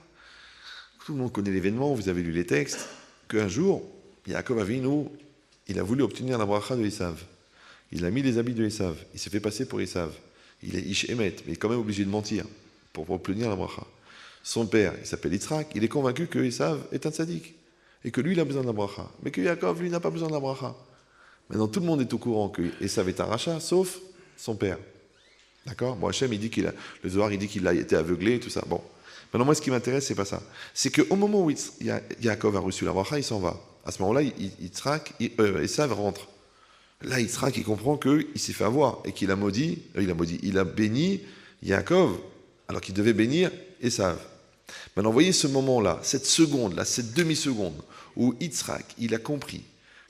Speaker 1: tout le monde connaît l'événement, vous avez lu les textes, qu'un jour, Yaakov Avinu, il a voulu obtenir la bracha de Esav. Il a mis les habits de Esav. Il s'est fait passer pour Esav. Il est Ish Emet, mais il est quand même obligé de mentir pour obtenir la bracha. Son père, il s'appelle Yitzhak, il est convaincu que Esav est un tzaddik et que lui, il a besoin de la bracha. Mais que Yaakov, lui, n'a pas besoin de la bracha. Maintenant, tout le monde est au courant que Esav est un rachat, sauf son père. D'accord? Bon, Hachem, il dit le Zohar, il dit qu'il a été aveuglé et tout ça. Bon. Maintenant, moi, ce qui m'intéresse, c'est pas ça. C'est qu'au moment où Yaakov a reçu la bracha, il s'en va. À ce moment-là, Esav rentre. Là, Yitzhak, il comprend qu'il s'est fait avoir et qu'il a maudit, il a béni Yaakov, alors qu'il devait bénir Esav. Maintenant, voyez ce moment-là, cette seconde-là, cette demi-seconde, où Yitzhak, il a compris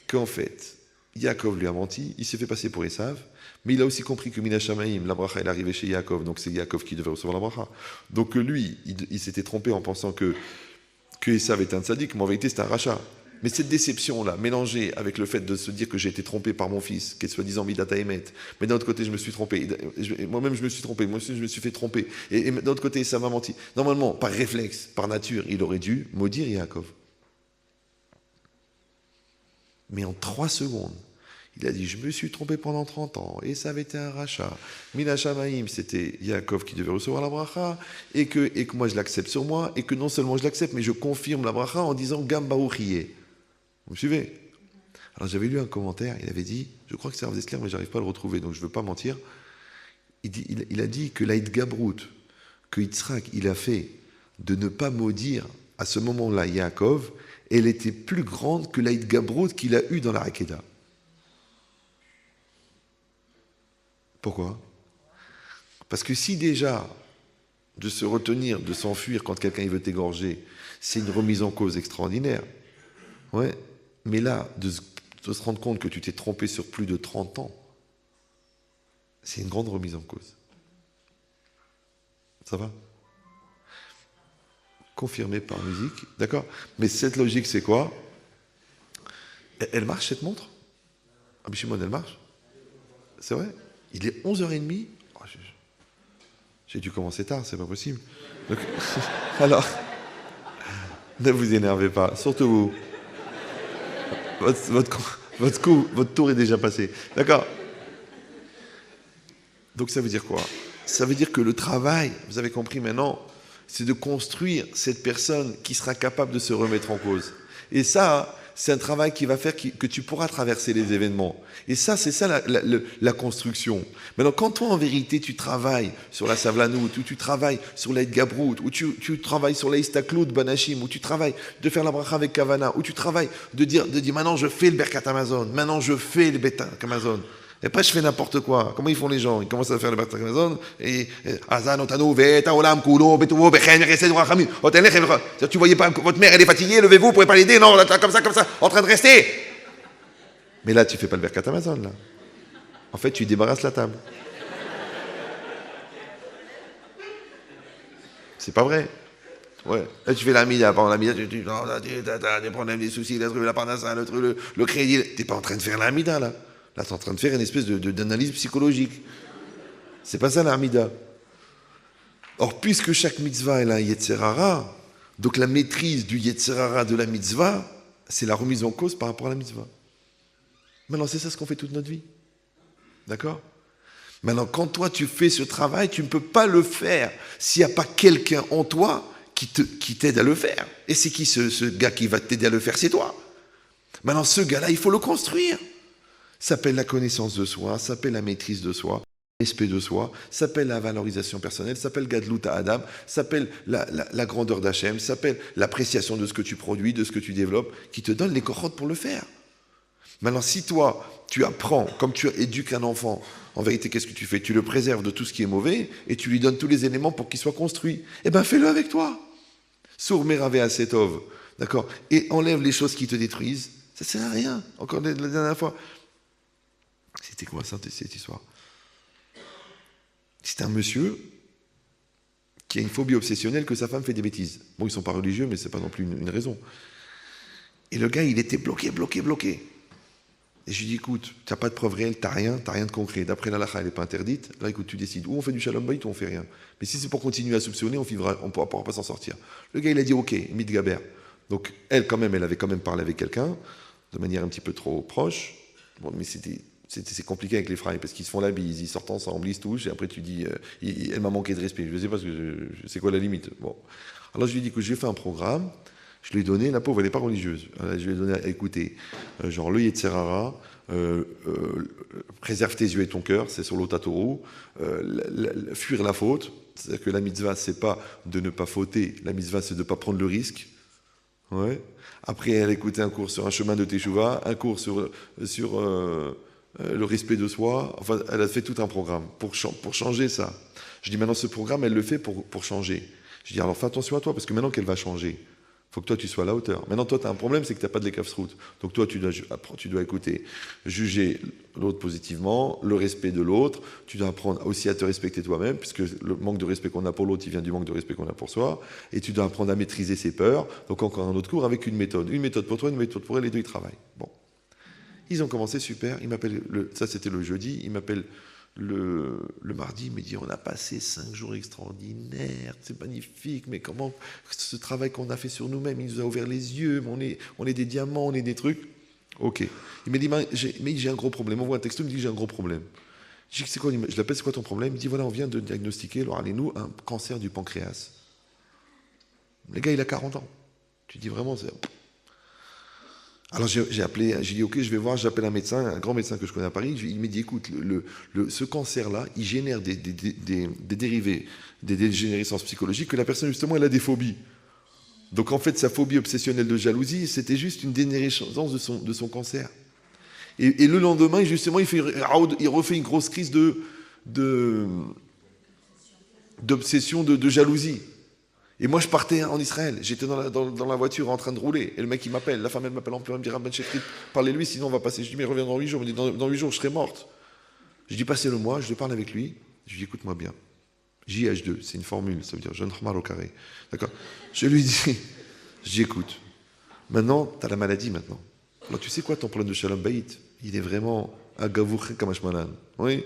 Speaker 1: qu'en fait, Yaakov lui a menti, il s'est fait passer pour Esav, mais il a aussi compris que Mina Shamaim, la bracha, elle est arrivée chez Yaakov, donc c'est Yaakov qui devait recevoir la bracha. Donc lui, il s'était trompé en pensant que Esav était un tzaddik, mais en vérité, c'était un rachat. Mais cette déception-là, mélangée avec le fait de se dire que j'ai été trompé par mon fils, qui est soi-disant Midata Emet, mais d'un autre côté, je me suis trompé, moi-même je me suis trompé, moi aussi je me suis fait tromper, et d'un autre côté, ça m'a menti. Normalement, par réflexe, par nature, il aurait dû maudire Yaakov. Mais en 3 secondes, il a dit, je me suis trompé pendant 30 ans, et ça avait été un rachat. Mina Shamaim, c'était Yaakov qui devait recevoir la bracha, et que moi je l'accepte sur moi, et que non seulement je l'accepte, mais je confirme la bracha en disant Gam Baruchiyeh. Vous me suivez? Alors j'avais lu un commentaire, il avait dit, je crois que c'est Rav Dessler, mais j'arrive pas à le retrouver, donc je ne veux pas mentir. Il a dit que l'Aïd Gabrout, que Yitzhak, il a fait de ne pas maudire à ce moment-là Yaakov, elle était plus grande que l'Aïd Gabrout qu'il a eu dans la Hakeda. Pourquoi? Parce que si déjà, de se retenir, de s'enfuir quand quelqu'un veut t'égorger, c'est une remise en cause extraordinaire. Ouais. Mais là, de se rendre compte que tu t'es trompé sur plus de 30 ans, c'est une grande remise en cause. Ça va? Confirmé par musique, d'accord? Mais cette logique, c'est quoi? Elle marche, cette montre? Ah, Shimon, elle marche? C'est vrai? Il est 11h30? Oh, j'ai dû commencer tard, c'est pas possible. Donc, alors, ne vous énervez pas, surtout vous. Votre tour est déjà passé. D'accord? Donc ça veut dire quoi? Ça veut dire que le travail, vous avez compris maintenant, c'est de construire cette personne qui sera capable de se remettre en cause. Et ça, c'est un travail qui va faire que tu pourras traverser les événements. Et ça, c'est ça la construction. Maintenant, quand toi, en vérité, tu travailles sur la Savlanout, ou tu travailles sur l'Aïd Gabrout, ou tu travailles sur l'Aïstaklout, Banachim, ou tu travailles de faire la bracha avec Kavana, ou tu travailles de dire maintenant je fais le Berkat Amazon, maintenant je fais le Betak Amazon. Et pas je fais n'importe quoi. Comment ils font les gens? Ils commencent à faire le Birkat Hamazon et Azan otanu ve'eta olam kulo betuvo bechen resed rachamim. Tu voyais pas votre mère elle est fatiguée, levez-vous, vous pouvez pas l'aider, non, là, comme ça, en train de rester. Mais là tu fais pas le Birkat Hamazon là. En fait tu débarrasses la table. C'est pas vrai. Ouais. Là, tu fais l'amida, pendant l'amida, tu as des problèmes, des soucis, la parnassa, le crédit. T'es pas en train de faire l'amida, là. Là, tu es en train de faire une espèce d'analyse psychologique. C'est pas ça l'amida. Or, puisque chaque mitzvah est un yetzerara, donc la maîtrise du yetzerara de la mitzvah, c'est la remise en cause par rapport à la mitzvah. Maintenant, c'est ça ce qu'on fait toute notre vie. D'accord ? Maintenant, quand toi tu fais ce travail, tu ne peux pas le faire s'il n'y a pas quelqu'un en toi qui t'aide à le faire. Et c'est qui ce gars qui va t'aider à le faire? C'est toi. Maintenant, ce gars-là, il faut le construire. Ça s'appelle la connaissance de soi, ça s'appelle la maîtrise de soi, le respect de soi, ça s'appelle la valorisation personnelle, ça s'appelle Gadlut Adam, ça s'appelle la grandeur d'Hachem, ça s'appelle l'appréciation de ce que tu produis, de ce que tu développes, qui te donne les cohortes pour le faire. Maintenant, si toi, tu apprends, comme tu éduques un enfant, en vérité, qu'est-ce que tu fais? Tu le préserves de tout ce qui est mauvais et tu lui donnes tous les éléments pour qu'il soit construit. Eh bien, fais-le avec toi. Sour merave asetov. D'accord? Et enlève les choses qui te détruisent. Ça ne sert à rien. Encore la dernière fois. C'était quoi ça, cette histoire? C'est un monsieur qui a une phobie obsessionnelle que sa femme fait des bêtises. Bon, ils ne sont pas religieux, mais ce n'est pas non plus une raison. Et le gars, il était bloqué. Et je lui dis, écoute, tu n'as pas de preuve réelle, tu n'as rien de concret. D'après la halakha, elle n'est pas interdite. Là, écoute, tu décides. Ou on fait du shalom bayit, ou on fait rien. Mais si c'est pour continuer à soupçonner, on ne pourra pas s'en sortir. Le gars, il a dit, ok, mitgaber. Donc, elle, quand même, elle avait quand même parlé avec quelqu'un, de manière un petit peu trop proche. Bon, mais c'est compliqué avec les frères, parce qu'ils se font la bise, ils sortent ensemble, ils se touchent, et après tu dis, elle m'a manqué de respect. Je ne sais pas, c'est quoi la limite. Bon. Alors, je lui ai dit que j'ai fait un programme. Je lui ai donné, la pauvre, elle n'est pas religieuse. Je lui ai donné à écouter, genre le Yetzerara, préserve tes yeux et ton cœur, c'est sur l'Otatoru, fuir la faute, c'est-à-dire que la mitzvah, c'est pas de ne pas fauter, la mitzvah, c'est de ne pas prendre le risque. Ouais. Après, elle a écouté un cours sur un chemin de Teshuvah, un cours sur le respect de soi. Enfin, elle a fait tout un programme pour changer ça. Je dis maintenant, ce programme, elle le fait pour changer. Je dis alors, fais attention à toi, parce que maintenant qu'elle va changer, il faut que toi, tu sois à la hauteur. Maintenant, toi, tu as un problème, c'est que tu n'as pas de l'écafsroute. Donc, toi, tu dois écouter, juger l'autre positivement, le respect de l'autre. Tu dois apprendre aussi à te respecter toi-même, puisque le manque de respect qu'on a pour l'autre, il vient du manque de respect qu'on a pour soi. Et tu dois apprendre à maîtriser ses peurs. Donc, encore un autre cours avec une méthode. Une méthode pour toi, une méthode pour elle, les deux, ils travaillent. Bon. Ils ont commencé, super. Il m'appelle, ça, c'était le jeudi. Il m'appelle le mardi, il me dit, on a passé 5 jours extraordinaires, c'est magnifique, mais comment ce travail qu'on a fait sur nous-mêmes, il nous a ouvert les yeux, on est des diamants, on est des trucs. Ok. Il me dit, mais j'ai un gros problème. On voit un texto, il me dit, j'ai un gros problème. Je dis, c'est quoi? Je l'appelle, c'est quoi ton problème? Il me dit, voilà, on vient de diagnostiquer, alors allez-nous, un cancer du pancréas. Le gars, il a 40 ans. Tu dis vraiment, c'est... Alors j'ai appelé, j'ai dit ok, je vais voir, j'appelle un médecin, un grand médecin que je connais à Paris. Il m'a dit écoute, ce cancer-là, il génère des dérivés, des dégénérescences psychologiques que la personne justement elle a des phobies. Donc en fait sa phobie obsessionnelle de jalousie, c'était juste une dégénérescence de son cancer. Et le lendemain justement il refait une grosse crise d'obsession de jalousie. Et moi, je partais en Israël. J'étais dans la voiture en train de rouler. Et le mec, il m'appelle. La femme, elle m'appelle en pleurant. Elle me dit, Rabban Shefrit, parlez-lui, sinon on va passer. Je dis, mais reviens dans 8 jours. Il me dit, dans 8 jours, je serai morte. Je dis, passez-le moi. Je parle avec lui. Je lui dis, écoute-moi bien. JH2, c'est une formule. Ça veut dire jeune Khmar au carré. D'accord? Je lui dis, écoute, maintenant, tu as la maladie maintenant. Alors, tu sais quoi, ton problème de Shalom Bayit? Il est vraiment agavouché kamashmanan. Oui?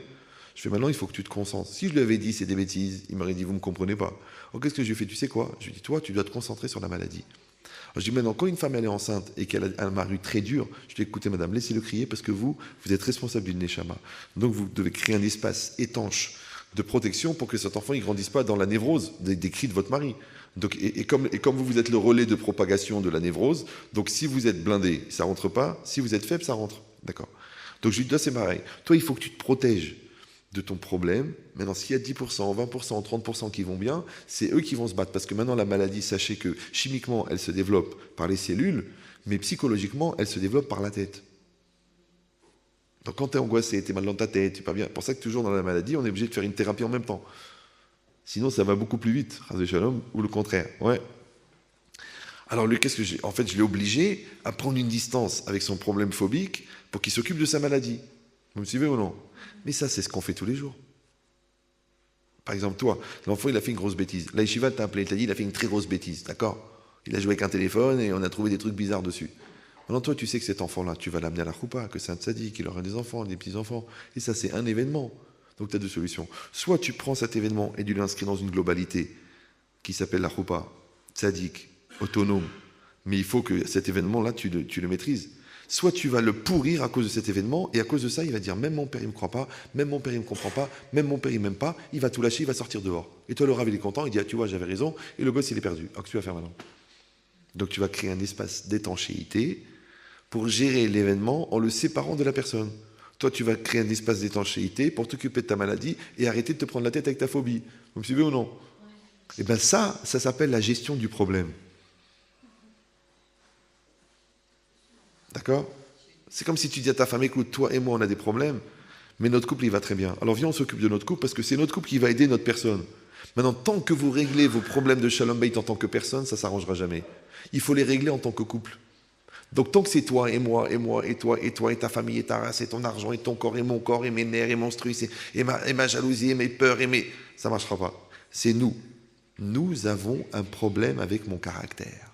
Speaker 1: Je fais maintenant, il faut que tu te concentres. Si je lui avais dit c'est des bêtises, il m'aurait dit vous ne me comprenez pas. Alors qu'est-ce que je lui ai fait? Tu sais quoi? Je lui ai dit toi, tu dois te concentrer sur la maladie. Alors, je dis maintenant, quand une femme elle est enceinte et qu'elle a un mari très dur, je dis écoutez madame, laissez-le crier parce que vous êtes responsable d'une neshama. Donc vous devez créer un espace étanche de protection pour que cet enfant ne grandisse pas dans la névrose des cris de votre mari. Donc, et comme vous êtes le relais de propagation de la névrose, donc si vous êtes blindé, ça rentre pas. Si vous êtes faible, ça rentre. D'accord? Donc je lui dis, c'est pareil. Toi, il faut que tu te protèges de ton problème. Maintenant, s'il y a 10%, 20%, 30% qui vont bien, c'est eux qui vont se battre. Parce que maintenant, la maladie, sachez que chimiquement, elle se développe par les cellules, mais psychologiquement, elle se développe par la tête. Donc quand tu es angoissé, tu es mal dans ta tête, tu n'es pas bien, c'est pour ça que toujours dans la maladie, on est obligé de faire une thérapie en même temps. Sinon, ça va beaucoup plus vite, Chazé Shalom, ou le contraire. Ouais. Alors lui, qu'est-ce que j'ai? En fait, je l'ai obligé à prendre une distance avec son problème phobique pour qu'il s'occupe de sa maladie. Vous me suivez ou non? Mais ça, c'est ce qu'on fait tous les jours. Par exemple, toi, l'enfant, il a fait une grosse bêtise. La yeshiva t'a appelé, il t'a dit, il a fait une très grosse bêtise, d'accord? Il a joué avec un téléphone et on a trouvé des trucs bizarres dessus. Maintenant, toi, tu sais que cet enfant-là, tu vas l'amener à la choupa, que c'est un tzaddik, qu'il aura des enfants, des petits-enfants. Et ça, c'est un événement. Donc, tu as deux solutions. Soit tu prends cet événement et tu l'inscris dans une globalité qui s'appelle la choupa, tzaddik, autonome, mais il faut que cet événement-là, tu le maîtrises. Soit tu vas le pourrir à cause de cet événement, et à cause de ça, il va dire, même mon père, il ne me croit pas, même mon père, il ne me comprend pas, même mon père, il ne m'aime pas, il va tout lâcher, il va sortir dehors. Et toi, le Rav, il est content, il dit, ah, tu vois, j'avais raison, et le gosse, il est perdu. Alors, qu'est-ce que tu vas faire maintenant? Donc, tu vas créer un espace d'étanchéité pour gérer l'événement en le séparant de la personne. Toi, tu vas créer un espace d'étanchéité pour t'occuper de ta maladie et arrêter de te prendre la tête avec ta phobie. Vous me suivez ou non? Eh bien, ça s'appelle la gestion du problème. D'accord? C'est comme si tu dis à ta femme, écoute, toi et moi, on a des problèmes, mais notre couple, il va très bien. Alors viens, on s'occupe de notre couple, parce que c'est notre couple qui va aider notre personne. Maintenant, tant que vous réglez vos problèmes de Shalom Bayit en tant que personne, ça ne s'arrangera jamais. Il faut les régler en tant que couple. Donc tant que c'est toi et moi, et moi, et toi, et ta famille, et ta race, et ton argent, et ton corps, et mon corps, et mes nerfs, et mon stress, et ma jalousie, et mes peurs, ça ne marchera pas. C'est nous. Nous avons un problème avec mon caractère.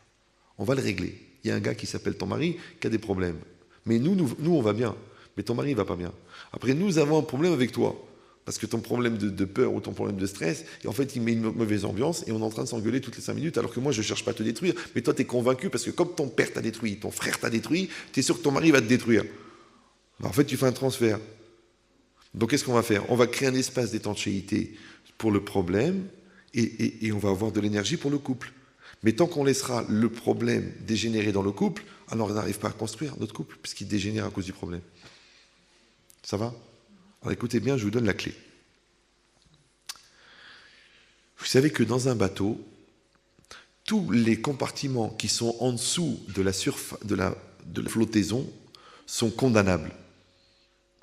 Speaker 1: On va le régler. Il y a un gars qui s'appelle ton mari qui a des problèmes. Mais nous, on va bien. Mais ton mari, il ne va pas bien. Après, nous avons un problème avec toi. Parce que ton problème de peur ou ton problème de stress, et en fait, il met une mauvaise ambiance et on est en train de s'engueuler toutes les 5 minutes, alors que moi, je ne cherche pas à te détruire. Mais toi, tu es convaincu parce que comme ton père t'a détruit, ton frère t'a détruit, tu es sûr que ton mari va te détruire. En fait, tu fais un transfert. Donc, qu'est-ce qu'on va faire? On va créer un espace d'étanchéité pour le problème et on va avoir de l'énergie pour le couple. Mais tant qu'on laissera le problème dégénérer dans le couple, alors on n'arrive pas à construire notre couple, puisqu'il dégénère à cause du problème. Ça va? Alors écoutez bien, je vous donne la clé. Vous savez que dans un bateau, tous les compartiments qui sont en dessous de la flottaison sont condamnables.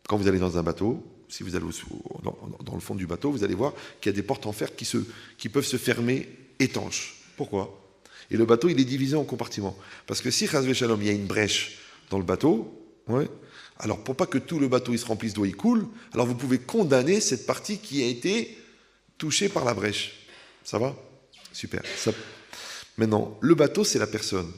Speaker 1: Quand vous allez dans un bateau, si vous allez dans le fond du bateau, vous allez voir qu'il y a des portes en fer qui peuvent se fermer étanches. Pourquoi? Et le bateau, il est divisé en compartiments. Parce que si, Chas Shalom, il y a une brèche dans le bateau, ouais, alors pour pas que tout le bateau il se remplisse d'eau, il coule, alors vous pouvez condamner cette partie qui a été touchée par la brèche. Ça va? Super. Maintenant, le bateau, c'est la personne.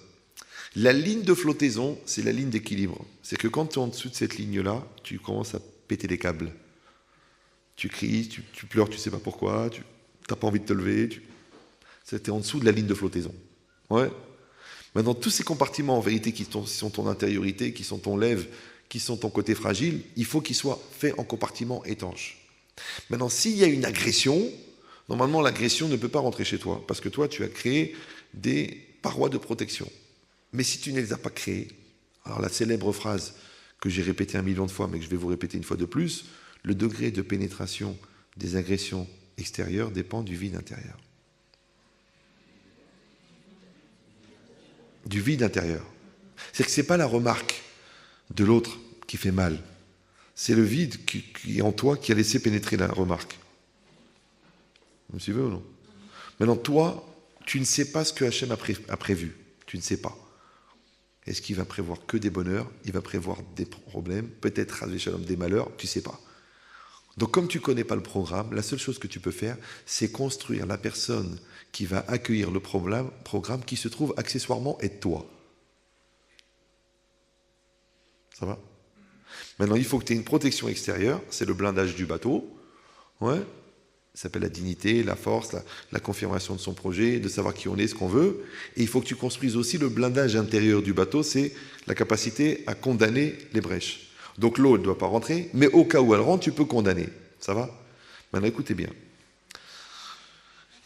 Speaker 1: La ligne de flottaison, c'est la ligne d'équilibre. C'est que quand tu es en dessous de cette ligne-là, tu commences à péter les câbles. Tu cries, tu pleures, tu sais pas pourquoi, tu n'as pas envie de te lever. C'était en dessous de la ligne de flottaison. Ouais. Maintenant, tous ces compartiments, en vérité, qui sont ton intériorité, qui sont ton lèvre, qui sont ton côté fragile, il faut qu'ils soient faits en compartiments étanches. Maintenant, s'il y a une agression, normalement, l'agression ne peut pas rentrer chez toi, parce que toi, tu as créé des parois de protection. Mais si tu ne les as pas créées, alors la célèbre phrase que j'ai répétée 1 million de fois, mais que je vais vous répéter une fois de plus, le degré de pénétration des agressions extérieures dépend du vide intérieur. Du vide intérieur. C'est que ce n'est pas la remarque de l'autre qui fait mal. C'est le vide qui est en toi qui a laissé pénétrer la remarque. Vous me suivez ou non? Maintenant, toi, tu ne sais pas ce que Hachem a prévu. Tu ne sais pas. Est-ce qu'il va prévoir que des bonheurs? Il va prévoir des problèmes, peut-être des malheurs, tu ne sais pas. Donc comme tu ne connais pas le programme, la seule chose que tu peux faire, c'est construire la personne qui va accueillir le programme qui se trouve accessoirement être toi. Ça va? Maintenant, il faut que tu aies une protection extérieure, c'est le blindage du bateau. Ouais. Ça s'appelle la dignité, la force, la confirmation de son projet, de savoir qui on est, ce qu'on veut. Et il faut que tu construises aussi le blindage intérieur du bateau, c'est la capacité à condamner les brèches. Donc l'eau ne doit pas rentrer, mais au cas où elle rentre, tu peux condamner. Ça va? Maintenant, écoutez bien.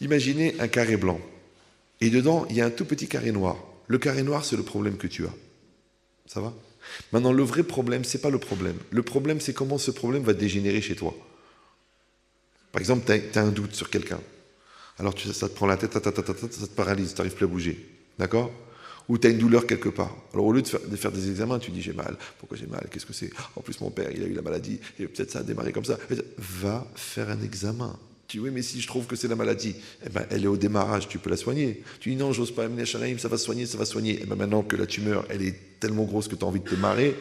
Speaker 1: Imaginez un carré blanc. Et dedans, il y a un tout petit carré noir. Le carré noir, c'est le problème que tu as. Ça va? Maintenant, le vrai problème, c'est pas le problème. Le problème, c'est comment ce problème va dégénérer chez toi. Par exemple, tu as un doute sur quelqu'un. Alors ça te prend la tête, ça te paralyse, tu n'arrives plus à bouger. D'accord? ou tu as une douleur quelque part. Alors au lieu de faire des examens, tu dis j'ai mal, pourquoi j'ai mal, qu'est-ce que c'est? En plus mon père il a eu la maladie, et peut-être ça a démarré comme ça. Va faire un examen. Tu dis oui mais si je trouve que c'est la maladie, eh ben, elle est au démarrage, tu peux la soigner. Tu dis non j'ose pas amener Shanaïm, ça va soigner, ça va soigner. Eh ben, maintenant que la tumeur elle est tellement grosse que tu as envie de te marrer,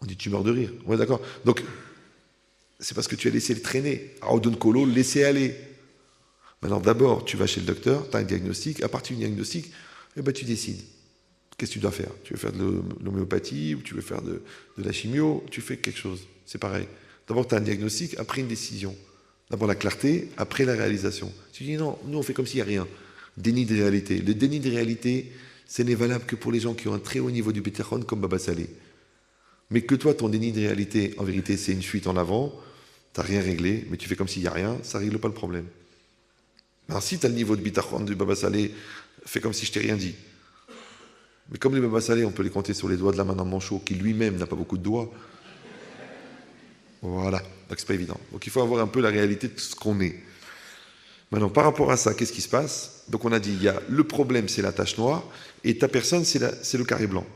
Speaker 1: on dit tumeur de rire. Ouais d'accord. Donc c'est parce que tu as laissé le traîner. Audon Kolo, laisser aller. Maintenant, d'abord, tu vas chez le docteur, tu as un diagnostic. À partir du diagnostic, eh ben, tu décides. Qu'est-ce que tu dois faire? Tu veux faire de l'homéopathie ou tu veux faire de la chimio? Tu fais quelque chose. C'est pareil. D'abord, tu as un diagnostic, après une décision. D'abord la clarté, après la réalisation. Tu dis non, nous on fait comme s'il n'y a rien. Déni de réalité. Le déni de réalité, ce n'est valable que pour les gens qui ont un très haut niveau du bitachon comme Baba Salé. Mais que toi, ton déni de réalité, en vérité, c'est une fuite en avant, tu n'as rien réglé, mais tu fais comme s'il n'y a rien, ça ne règle pas le problème. Alors si tu as le niveau de bitachon du Baba Salé, fais comme si je t'ai rien dit. Mais comme les Baba Salé, on peut les compter sur les doigts de la main d'un manchot, qui lui-même n'a pas beaucoup de doigts. Voilà, donc c'est pas évident. Donc il faut avoir un peu la réalité de ce qu'on est. Maintenant, par rapport à ça, qu'est-ce qui se passe? Donc on a dit, il y a le problème, c'est la tache noire, et ta personne, c'est le carré blanc.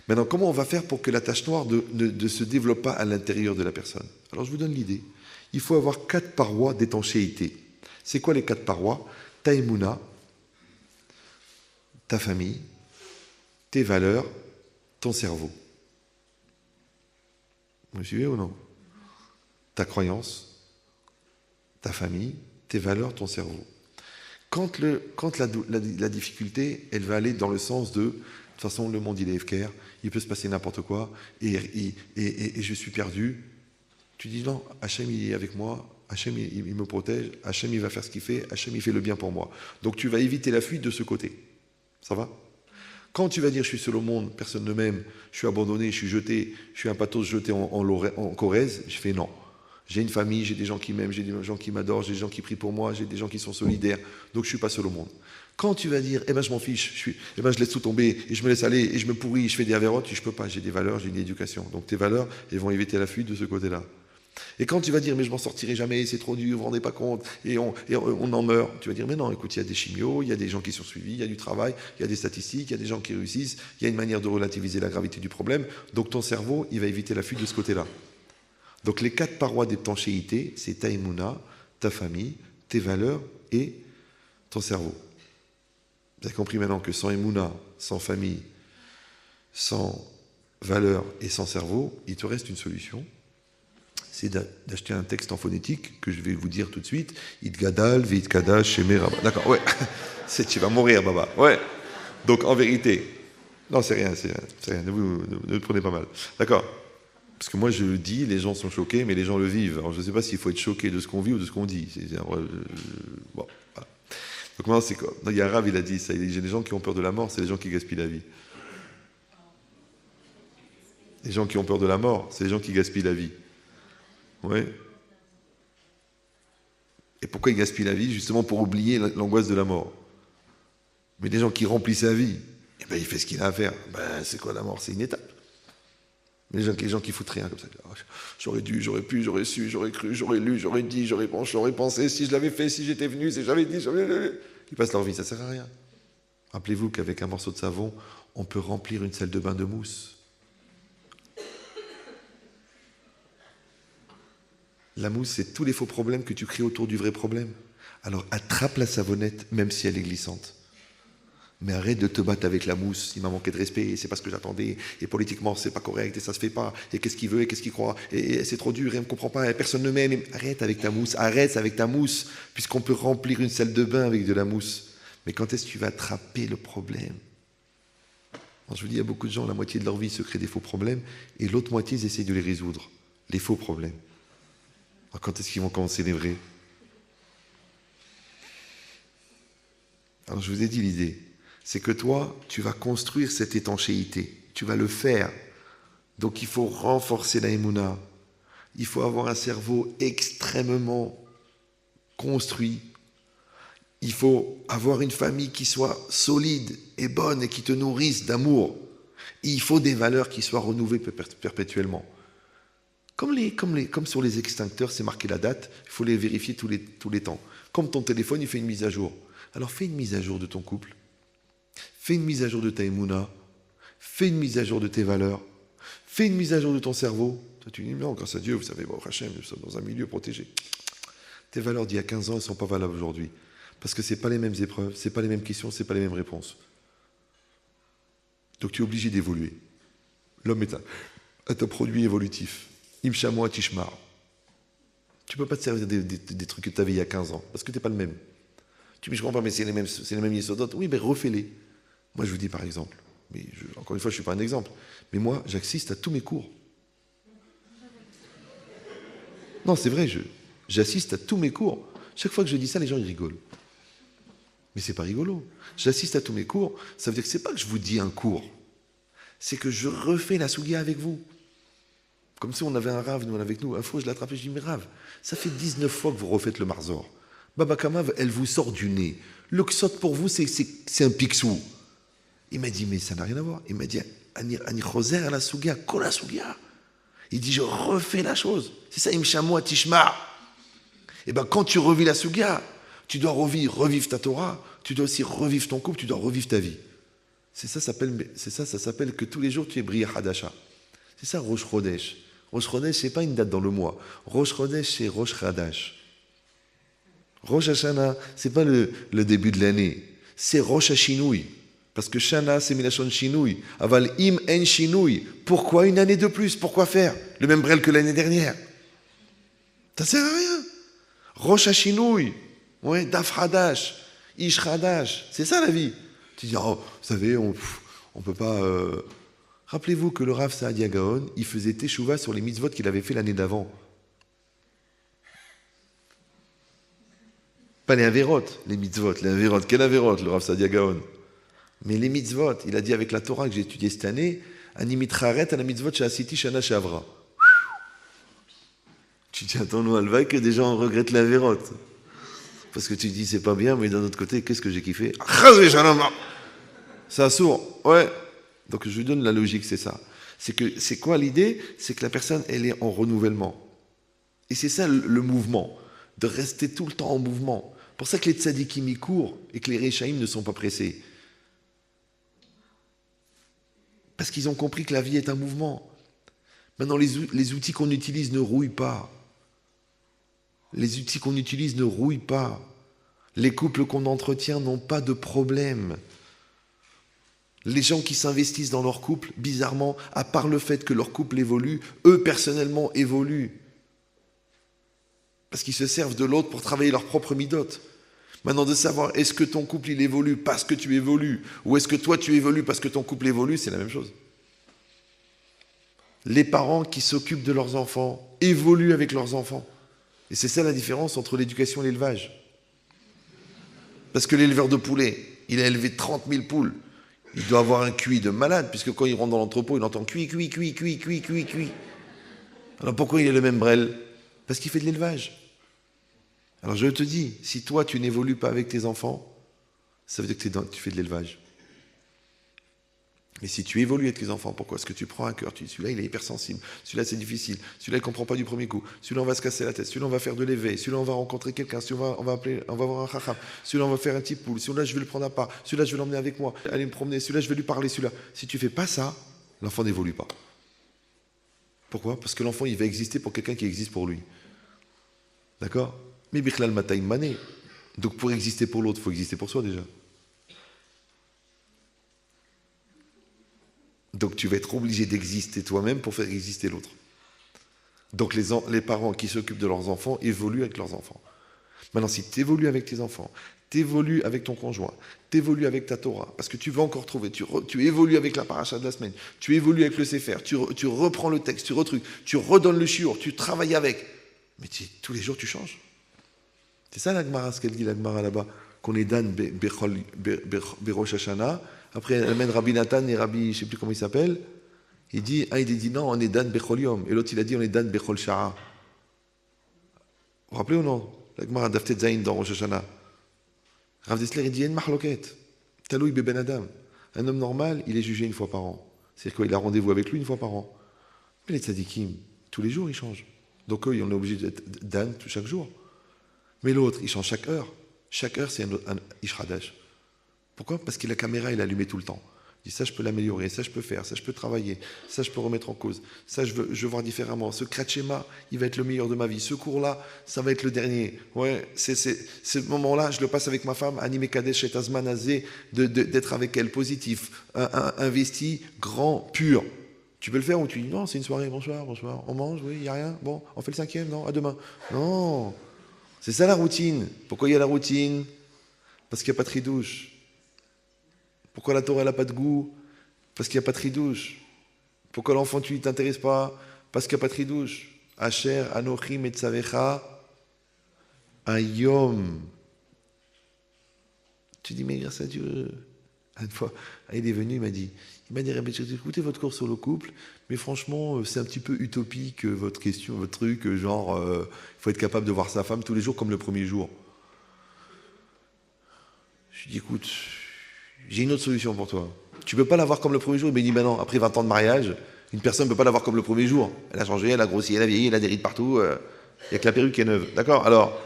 Speaker 1: Maintenant, comment on va faire pour que la tache noire ne se développe pas à l'intérieur de la personne? Alors je vous donne l'idée. Il faut avoir 4 parois d'étanchéité. C'est quoi les 4 parois? Ta émouna, ta famille, tes valeurs, ton cerveau. Vous me suivez ou non? Ta croyance, ta famille, tes valeurs, ton cerveau. Quand la difficulté, elle va aller dans le sens de toute façon, le monde, il est FKR, il peut se passer n'importe quoi, et je suis perdu. Tu dis non, Hachem, il est avec moi, Hachem, il me protège, Hachem, il va faire ce qu'il fait, Hachem, il fait le bien pour moi. Donc tu vas éviter la fuite de ce côté. Ça va? Quand tu vas dire je suis seul au monde, personne ne m'aime, je suis abandonné, je suis jeté, je suis un pathos jeté en Corrèze, je fais non. J'ai une famille, j'ai des gens qui m'aiment, j'ai des gens qui m'adorent, j'ai des gens qui prient pour moi, j'ai des gens qui sont solidaires, donc je ne suis pas seul au monde. Quand tu vas dire, eh ben je m'en fiche, je laisse tout tomber, et je me laisse aller, et je me pourris, je fais des avérotes, je ne peux pas, j'ai des valeurs, j'ai une éducation. Donc tes valeurs, elles vont éviter la fuite de ce côté-là. Et quand tu vas dire, mais je m'en sortirai jamais, c'est trop dur, vous vous rendez pas compte, et on en meurt, tu vas dire, mais non, écoute, il y a des chimios, il y a des gens qui sont suivis, il y a du travail, il y a des statistiques, il y a des gens qui réussissent, il y a une manière de relativiser la gravité du problème, donc ton cerveau, il va éviter la fuite de ce côté-là. Donc les 4 parois d'étanchéité, c'est ta émouna, ta famille, tes valeurs et ton cerveau. Vous avez compris maintenant que sans émouna, sans famille, sans valeurs et sans cerveau, il te reste une solution. C'est d'acheter un texte en phonétique que je vais vous dire tout de suite. Idgadal, Vitkadash, Shemer, Rabba. D'accord, ouais. Tu vas mourir, Baba. Ouais. Donc en vérité, non, c'est rien. Ne le prenez pas mal. D'accord. Parce que moi, je le dis, les gens sont choqués, mais les gens le vivent. Alors, je ne sais pas s'il faut être choqué de ce qu'on vit ou de ce qu'on dit. Bon, voilà. Donc, maintenant, c'est quoi? Il y a Rav, il a dit ça. Il dit, j'ai des gens qui ont peur de la mort, c'est les gens qui gaspillent la vie. Les gens qui ont peur de la mort, c'est les gens qui gaspillent la vie. Oui. Et pourquoi ils gaspillent la vie? Justement pour oublier l'angoisse de la mort. Mais les gens qui remplissent sa vie, eh ben, il fait ce qu'il a à faire. Ben, c'est quoi la mort? C'est une étape. Mais les gens qui foutent rien comme ça. J'aurais dû, j'aurais pu, j'aurais su, j'aurais cru, j'aurais lu, j'aurais dit, j'aurais pensé, si je l'avais fait, si j'étais venu, si j'avais dit, Ils passent leur vie, ça ne sert à rien. Rappelez-vous qu'avec un morceau de savon, on peut remplir une salle de bain de mousse. La mousse, c'est tous les faux problèmes que tu crées autour du vrai problème. Alors attrape la savonnette, même si elle est glissante. Mais arrête de te battre avec la mousse, il m'a manqué de respect, et c'est pas ce que j'attendais, et politiquement c'est pas correct, et ça se fait pas, et qu'est-ce qu'il veut, et qu'est-ce qu'il croit, et c'est trop dur, et on ne comprend pas, et personne ne m'aime. Arrête avec ta mousse, puisqu'on peut remplir une salle de bain avec de la mousse. Mais quand est-ce que tu vas attraper le problème? Alors, je vous dis, il y a beaucoup de gens, la moitié de leur vie se créent des faux problèmes, et l'autre moitié, ils essayent de les résoudre, les faux problèmes. Alors, quand est-ce qu'ils vont commencer les vrais? Alors je vous ai dit l'idée. C'est que toi, tu vas construire cette étanchéité. Tu vas le faire. Donc il faut renforcer la émouna. Il faut avoir un cerveau extrêmement construit. Il faut avoir une famille qui soit solide et bonne et qui te nourrisse d'amour. Et il faut des valeurs qui soient renouvelées perpétuellement. Comme sur les extincteurs, c'est marqué la date, il faut les vérifier tous les temps. Comme ton téléphone, il fait une mise à jour. Alors fais une mise à jour de ton couple. Fais une mise à jour de ta émouna. Fais une mise à jour de tes valeurs. Fais une mise à jour de ton cerveau. Toi, tu dis, non, grâce à Dieu, vous savez, bon, Hachem, nous sommes dans un milieu protégé. Tes valeurs d'il y a 15 ans, elles ne sont pas valables aujourd'hui. Parce que ce n'est pas les mêmes épreuves, ce n'est pas les mêmes questions, ce n'est pas les mêmes réponses. Donc tu es obligé d'évoluer. L'homme est un produit évolutif. Imshamo atishmar. Tu ne peux pas te servir des trucs que tu avais il y a 15 ans, parce que tu n'es pas le même. Tu me dis, je comprends pas, mais c'est les mêmes yesodot. Oui, mais refais-les. Moi, je vous dis par exemple, mais encore une fois, je ne suis pas un exemple, mais moi, j'assiste à tous mes cours. Non, c'est vrai, j'assiste à tous mes cours. Chaque fois que je dis ça, les gens ils rigolent. Mais c'est pas rigolo. J'assiste à tous mes cours, ça veut dire que c'est pas que je vous dis un cours, c'est que je refais la sougia avec vous. Comme si on avait un rave, nous, avec nous. Un fois, je l'ai attrapé, je dis, mais rave, ça fait 19 fois que vous refaites le marzor. Baba Kamav, elle vous sort du nez. Le ksot pour vous, c'est un pixou. Il m'a dit, mais ça n'a rien à voir. Il m'a dit, Ani choser à la sougia, kol la sougia. Il dit, je refais la chose. C'est ça, imshamo atishma. Et bien, quand tu revis la sougia, tu dois revivre ta Torah, tu dois aussi revivre ton couple, tu dois revivre ta vie. Ça s'appelle que tous les jours tu es Briya Hadasha. C'est ça Rosh Chodesh. Rosh Chodesh, c'est pas une date dans le mois. Rosh Chodesh, c'est Rosh Hadash. Rosh Hashanah, c'est pas le début de l'année, c'est Rosh Hashinui. Parce que Shana, c'est Milachon Shinui. Aval im en Shinui. Pourquoi une année de plus? Pourquoi faire le même brel que l'année dernière? Ça sert à rien. Rosh Hashinui. Ouais, Daf Hadash. Ish Hadash. C'est ça la vie. Tu dis, oh, vous savez, on peut pas. Rappelez-vous que le Rav Saadia Gaon, il faisait teshuva sur les mitzvot qu'il avait fait l'année d'avant. Pas les averot, les mitzvot. Les averot. Quel averot, le Rav Saadia Gaon? Mais les mitzvot, il a dit avec la Torah que j'ai étudiée cette année, Animitraret à la mitzvot Shasiti Shana Shavra. Tu dis, attends, nous, alvaï, que des gens regrettent l'avérote. Parce que tu dis, c'est pas bien, mais d'un autre côté, qu'est-ce que j'ai kiffé? C'est sourd. Ouais. Donc je lui donne la logique, c'est ça. C'est quoi l'idée? C'est que la personne, elle est en renouvellement. Et c'est ça le mouvement, de rester tout le temps en mouvement. Pour ça que les tzadikim y courent et que les réchaïm ne sont pas pressés. Parce qu'ils ont compris que la vie est un mouvement. Maintenant, les outils qu'on utilise ne rouillent pas. Les outils qu'on utilise ne rouillent pas. Les couples qu'on entretient n'ont pas de problème. Les gens qui s'investissent dans leur couple, bizarrement, à part le fait que leur couple évolue, eux, personnellement, évoluent. Parce qu'ils se servent de l'autre pour travailler leur propre midote. Maintenant, de savoir, est-ce que ton couple, il évolue parce que tu évolues, ou est-ce que toi, tu évolues parce que ton couple évolue, c'est la même chose. Les parents qui s'occupent de leurs enfants évoluent avec leurs enfants. Et c'est ça la différence entre l'éducation et l'élevage. Parce que l'éleveur de poulets, il a élevé 30 000 poules. Il doit avoir un QI de malade, puisque quand il rentre dans l'entrepôt, il entend cuit, cuit, cuit, cuit, cuit, cuit, cuit. Alors pourquoi il a le même brel? Parce qu'il fait de l'élevage. Alors je te dis, si toi tu n'évolues pas avec tes enfants, ça veut dire que tu fais de l'élevage. Mais si tu évolues avec tes enfants, pourquoi? Parce que tu prends un cœur, tu dis celui-là il est hypersensible, celui-là c'est difficile, celui-là il ne comprend pas du premier coup, celui-là on va se casser la tête, celui-là on va faire de l'éveil, celui-là on va rencontrer quelqu'un, celui-là on va voir un chacham, celui-là on va faire un petit poule, celui-là je vais le prendre à part, celui-là je vais l'emmener avec moi, aller me promener, celui-là je vais lui parler, celui-là. Si tu ne fais pas ça, l'enfant n'évolue pas. Pourquoi? Parce que l'enfant il va exister pour quelqu'un qui existe pour lui. D'accord? Mais Bichlal Mataïm Mané. Donc pour exister pour l'autre, il faut exister pour soi déjà. Donc tu vas être obligé d'exister toi-même pour faire exister l'autre. Donc les parents qui s'occupent de leurs enfants évoluent avec leurs enfants. Maintenant, si tu évolues avec tes enfants, tu évolues avec ton conjoint, tu évolues avec ta Torah, parce que tu vas encore trouver, tu évolues avec la paracha de la semaine, tu évolues avec le Sefer, tu reprends le texte, tu redonnes le shiur, tu travailles avec. Mais tous les jours, tu changes. C'est ça la Gemara, ce qu'elle dit, la Gemara là-bas, qu'on est Dan Berosh Hashanah. Après, elle amène Rabbi Nathan et Rabbi, je ne sais plus comment il s'appelle. Il dit non, on est Dan Bechol Yom. Et l'autre, il a dit, on est Dan Bechol Shara. Vous vous rappelez ou non? La Gemara d'Aftet Zayin dans Rosh Hashanah. Rav Dessler, il dit, il y a une mahloket. Taloui Ben Adam. Un homme normal, il est jugé une fois par an. C'est-à-dire qu'il a rendez-vous avec lui une fois par an. Mais les tzadikim, tous les jours, ils changent. Donc eux, on est obligé d'être Dan chaque jour. Mais l'autre, il change chaque heure. Chaque heure, c'est un Ish Hadash. Pourquoi? Parce que la caméra, elle est allumée tout le temps. Il dit ça, je peux l'améliorer, ça, je peux faire, ça, je peux travailler, ça, je peux remettre en cause, ça, je veux voir différemment. Ce kratchema, il va être le meilleur de ma vie. Ce cours-là, ça va être le dernier. Ouais, ce moment-là, je le passe avec ma femme, animé Kadesh et Azmanazé, d'être avec elle, positif, investi, grand, pur. Tu peux le faire ou tu dis non, c'est une soirée, bonsoir, on mange, oui, il n'y a rien, bon, on fait le 5e, non, à demain. Non, c'est ça la routine. Pourquoi il y a la routine? Parce qu'il n'y a pas de tridouche. Pourquoi la Torah n'a pas de goût? Parce qu'il n'y a pas de tridouche. Pourquoi l'enfant, tu ne t'intéresses pas? Parce qu'il n'y a pas de tridouche. Asher, Anochim, Etzavecha, Ayom. Tu dis, mais grâce à Dieu. Une fois, il est venu, il m'a dit, Rabbi, j'ai écouté votre cours sur le couple, mais franchement, c'est un petit peu utopique, votre question, votre truc, genre, il faut être capable de voir sa femme tous les jours comme le premier jour. Je lui dis, écoute, j'ai une autre solution pour toi. Tu ne peux pas l'avoir comme le premier jour. Il m'a dit, ben non, après 20 ans de mariage, une personne ne peut pas l'avoir comme le premier jour. Elle a changé, elle a grossi, elle a vieilli, elle a des rides partout. Il n'y a que la perruque qui est neuve. D'accord? Alors,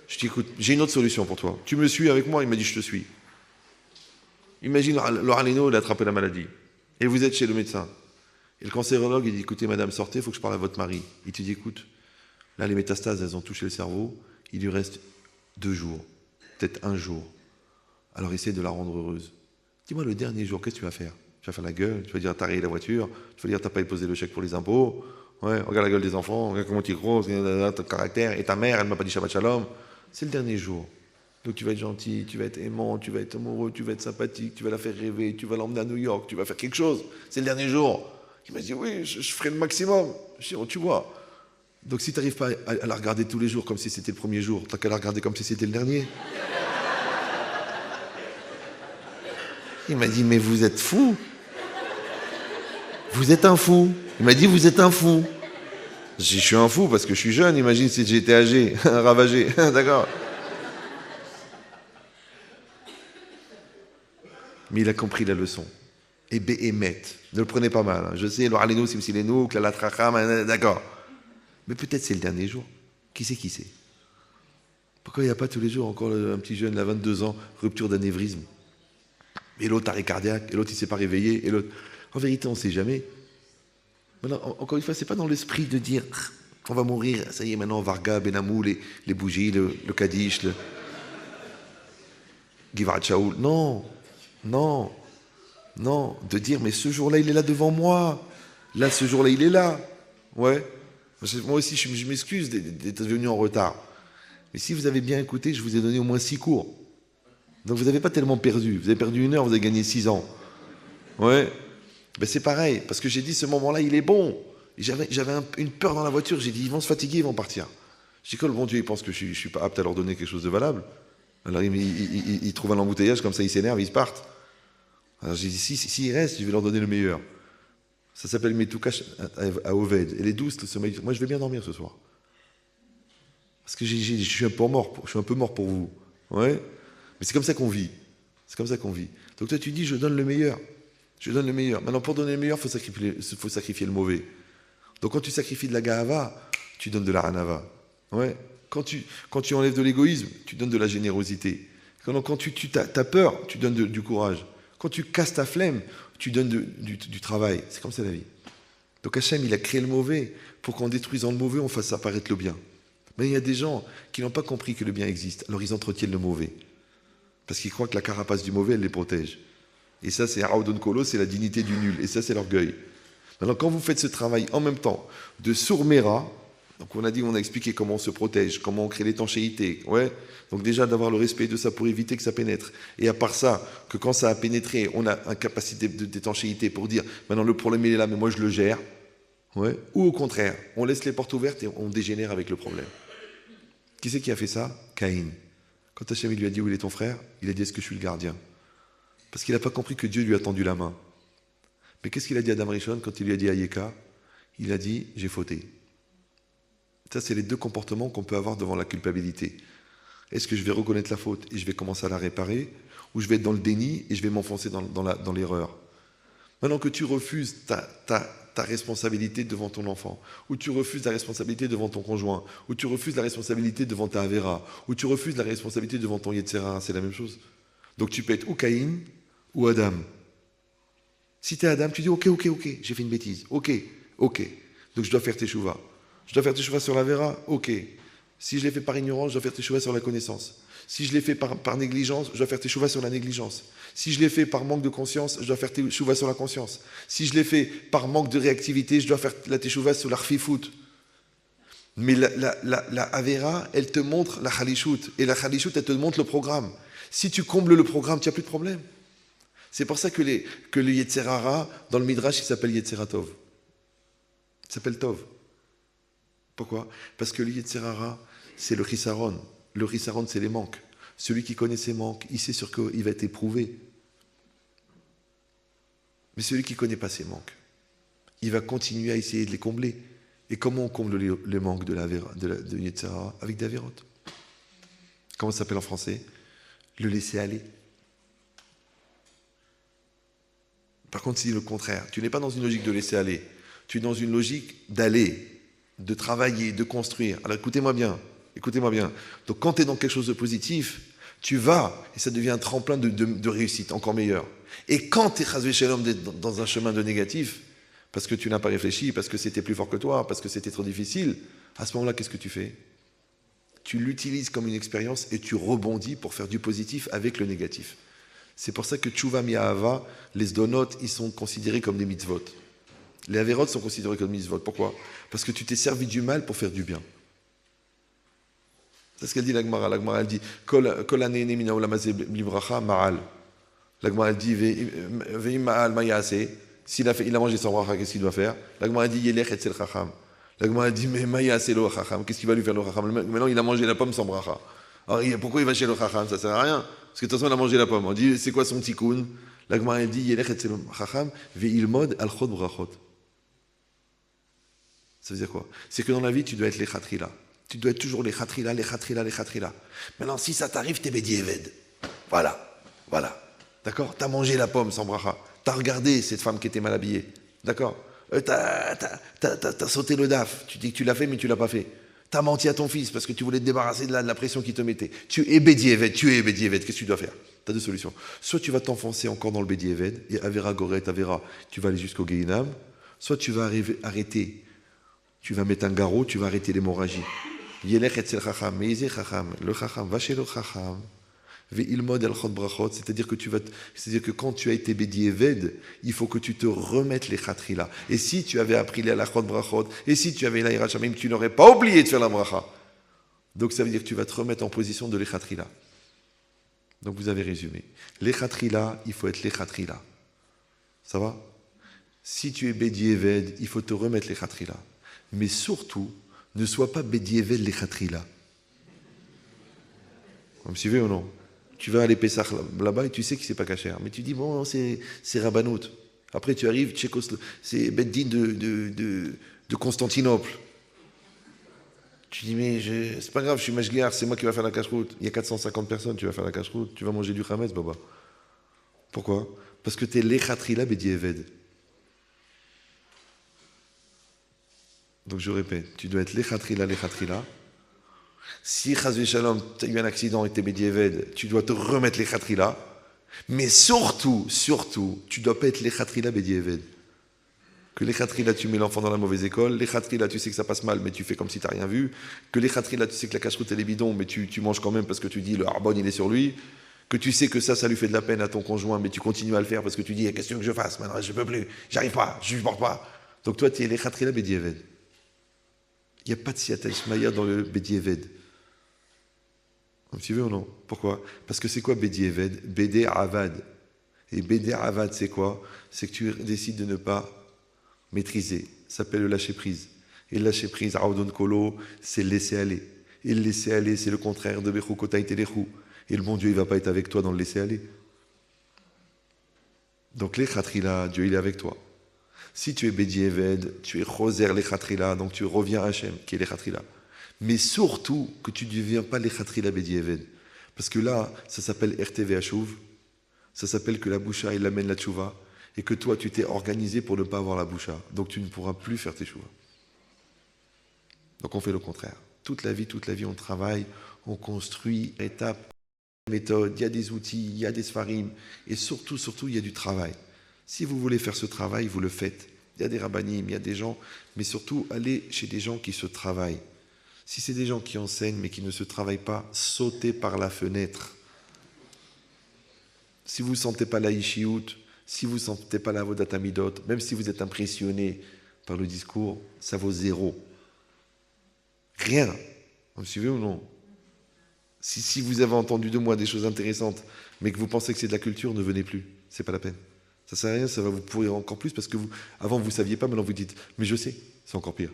Speaker 1: je dis, écoute, j'ai une autre solution pour toi. Tu me suis avec moi? Il m'a dit, je te suis. Imagine, Laura Leno, il a attrapé la maladie. Et vous êtes chez le médecin. Et le cancérologue, il dit, écoutez, madame, sortez, il faut que je parle à votre mari. Il te dit, écoute, là, les métastases, elles ont touché le cerveau. Il lui reste 2 jours, peut-être 1 jour. Alors essaie de la rendre heureuse. Dis-moi, le dernier jour, qu'est-ce que tu vas faire? Tu vas faire la gueule, tu vas dire t'as rayé la voiture, tu vas dire t'as pas déposé le chèque pour les impôts, ouais, regarde la gueule des enfants, regarde comment tu es gros, ton caractère, et ta mère, elle m'a pas dit Shabbat Shalom. C'est le dernier jour. Donc tu vas être gentil, tu vas être aimant, tu vas être amoureux, tu vas être sympathique, tu vas la faire rêver, tu vas l'emmener à New York, tu vas faire quelque chose. C'est le dernier jour. Il m'a dit oui, je ferai le maximum. Je dis, oh, tu vois. Donc si tu n'arrives pas à la regarder tous les jours comme si c'était le premier jour, t'as qu'à la regarder comme si c'était le dernier. Il m'a dit, mais vous êtes fou. Vous êtes un fou. Il m'a dit, vous êtes un fou. Je dis, je suis un fou parce que je suis jeune. Imagine si j'étais âgé, ravagé. D'accord. Mais il a compris la leçon. Et Béhémet. Ne le prenez pas mal. Hein. Je sais, l'Oraleno, Simsileno, Klalatracham, d'accord. Mais peut-être c'est le dernier jour. Qui sait? Pourquoi il n'y a pas tous les jours encore un petit jeune, là, 22 ans, rupture d'anévrisme? Et l'autre arrêt cardiaque, et l'autre il ne s'est pas réveillé, et l'autre... En vérité, on ne sait jamais. Maintenant, encore une fois, ce n'est pas dans l'esprit de dire on va mourir, ça y est, maintenant, Varga, Benamou, les bougies, le Kaddish, le Givat Shaoul. Non. De dire, mais ce jour-là, il est là devant moi. Là, ce jour-là, il est là. Ouais. Moi aussi, je m'excuse d'être venu en retard. Mais si vous avez bien écouté, je vous ai donné au moins 6 cours. Donc vous n'avez pas tellement perdu. Vous avez perdu 1 heure, vous avez gagné 6 ans. Ouais. Ben c'est pareil, parce que j'ai dit ce moment-là, il est bon. J'avais une peur dans la voiture, j'ai dit, ils vont se fatiguer, ils vont partir. J'ai dit que le bon Dieu, il pense que je ne suis pas apte à leur donner quelque chose de valable. Alors il trouve un embouteillage, comme ça ils s'énervent, ils se partent. Alors j'ai dit, si ils restent, je vais leur donner le meilleur. Ça s'appelle Metoukash à Oved. Elle est douce, le sommeil. Moi, je vais bien dormir ce soir. Parce que je suis un peu mort pour vous. Ouais. Mais c'est comme ça qu'on vit. Donc toi, tu dis, je donne le meilleur. Maintenant, pour donner le meilleur, il faut sacrifier le mauvais. Donc quand tu sacrifies de la gahava, tu donnes de la hanava. Ouais. Quand tu enlèves de l'égoïsme, tu donnes de la générosité. Quand tu as peur, tu donnes du courage. Quand tu casses ta flemme, tu donnes du travail. C'est comme ça la vie. Donc Hachem, il a créé le mauvais pour qu'en détruisant le mauvais, on fasse apparaître le bien. Mais il y a des gens qui n'ont pas compris que le bien existe. Alors ils entretiennent le mauvais. Parce qu'ils croient que la carapace du mauvais, elle les protège. Et ça, c'est Araudon Kolo, c'est la dignité du nul. Et ça, c'est l'orgueil. Maintenant, quand vous faites ce travail en même temps de sourmera, donc on a expliqué comment on se protège, comment on crée l'étanchéité. Ouais. Donc déjà d'avoir le respect de ça pour éviter que ça pénètre. Et à part ça, que quand ça a pénétré, on a une capacité d'étanchéité pour dire maintenant le problème il est là, mais moi je le gère. Ouais. Ou au contraire, on laisse les portes ouvertes et on dégénère avec le problème. Qui c'est qui a fait ça? Caïn. Quand Hachem lui a dit où il est ton frère, il a dit est-ce que je suis le gardien? Parce qu'il n'a pas compris que Dieu lui a tendu la main. Mais qu'est-ce qu'il a dit à Adam Rishon quand il lui a dit Ayeka? Il a dit j'ai fauté. Ça, c'est les 2 comportements qu'on peut avoir devant la culpabilité. Est-ce que je vais reconnaître la faute et je vais commencer à la réparer, ou je vais être dans le déni et je vais m'enfoncer dans l'erreur? Maintenant que tu refuses ta ta responsabilité devant ton enfant, ou tu refuses la responsabilité devant ton conjoint, ou tu refuses la responsabilité devant ta Avera, ou tu refuses la responsabilité devant ton Yetzera, c'est la même chose. Donc tu peux être ou Caïn ou Adam. Si tu es Adam, tu dis ok, j'ai fait une bêtise, ok. Donc je dois faire teshuva. Je dois faire teshuva sur l'Avera, ok. Si je l'ai fait par ignorance, je dois faire teshuva sur la connaissance. Si je l'ai fait par négligence, je dois faire teshuva sur la négligence. Si je l'ai fait par manque de conscience, je dois faire teshuva sur la conscience. Si je l'ai fait par manque de réactivité, je dois faire la teshuva sur l'arfifout. Mais la Avera, elle te montre la Khalishut. Et la Khalishut, elle te montre le programme. Si tu combles le programme, tu n'as plus de problème. C'est pour ça que le Yetzer Hara, dans le Midrash, il s'appelle Yetzer Tov. Il s'appelle Tov. Pourquoi? Parce que le Yetzer Hara, c'est le Chisaron. Le Chisaron, c'est les manques. Celui qui connaît ses manques, il sait sur quoi il va être éprouvé. Mais celui qui ne connaît pas ses manques, il va continuer à essayer de les combler. Et comment on comble les manques de Yetzer Hara? Avec des Averot. Comment ça s'appelle en français? Le laisser aller. Par contre, c'est le contraire. Tu n'es pas dans une logique de laisser aller. Tu es dans une logique d'aller, de travailler, de construire. Alors écoutez-moi bien. Donc quand tu es dans quelque chose de positif, tu vas, et ça devient un tremplin de réussite, encore meilleur. Et quand tu es chasvé chez l'homme dans un chemin de négatif, parce que tu n'as pas réfléchi, parce que c'était plus fort que toi, parce que c'était trop difficile, à ce moment-là, qu'est-ce que tu fais? Tu l'utilises comme une expérience et tu rebondis pour faire du positif avec le négatif. C'est pour ça que Tchouva Mi'ahava, les Sdonot, ils sont considérés comme des mitzvot. Les Averot sont considérés comme des mitzvot. Pourquoi? Parce que tu t'es servi du mal pour faire du bien. C'est ce qu'elle dit l'Agmara. L'Agmara, elle dit Kol aneene mina olamazeh bli bracha ma'al. L'Agmara, elle dit Ve'im ma'al ma'yaseh. S'il a mangé sans bracha, qu'est-ce qu'il doit faire? L'Agmara, elle dit Yelech etzel chacham. L'Agmara, elle dit mais ma'yaseh lo chacham. Qu'est-ce qu'il va lui faire le chacham? Maintenant, il a mangé la pomme sans bracha. Alors, pourquoi il va chez le chacham? Ça sert à rien. Parce que de toute façon, il a mangé la pomme. On dit, c'est quoi son tikkun? L'Agmara, elle dit, Yelech etzel chacham ve'ilmod al chod brachot. Ça veut dire quoi? C'est que dans la vie, tu dois être les khatrila. Tu dois être toujours les khatrila. Maintenant, si ça t'arrive, t'es bédiéved. Voilà. D'accord? T'as mangé la pomme sans bracha. T'as regardé cette femme qui était mal habillée. D'accord? T'as sauté le daf. Tu dis que tu l'as fait, mais tu l'as pas fait. T'as menti à ton fils parce que tu voulais te débarrasser de la pression qu'il te mettait. Tu es bédiéved. Qu'est-ce que tu dois faire? Tu as deux solutions. Soit tu vas t'enfoncer encore dans le bédiéved, et Avera Goret, Avera, tu vas aller jusqu'au Gehinam. Soit tu vas arrêter, tu vas mettre un garrot, tu vas arrêter l'hémorragie. Yelech etzel chacham, meizeh chacham, le chacham, va chez le chacham. Ve'ilmod el chod brachot, c'est-à-dire que quand tu as été bédiéved, il faut que tu te remettes les khatrila. Et si tu avais appris les chod brachot, et si tu avais l'aïra shamim, tu n'aurais pas oublié de faire la bracha. Donc ça veut dire que tu vas te remettre en position de l'echatrila. Donc vous avez résumé. L'echatrila, il faut être l'echatrila. Ça va? Si tu es bédiéved, il faut te remettre l'echatrila. Mais surtout, ne sois pas bédiéved l'echatrila. Vous me suivez ou non? Tu vas aller Pessah là-bas et tu sais que c'est pas cachère. Mais tu dis, bon, c'est Rabbanout. Après, tu arrives, c'est Beddin de Constantinople. Tu dis, mais c'est pas grave, je suis mashgiach, c'est moi qui va faire la cache-route. Il y a 450 personnes, tu vas faire la cache-route, tu vas manger du chametz, baba. Pourquoi? Parce que tu es l'echatrila bédiéved. Donc je répète, tu dois être l'echatrila. Si Chazvé Shalom, tu as eu un accident et tu es bédiéved, tu dois te remettre l'echatrila. Mais surtout, tu ne dois pas être l'echatrila bédiéved. Que l'echatrila, tu mets l'enfant dans la mauvaise école. L'echatrila, tu sais que ça passe mal, mais tu fais comme si tu n'as rien vu. Que l'echatrila, tu sais que la cache-route, elle est bidon, mais tu manges quand même parce que tu dis le harbon, il est sur lui. Que tu sais que ça lui fait de la peine à ton conjoint, mais tu continues à le faire parce que tu dis, qu'est-ce que je fasse? Maintenant, je ne peux plus, j'arrive pas, je ne supporte pas. Donc toi, tu es l'echatrila bédiéved. Il n'y a pas de siatel shmaya dans le bédiéved. Vous me suivez ou non? Pourquoi? Parce que c'est quoi bédiéved? Bédé avad. Et bédé avad, c'est quoi? C'est que tu décides de ne pas maîtriser. Ça s'appelle le lâcher-prise. Et le lâcher-prise, aoudon kolo, c'est le laisser aller. Et le laisser aller, c'est le contraire de bechou kotay telechou. Et le bon Dieu, il ne va pas être avec toi dans le laisser aller. Donc les khatrila, Dieu, il est avec toi. Si tu es bédiéved, tu es choser les khatrila, donc tu reviens à Hachem, qui est les khatrila. Mais surtout que tu ne deviens pas les khatrila bédiéved. Parce que là, ça s'appelle RTV Hashuv, ça s'appelle que la boucha, il amène la tchouva. et que toi, tu t'es organisé pour ne pas avoir la boucha. Donc tu ne pourras plus faire tes choix. Donc on fait le contraire. Toute la vie, on travaille, on construit, étape, méthode, il y a des outils, il y a des sfarim, et surtout, il y a du travail. Si vous voulez faire ce travail, vous le faites. Il y a des rabbinim, il y a des gens, mais surtout, allez chez des gens qui se travaillent. Si c'est des gens qui enseignent, mais qui ne se travaillent pas, sautez par la fenêtre. Si vous ne sentez pas la ishiout, si vous ne sentez pas la avodat amidot, même si vous êtes impressionné par le discours, ça vaut zéro. Rien. Vous me suivez ou non? Si vous avez entendu de moi des choses intéressantes, mais que vous pensez que c'est de la culture, ne venez plus. C'est pas la peine. Ça sert à rien, ça va vous pourrir encore plus parce que avant vous ne saviez pas, maintenant vous dites, mais je sais, c'est encore pire.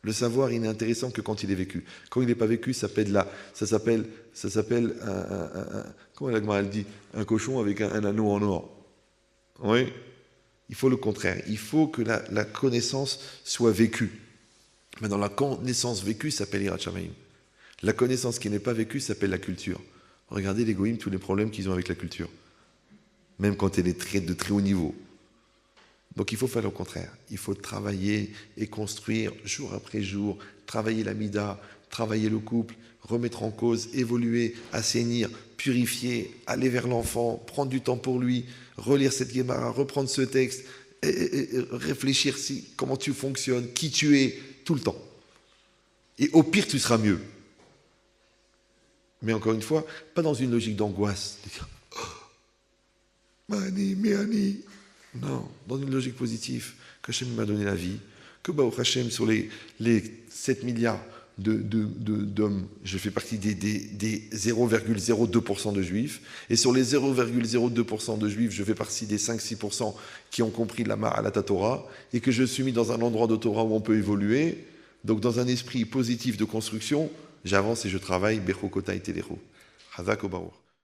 Speaker 1: Le savoir, il n'est intéressant que quand il est vécu. Quand il n'est pas vécu, ça s'appelle comment la Gemara dit, un cochon avec un anneau en or. Oui. Il faut le contraire. Il faut que la connaissance soit vécue. Maintenant, la connaissance vécue s'appelle Yirat Shamayim. La connaissance qui n'est pas vécue s'appelle la culture. Regardez les goïms, tous les problèmes qu'ils ont avec la culture. Même quand elle est de très haut niveau. Donc il faut faire le contraire. Il faut travailler et construire jour après jour, travailler la mida, travailler le couple, remettre en cause, évoluer, assainir, purifier, aller vers l'enfant, prendre du temps pour lui, relire cette Gemara, reprendre ce texte, et réfléchir comment tu fonctionnes, qui tu es, tout le temps. Et au pire, tu seras mieux. Mais encore une fois, pas dans une logique d'angoisse. De dire, oh, Mani. Non, dans une logique positive, qu'Hachem m'a donné la vie, que Baruch Hashem, sur les 7 milliards d'hommes, je fais partie des 0,02% de juifs, et sur les 0,02% de juifs, je fais partie des 5-6% qui ont compris la Ma'alat Torah, et que je suis mis dans un endroit de Torah où on peut évoluer, donc dans un esprit positif de construction, j'avance et je travaille, Becho Kota et Telecho. Hazak Baruch.